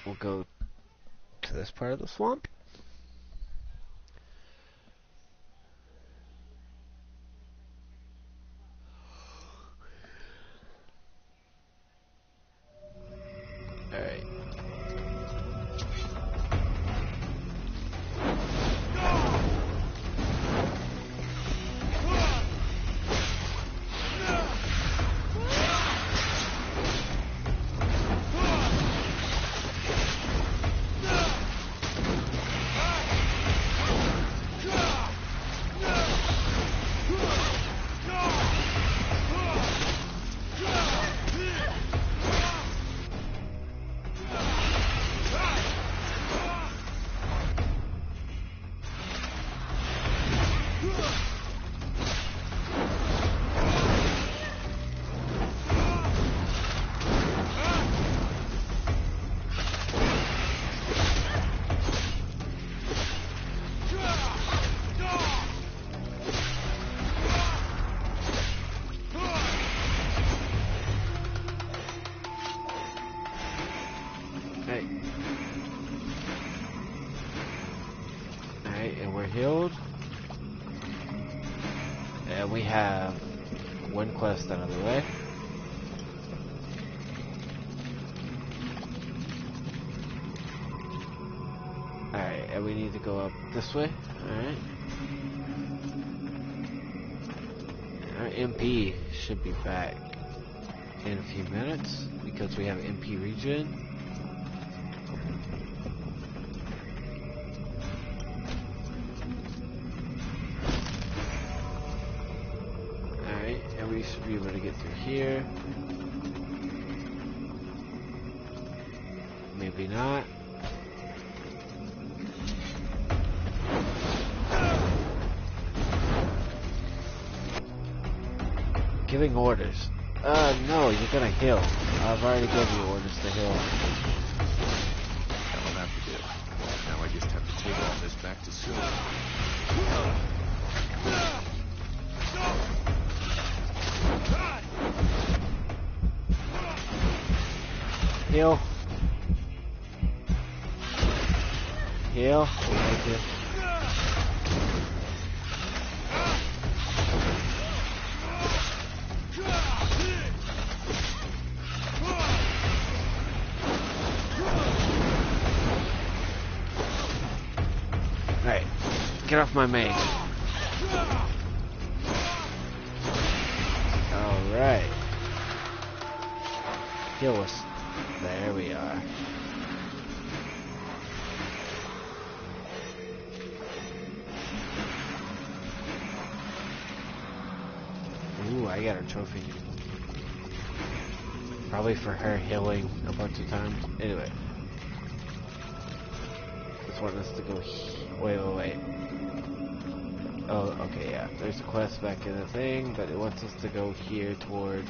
We'll go to this part of the swamp. Alright. And we're healed. And we have one quest out of the way. Alright, and we need to go up this way. Alright. Our MP should be back in a few minutes because we have MP regen. We should be able to get through here. Maybe not. Giving orders. No, you're gonna heal. I've already given you orders to heal. That will have to do. Now I just have to take all this back to Sue. Heal. Heal. Thank you. Alright. Get off my mage. Alright. Heal us. There we are. Ooh, I got a trophy. Probably for her healing a bunch of times. Anyway. Just want us to go wait. Oh, okay, yeah. There's a quest back in the thing, but it wants us to go here towards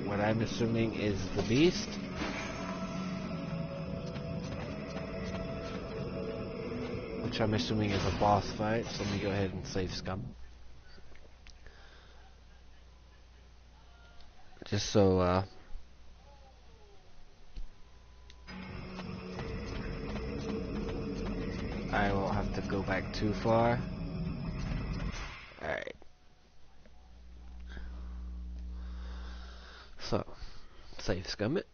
what I'm assuming is the beast. Which I'm assuming is a boss fight, so let me go ahead and save Scum. Just so, I won't have to go back too far. Alright. So, save Scum it.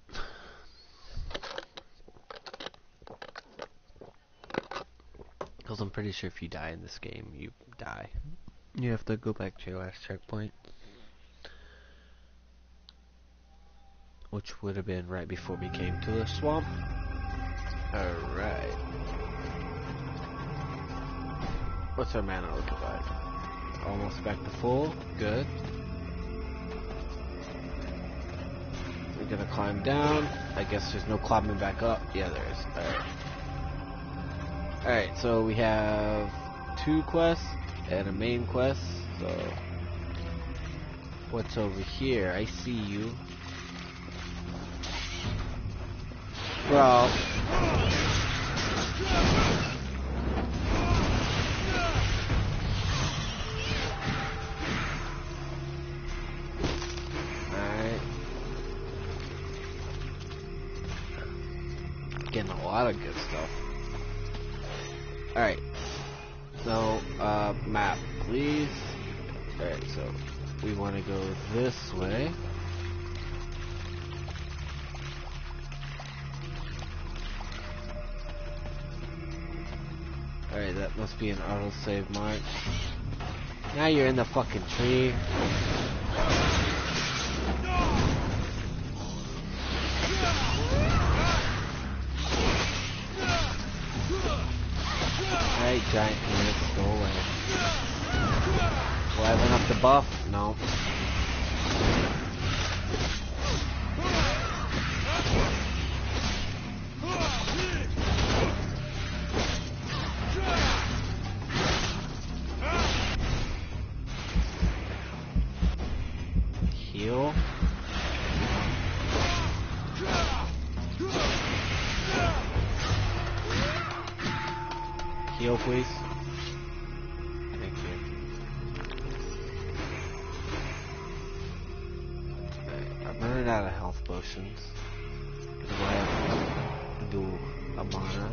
Because I'm pretty sure if you die in this game, you die. You have to go back to your last checkpoint. Which would have been right before we came to the swamp. Alright. What's our mana looking like? Almost back to full. Good. We're gonna climb down. I guess there's no climbing back up. Yeah, there is. Alright. Alright, so we have 2 quests and a main quest. So, what's over here? I see you. Bro. Getting a lot of good stuff. Alright. So, map, please. Alright, so we want to go this way. Alright, that must be an autosave mark. Now you're in the fucking tree. Alright, giant peanuts, go away. Will I went up the buff? No. Heal. Heal, please. Thank you. I'm running out of health potions. Do I have to do a mana?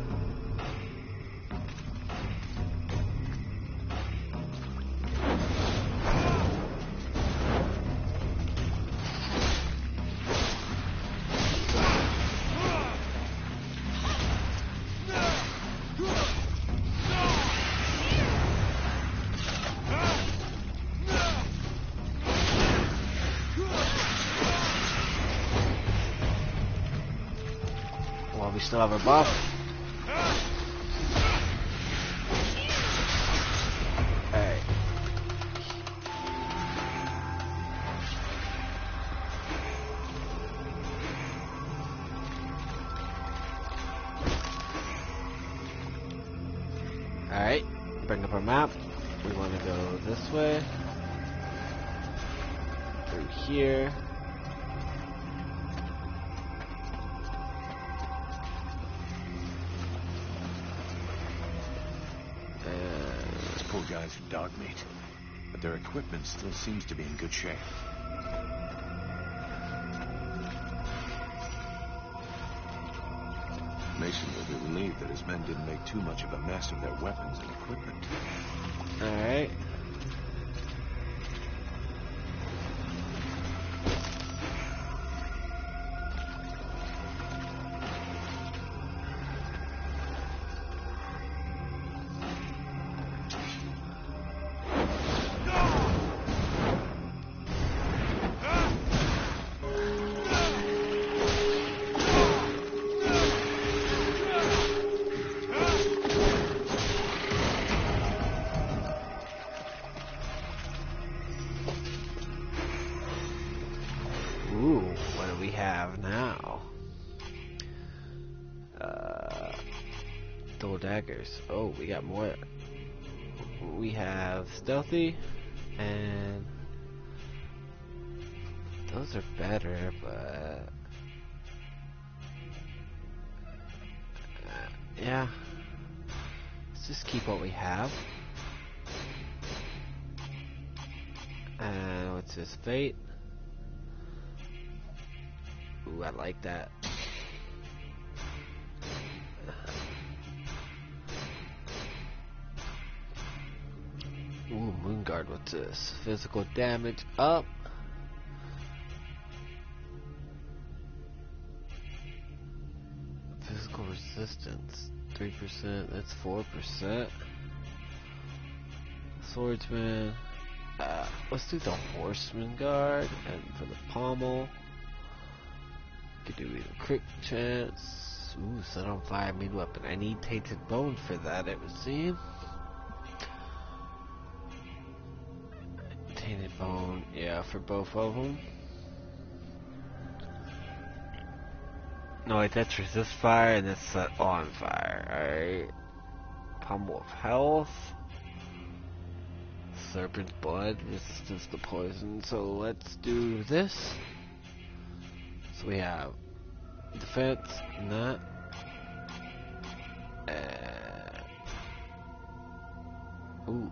We still have our buff. Alright. Alright. Bring up our map. We want to go this way. Through here. Guys are dog meat, but their equipment still seems to be in good shape. Mason will be relieved that his men didn't make too much of a mess of their weapons and equipment. Alright. Ooh, what do we have now? Double daggers. Oh, we got more. We have stealthy, and those are better, but yeah. Let's just keep what we have. And what's this? Fate. Ooh, I like that. Ooh, Moonguard, what's this? Physical damage up. Physical resistance, 3%, that's 4%. Swordsman. Let's do the Horseman Guard, and for the pommel, could do even crit chance. Ooh, set on fire main weapon. I need tainted bone for that, it would seem. Tainted bone, yeah, for both of them. No, wait, that's resist fire and that's set on fire. Alright. Pummel of health. Serpent's blood, resistance to poison. So let's do this. So we have defense and that. Ooh.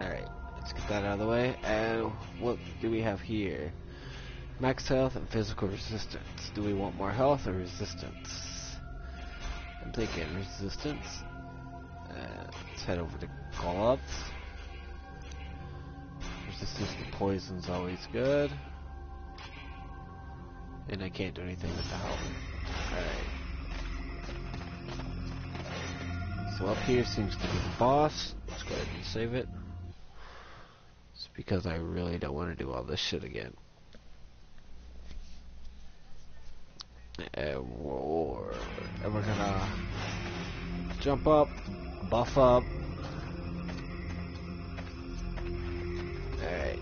Alright, let's get that out of the way. And what do we have here? Max health and physical resistance. Do we want more health or resistance? I'm thinking resistance. Let's head over to gloves. Resistance to poison's always good. And I can't do anything with the health. Alright. So up here seems to be the boss. Let's go ahead and save it. It's because I really don't want to do all this shit again. And we're gonna jump up, buff up. Alright.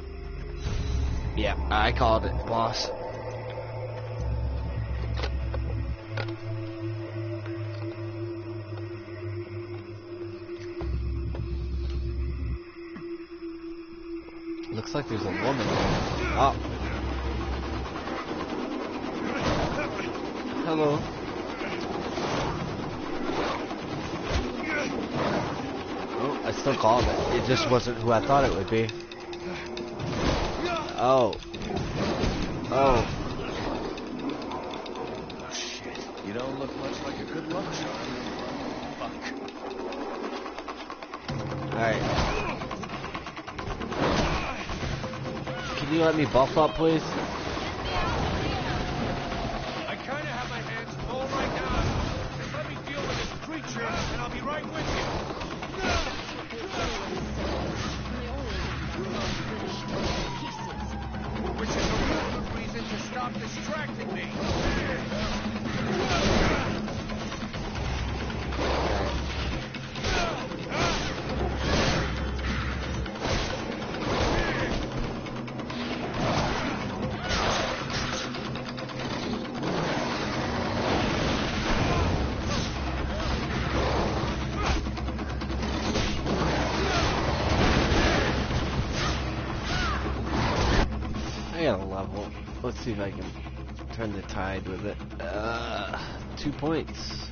Yeah, I called it, boss. Looks like there's a woman there. Oh. Hello. Oh, I still called it. It just wasn't who I thought it would be. Oh. Oh. Oh shit. You don't look much like a good luck charm. Fuck. Alright. Can you let me buff up, please? I kinda have my hands full right now. Just let me deal with this creature, and I'll be right with you. Which is a real good reason to stop distracting me. I got a level. Let's see if I can turn the tide with it. 2 points.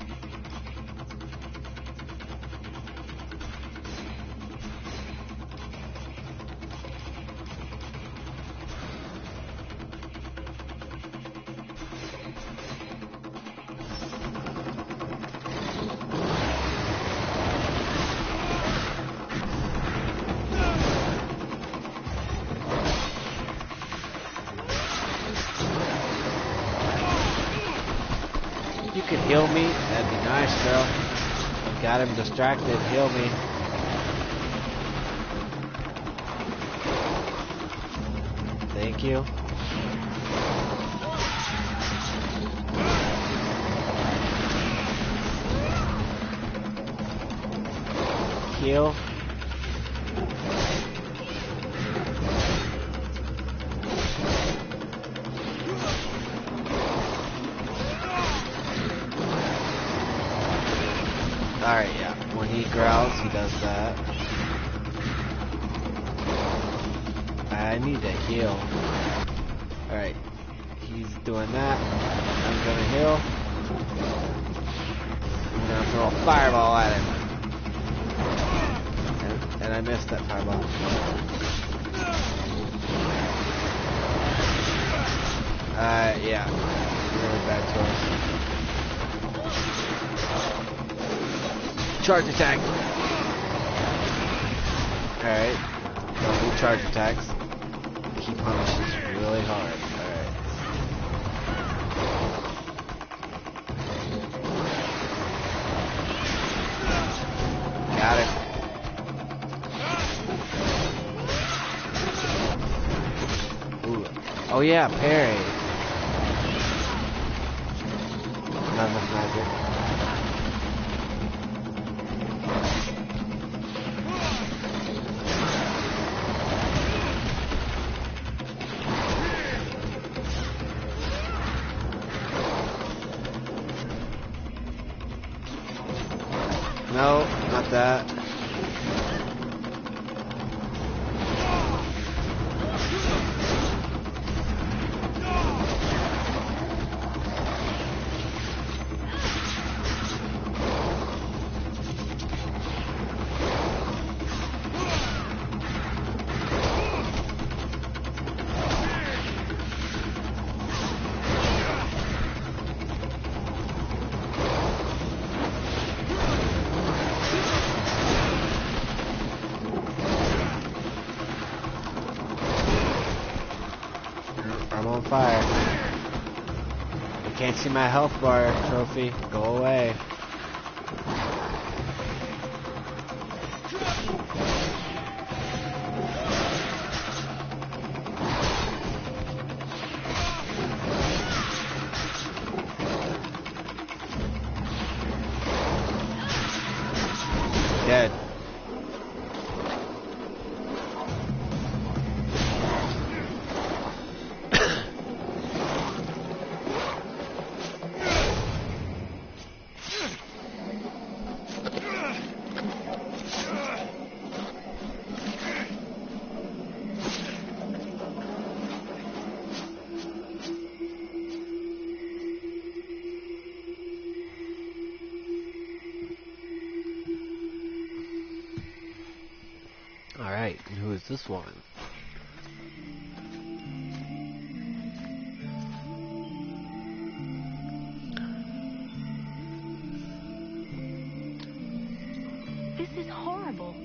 You could heal me, that'd be nice, girl. Got him distracted, heal me. Thank you. Heal. Alright, yeah. When he growls, he does that. I need to heal. Alright. He's doing that. I'm gonna heal. I'm gonna throw a fireball at him. And I missed that fireball. Yeah. Really bad choice. Charge attack. Alright. Don't do charge attacks. He punishes really hard. Alright. Got it. Ooh. Oh yeah, parry. Now Not that. I'm on fire. You can't see my health bar, Trophy. Go away. Dead. Alright, and who is this woman? This is horrible.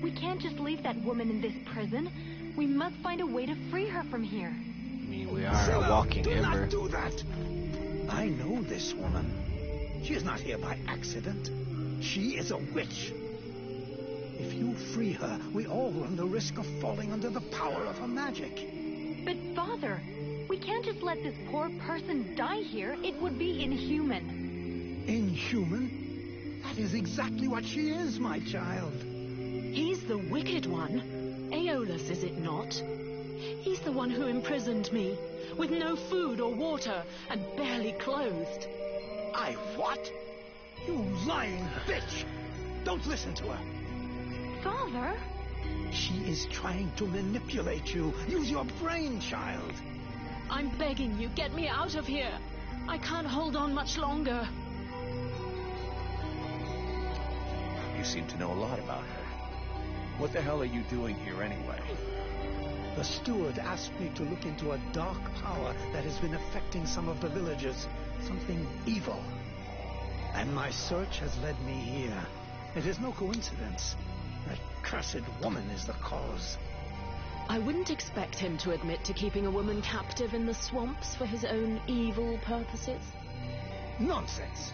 We can't just leave that woman in this prison. We must find a way to free her from here. I mean, we are a walking ember. Do that. I know this woman. She is not here by accident. She is a witch. If you free her, we all run the risk of falling under the power of her magic. But Father, we can't just let this poor person die here. It would be inhuman. Inhuman? That is exactly what she is, my child. He's the wicked one. Aeolus, is it not? He's the one who imprisoned me, with no food or water, and barely clothed. I what? You lying bitch! Don't listen to her. Father? She is trying to manipulate you. Use your brain, child. I'm begging you, get me out of here. I can't hold on much longer. You seem to know a lot about her. What the hell are you doing here anyway? The steward asked me to look into a dark power that has been affecting some of the villagers. Something evil. And my search has led me here. It is no coincidence. That cursed woman is the cause. I wouldn't expect him to admit to keeping a woman captive in the swamps for his own evil purposes. Nonsense.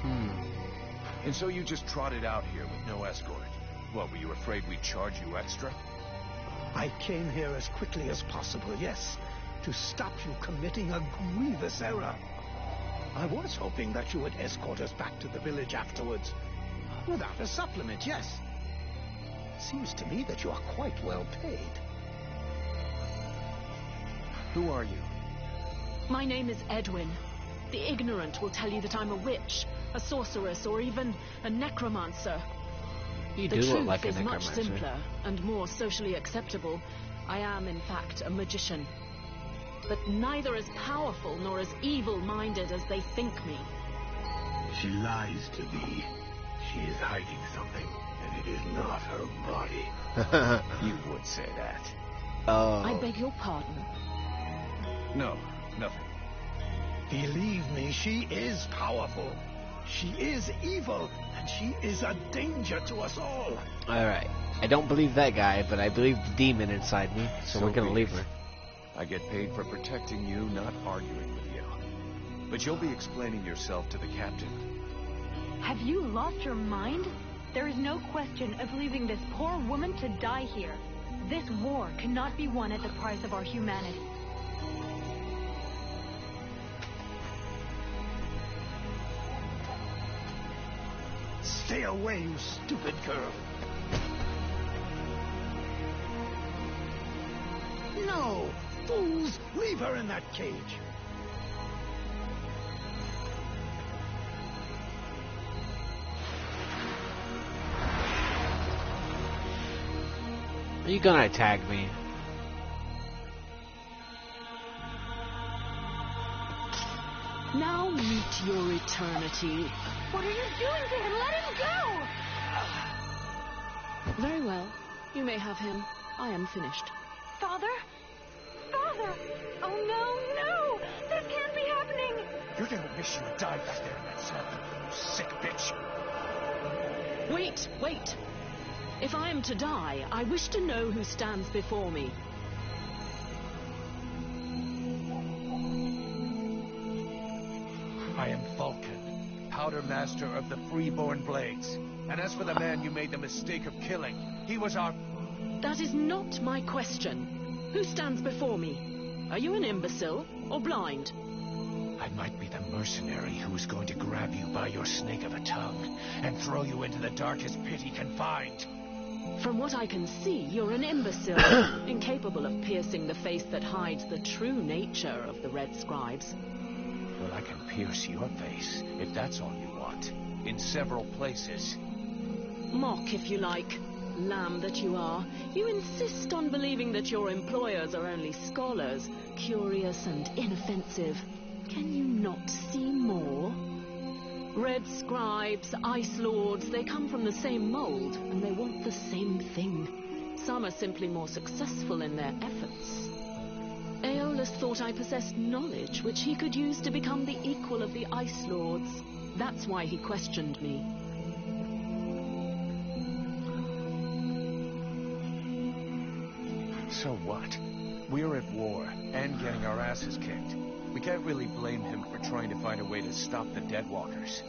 And so you just trotted out here with no escort. What, were you afraid we'd charge you extra? I came here as quickly as possible, yes, to stop you committing a grievous error. I was hoping that you would escort us back to the village afterwards. Without a supplement, yes. Seems to me that you are quite well paid. Who are you? My name is Edwin. The ignorant will tell you that I'm a witch, a sorceress, or even a necromancer. You The do look truth like a is much necromancer. simpler and more socially acceptable. I am, in fact, a magician. But neither as powerful nor as evil-minded as they think me. She lies to me. She is hiding something, and it is not her body. You would say that. Oh. I beg your pardon. No, nothing. Believe me, she is powerful. She is evil, and she is a danger to us all. Alright. I don't believe that guy, but I believe the demon inside me, so we're gonna be leave it. her. I get paid for protecting you, not arguing with you. But you'll be explaining yourself to the captain. Have you lost your mind? There is no question of leaving this poor woman to die here. This war cannot be won at the price of our humanity. Stay away, you stupid girl. No! Fools! Leave her in that cage. Are you gonna attack me? Now meet your eternity. What are you doing to him? Let him go! Very well. You may have him. I am finished. Father? Father! Oh, no, no! This can't be happening! You didn't wish you had died back there in that cell, you sick bitch. Wait, wait. If I am to die, I wish to know who stands before me. I am Vulcan, Powder Master of the Freeborn Blades. And as for the man you made the mistake of killing, he was our... That is not my question. Who stands before me? Are you an imbecile or blind? I might be the mercenary who is going to grab you by your snake of a tongue and throw you into the darkest pit he can find. From what I can see, you're an imbecile, incapable of piercing the face that hides the true nature of the Red Scribes. Well, I can pierce your face, if that's all you want, in several places. Mock, if you like. Lamb that you are. You insist on believing that your employers are only scholars, curious and inoffensive. Can you not see more? Red Scribes, Ice Lords, they come from the same mold, and they want the same thing. Some are simply more successful in their efforts. Aeolus thought I possessed knowledge which he could use to become the equal of the Ice Lords. That's why he questioned me. So what? We're at war, and getting our asses kicked. We can't really blame him for trying to find a way to stop the Deadwalkers.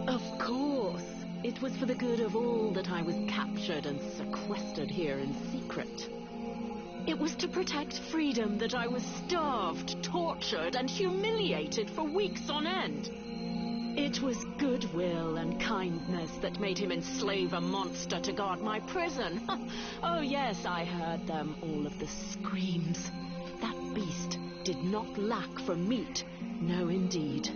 Of course. It was for the good of all that I was captured and sequestered here in secret. It was to protect freedom that I was starved, tortured, and humiliated for weeks on end. It was goodwill and kindness that made him enslave a monster to guard my prison. Oh yes, I heard them, all of the screams. That beast did not lack for meat. No, indeed.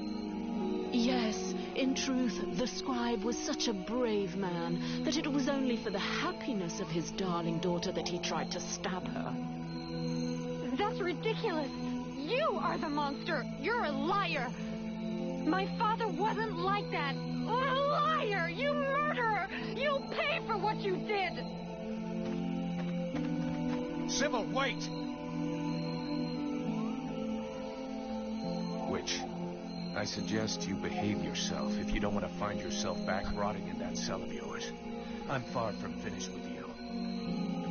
Yes, in truth, the scribe was such a brave man that it was only for the happiness of his darling daughter that he tried to stab her. That's ridiculous. You are the monster. You're a liar. My father wasn't like that. What a liar! You murderer! You'll pay for what you did! Sybil, wait! Witch, I suggest you behave yourself if you don't want to find yourself back rotting in that cell of yours. I'm far from finished with you.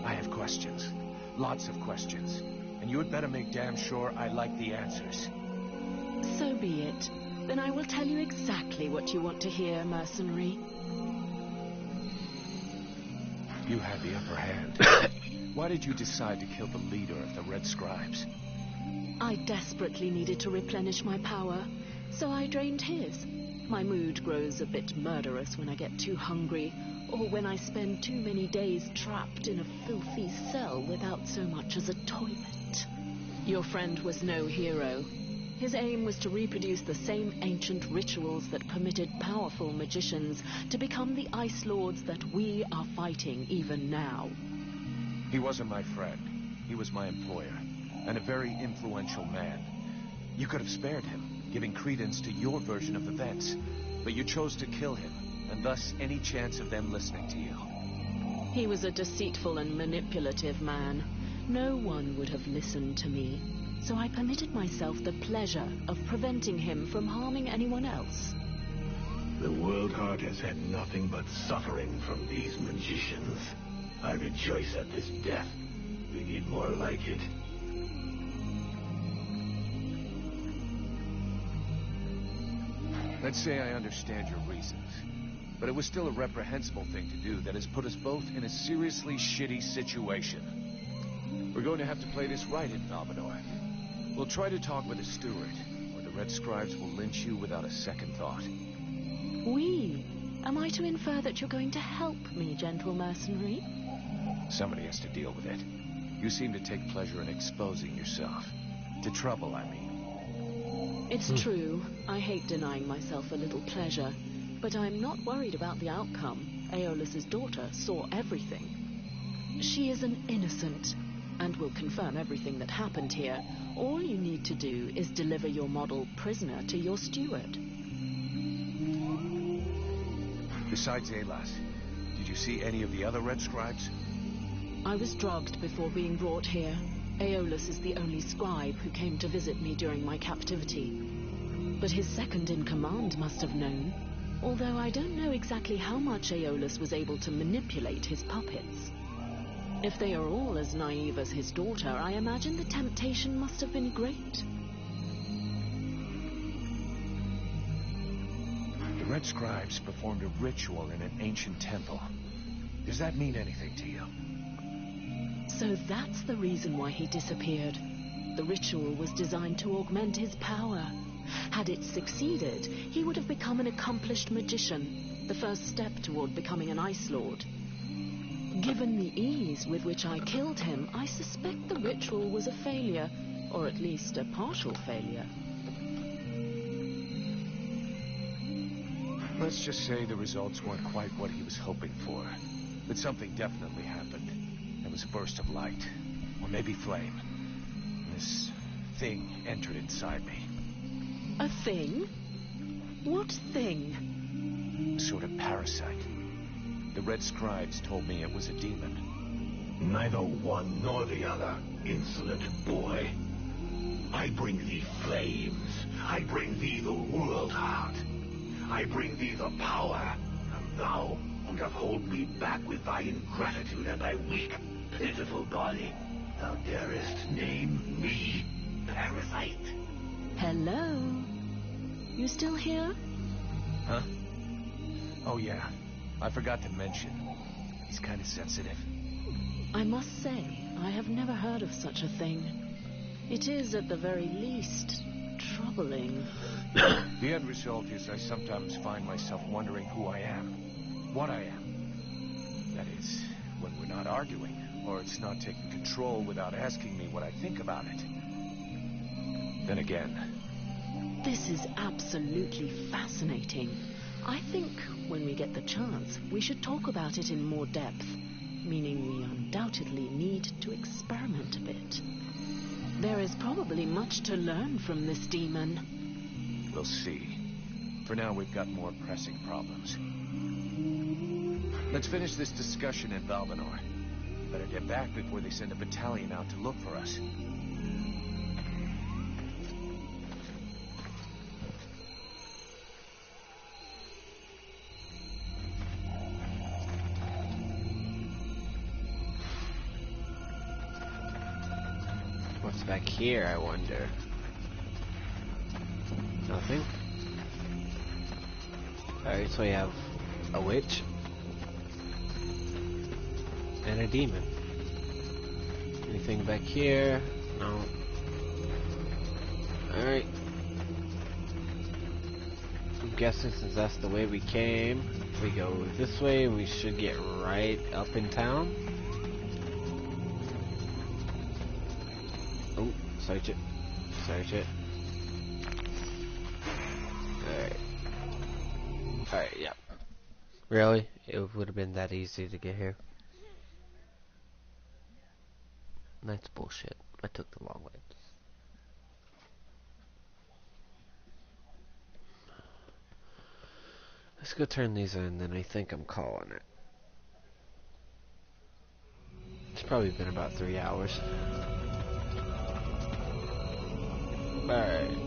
I have questions. Lots of questions. And you had better make damn sure I like the answers. So be it. Then I will tell you exactly what you want to hear, mercenary. You had the upper hand. Why did you decide to kill the leader of the Red Scribes? I desperately needed to replenish my power, so I drained his. My mood grows a bit murderous when I get too hungry, or when I spend too many days trapped in a filthy cell without so much as a toilet. Your friend was no hero. His aim was to reproduce the same ancient rituals that permitted powerful magicians to become the Ice Lords that we are fighting even now. He wasn't my friend. He was my employer, and a very influential man. You could have spared him, giving credence to your version of events, but you chose to kill him, and thus any chance of them listening to you. He was a deceitful and manipulative man. No one would have listened to me. So I permitted myself the pleasure of preventing him from harming anyone else. The World Heart has had nothing but suffering from these magicians. I rejoice at this death. We need more like it. Let's say I understand your reasons, but it was still a reprehensible thing to do that has put us both in a seriously shitty situation. We're going to have to play this right in Valvanor. We'll try to talk with the steward, or the Red Scribes will lynch you without a second thought. We? Am I to infer that you're going to help me, gentle mercenary? Somebody has to deal with it. You seem to take pleasure in exposing yourself. To trouble, I mean. It's true. I hate denying myself a little pleasure. But I'm not worried about the outcome. Aeolus's daughter saw everything. She is an innocent and will confirm everything that happened here. All you need to do is deliver your model prisoner to your steward. Besides Alas, did you see any of the other Red Scribes? I was drugged before being brought here. Aeolus is the only scribe who came to visit me during my captivity. But his second-in-command must have known, although I don't know exactly how much Aeolus was able to manipulate his puppets. If they are all as naive as his daughter, I imagine the temptation must have been great. The Red Scribes performed a ritual in an ancient temple. Does that mean anything to you? So that's the reason why he disappeared. The ritual was designed to augment his power. Had it succeeded, he would have become an accomplished magician, the first step toward becoming an Ice Lord. Given the ease with which I killed him, I suspect the ritual was a failure, or at least a partial failure. Let's just say the results weren't quite what he was hoping for. But something definitely happened. There was a burst of light, or maybe flame. This thing entered inside me. A thing? What thing? A sort of parasite. The Red Scribes told me it was a demon. Neither one nor the other, insolent boy. I bring thee flames. I bring thee the world heart. I bring thee the power, and thou wouldst hold me back with thy ingratitude and thy weak, pitiful body. Thou darest name me parasite. Hello? You still here? Huh? Oh yeah, I forgot to mention. He's kind of sensitive. I must say, I have never heard of such a thing. It is, at the very least, troubling. The end result is I sometimes find myself wondering who I am, what I am. That is, when we're not arguing, or it's not taking control without asking me what I think about it. Then again... This is absolutely fascinating. I think, when we get the chance, we should talk about it in more depth, meaning we undoubtedly need to experiment a bit. There is probably much to learn from this demon. We'll see. For now, we've got more pressing problems. Let's finish this discussion in Valvanor. Better get back before they send a battalion out to look for us. What's back here, I wonder? Nothing? Alright, so we have a witch and a demon. Anything back here? No. Alright. I'm guessing since that's the way we came, if we go this way, we should get right up in town. Oh, search it. Search it. Alright. Alright, yep. Really? It would have been that easy to get here. That's bullshit. I took the long way. Let's go turn these in, then I think I'm calling it. It's probably been about 3 hours. Alright.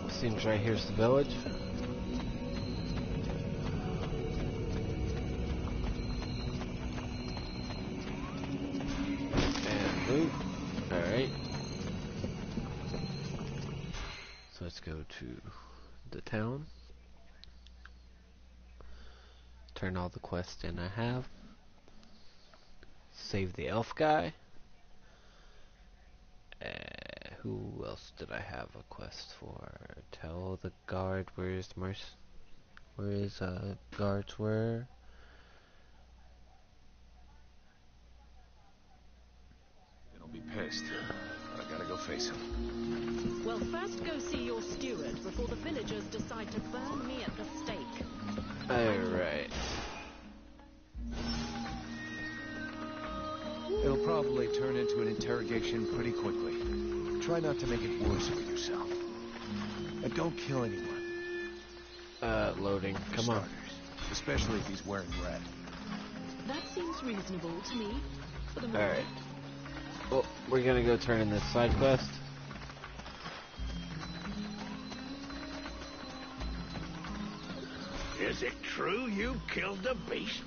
Seems right here's the village. And move. Alright. So let's go to the town. Turn all the quests in I have. save the elf guy. Who else did I have a quest for? Tell the guard where his guards were. He'll be pissed. But I gotta go face him. Well, first go see your steward before the villagers decide to burn me at the stake. Alright. It'll probably turn into an interrogation pretty quickly. Try not to make it worse for yourself. And don't kill anyone. Loading. Come on. Especially if he's wearing red. That seems reasonable to me. For the moment. Alright. Well, we're gonna go turn in this side quest. Is it true you killed the beast?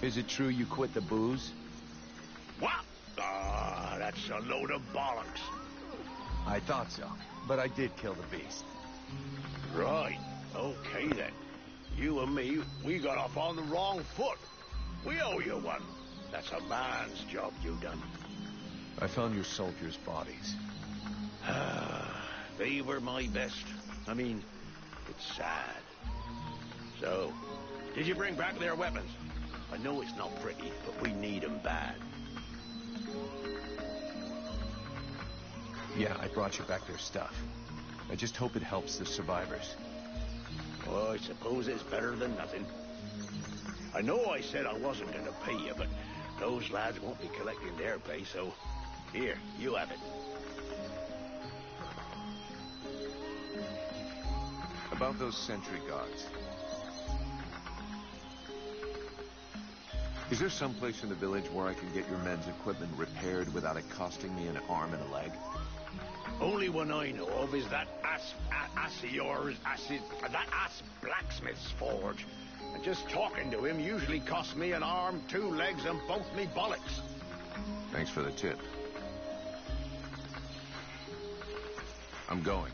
Is it true you quit the booze? What? Ah, that's a load of bollocks. I thought so, but I did kill the beast. Right. Okay then. You and me, we got off on the wrong foot. We owe you one. That's a man's job you done. I found your soldiers' bodies. They were my best. I mean, it's sad. So, did you bring back their weapons? I know it's not pretty, but we need them bad. Yeah, I brought you back their stuff. I just hope it helps the survivors. Oh, I suppose it's better than nothing. I know I said I wasn't going to pay you, but those lads won't be collecting their pay, so here, you have it. About those sentry guards. Is there some place in the village where I can get your men's equipment repaired without it costing me an arm and a leg? Only one I know of is that ass blacksmith's forge. And just talking to him usually costs me an arm, 2 legs, and both me bollocks. Thanks for the tip. I'm going.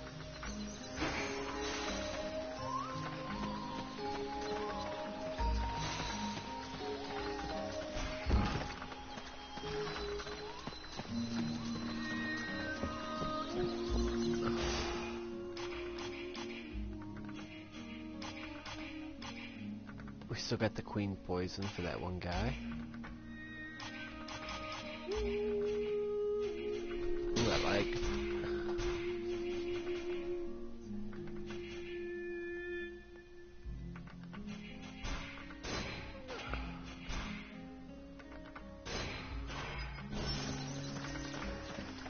We still got the queen poison for that one guy. Ooh, I like.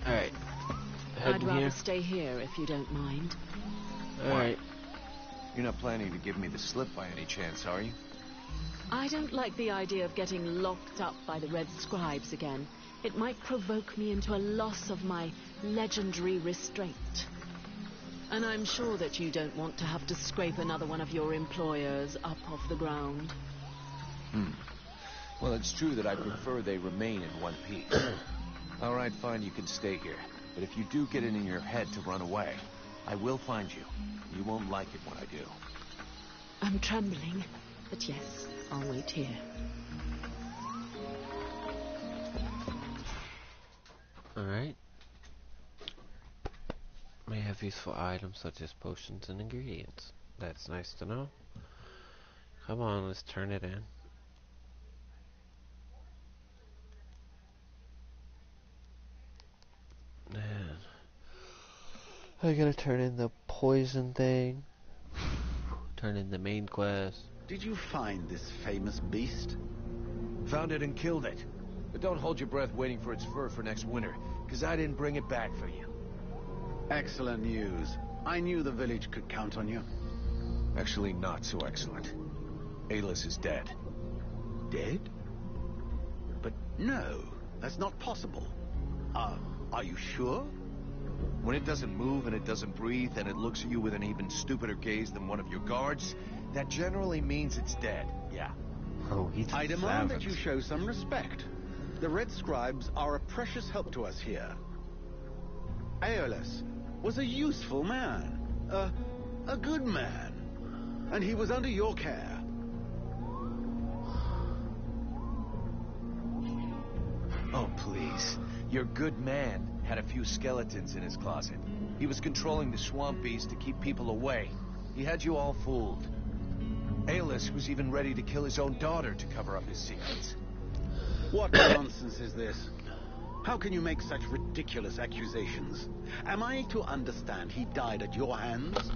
Alright. I'd rather stay here if you don't mind. Alright. You're not planning to give me the slip by any chance, are you? I don't like the idea of getting locked up by the Red Scribes again. It might provoke me into a loss of my legendary restraint. And I'm sure that you don't want to have to scrape another one of your employers up off the ground. Well, it's true that I prefer they remain in one piece. All right, fine, you can stay here. But if you do get it in your head to run away, I will find you. You won't like it when I do. I'm trembling, but yes, I'll wait here. Alright. May have useful items such as potions and ingredients. That's nice to know. Come on, let's turn it in. Man. I gotta turn in the poison thing. Turn in the main quest. Did you find this famous beast? Found it and killed it. But don't hold your breath waiting for its fur for next winter, because I didn't bring it back for you. Excellent news. I knew the village could count on you. Actually, not so excellent. Alis is dead. Dead? But no, that's not possible. Are you sure? When it doesn't move and it doesn't breathe and it looks at you with an even stupider gaze than one of your guards, that generally means it's dead, yeah. Oh, he's I demand that you show some respect. The Red Scribes are a precious help to us here. Aeolus was a useful man, a good man, and he was under your care. please. Your good man had a few skeletons in his closet. He was controlling the swamp beast to keep people away. He had you all fooled. Aeolus was even ready to kill his own daughter to cover up his secrets. What nonsense is this? How can you make such ridiculous accusations? Am I to understand he died at your hands?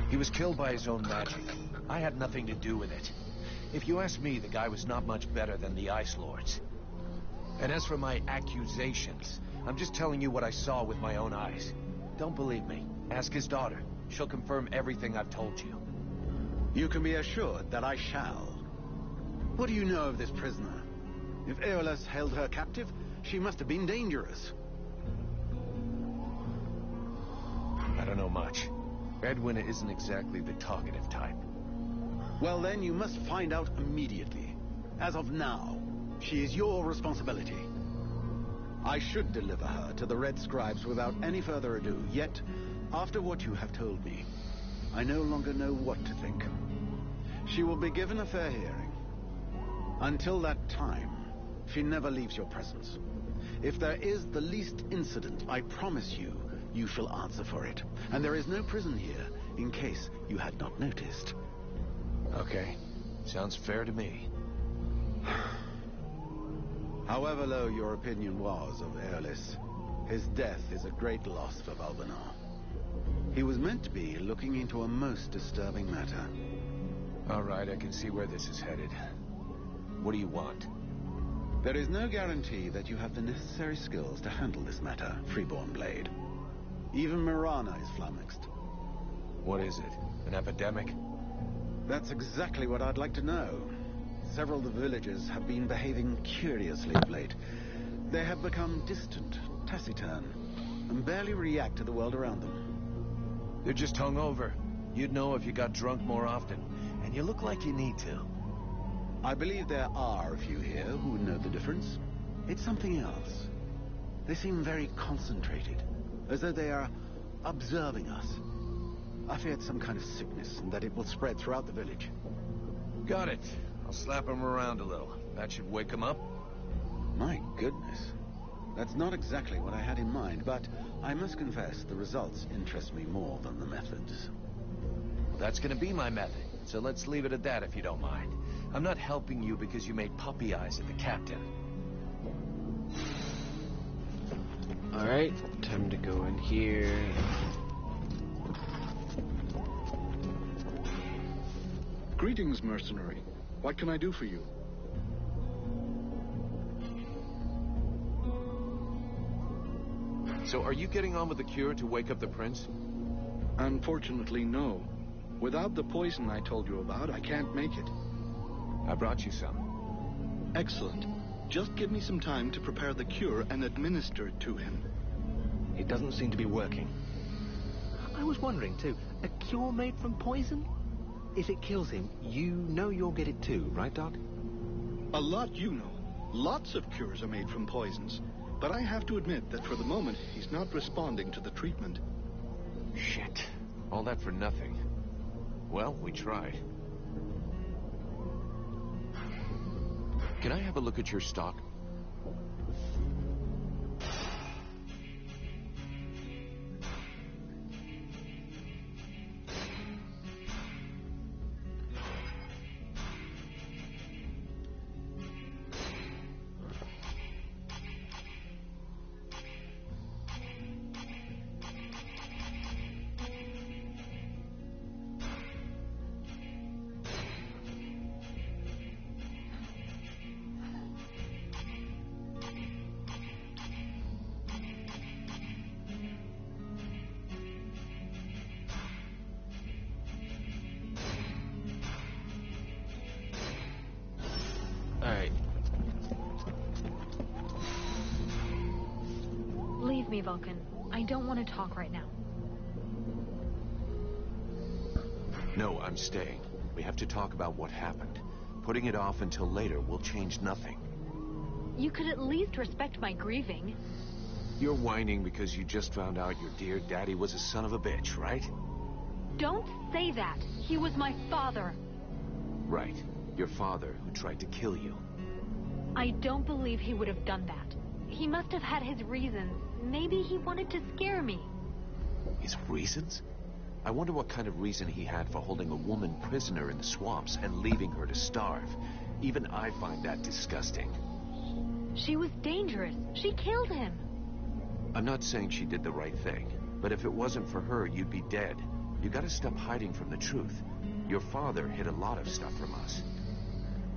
He was killed by his own magic. I had nothing to do with it. If you ask me, the guy was not much better than the Ice Lords. And as for my accusations, I'm just telling you what I saw with my own eyes. Don't believe me. Ask his daughter. She'll confirm everything I've told you. You can be assured that I shall. What do you know of this prisoner? If Aeolus held her captive, she must have been dangerous. I don't know much. Edwin isn't exactly the talkative type. Well then, you must find out immediately. As of now, she is your responsibility. I should deliver her to the Red Scribes without any further ado, yet, after what you have told me, I no longer know what to think. She will be given a fair hearing. Until that time, she never leaves your presence. If there is the least incident, I promise you, you shall answer for it. And there is no prison here, in case you had not noticed. Okay. Sounds fair to me. However low your opinion was of Aeolus, his death is a great loss for Valbanar. He was meant to be looking into a most disturbing matter. All right, I can see where this is headed. What do you want? There is no guarantee that you have the necessary skills to handle this matter, Freeborn Blade. Even Mirana is flummoxed. What is it? An epidemic? That's exactly what I'd like to know. Several of the villagers have been behaving curiously of late. They have become distant, taciturn, and barely react to the world around them. They're just hungover. You'd know if you got drunk more often. And you look like you need to. I believe there are a few here who would know the difference. It's something else. They seem very concentrated, as though they are observing us. I fear it's some kind of sickness, and that it will spread throughout the village. Got it. I'll slap him around a little. That should wake him up. My goodness. That's not exactly what I had in mind, but I must confess the results interest me more than the methods. Well, that's gonna be my method, so let's leave it at that if you don't mind. I'm not helping you because you made puppy eyes at the captain. Alright, time to go in here. Greetings, mercenary. What can I do for you? So are you getting on with the cure to wake up the prince? Unfortunately, no. Without the poison I told you about, I can't make it. I brought you some. Excellent. Just give me some time to prepare the cure and administer it to him. It doesn't seem to be working. I was wondering, too, a cure made from poison? If it kills him, you know you'll get it too, right, Doc? A lot you know. Lots of cures are made from poisons. But I have to admit that for the moment, he's not responding to the treatment. Shit. All that for nothing. Well, we tried. Can I have a look at your stock? Alright. Leave me, Vulcan. I don't want to talk right now. No, I'm staying. We have to talk about what happened. Putting it off until later will change nothing. You could at least respect my grieving. You're whining because you just found out your dear daddy was a son of a bitch, right? Don't say that. He was my father. Right. Your father who tried to kill you. I don't believe he would have done that. He must have had his reasons. Maybe he wanted to scare me. His reasons? I wonder what kind of reason he had for holding a woman prisoner in the swamps and leaving her to starve. Even I find that disgusting. She was dangerous. She killed him. I'm not saying she did the right thing, but if it wasn't for her, you'd be dead. You gotta stop hiding from the truth. Your father hid a lot of stuff from us.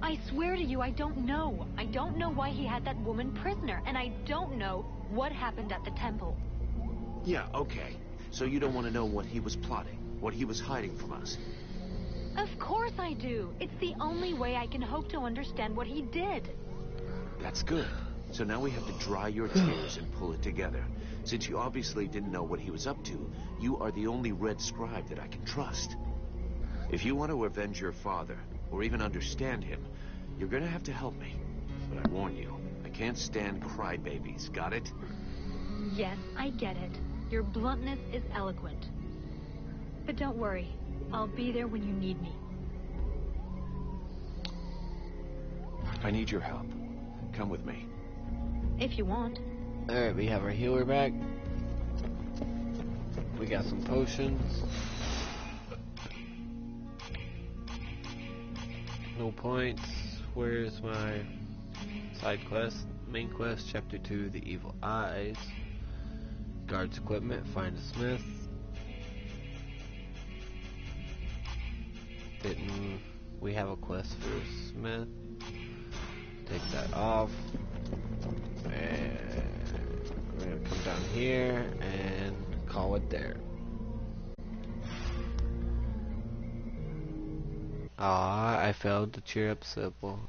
I swear to you, I don't know. I don't know why he had that woman prisoner, and I don't know what happened at the temple. Yeah, okay. So you don't want to know what he was plotting, what he was hiding from us? Of course I do. It's the only way I can hope to understand what he did. That's good. So now we have to dry your tears and pull it together. Since you obviously didn't know what he was up to, you are the only Red Scribe that I can trust. If you want to avenge your father, or even understand him, you're gonna have to help me. But I warn you, I can't stand crybabies, got it? Yes, I get it. Your bluntness is eloquent. But don't worry, I'll be there when you need me. I need your help. Come with me. If you want. Alright, we have our healer back. We got some potions. No points. Where's my side quest? Main quest, chapter 2, The Evil Eyes. Guards equipment, find a smith. Didn't we have a quest for a smith? Take that off. And we're gonna come down here and call it there. Ah, I failed to cheer up Sybil.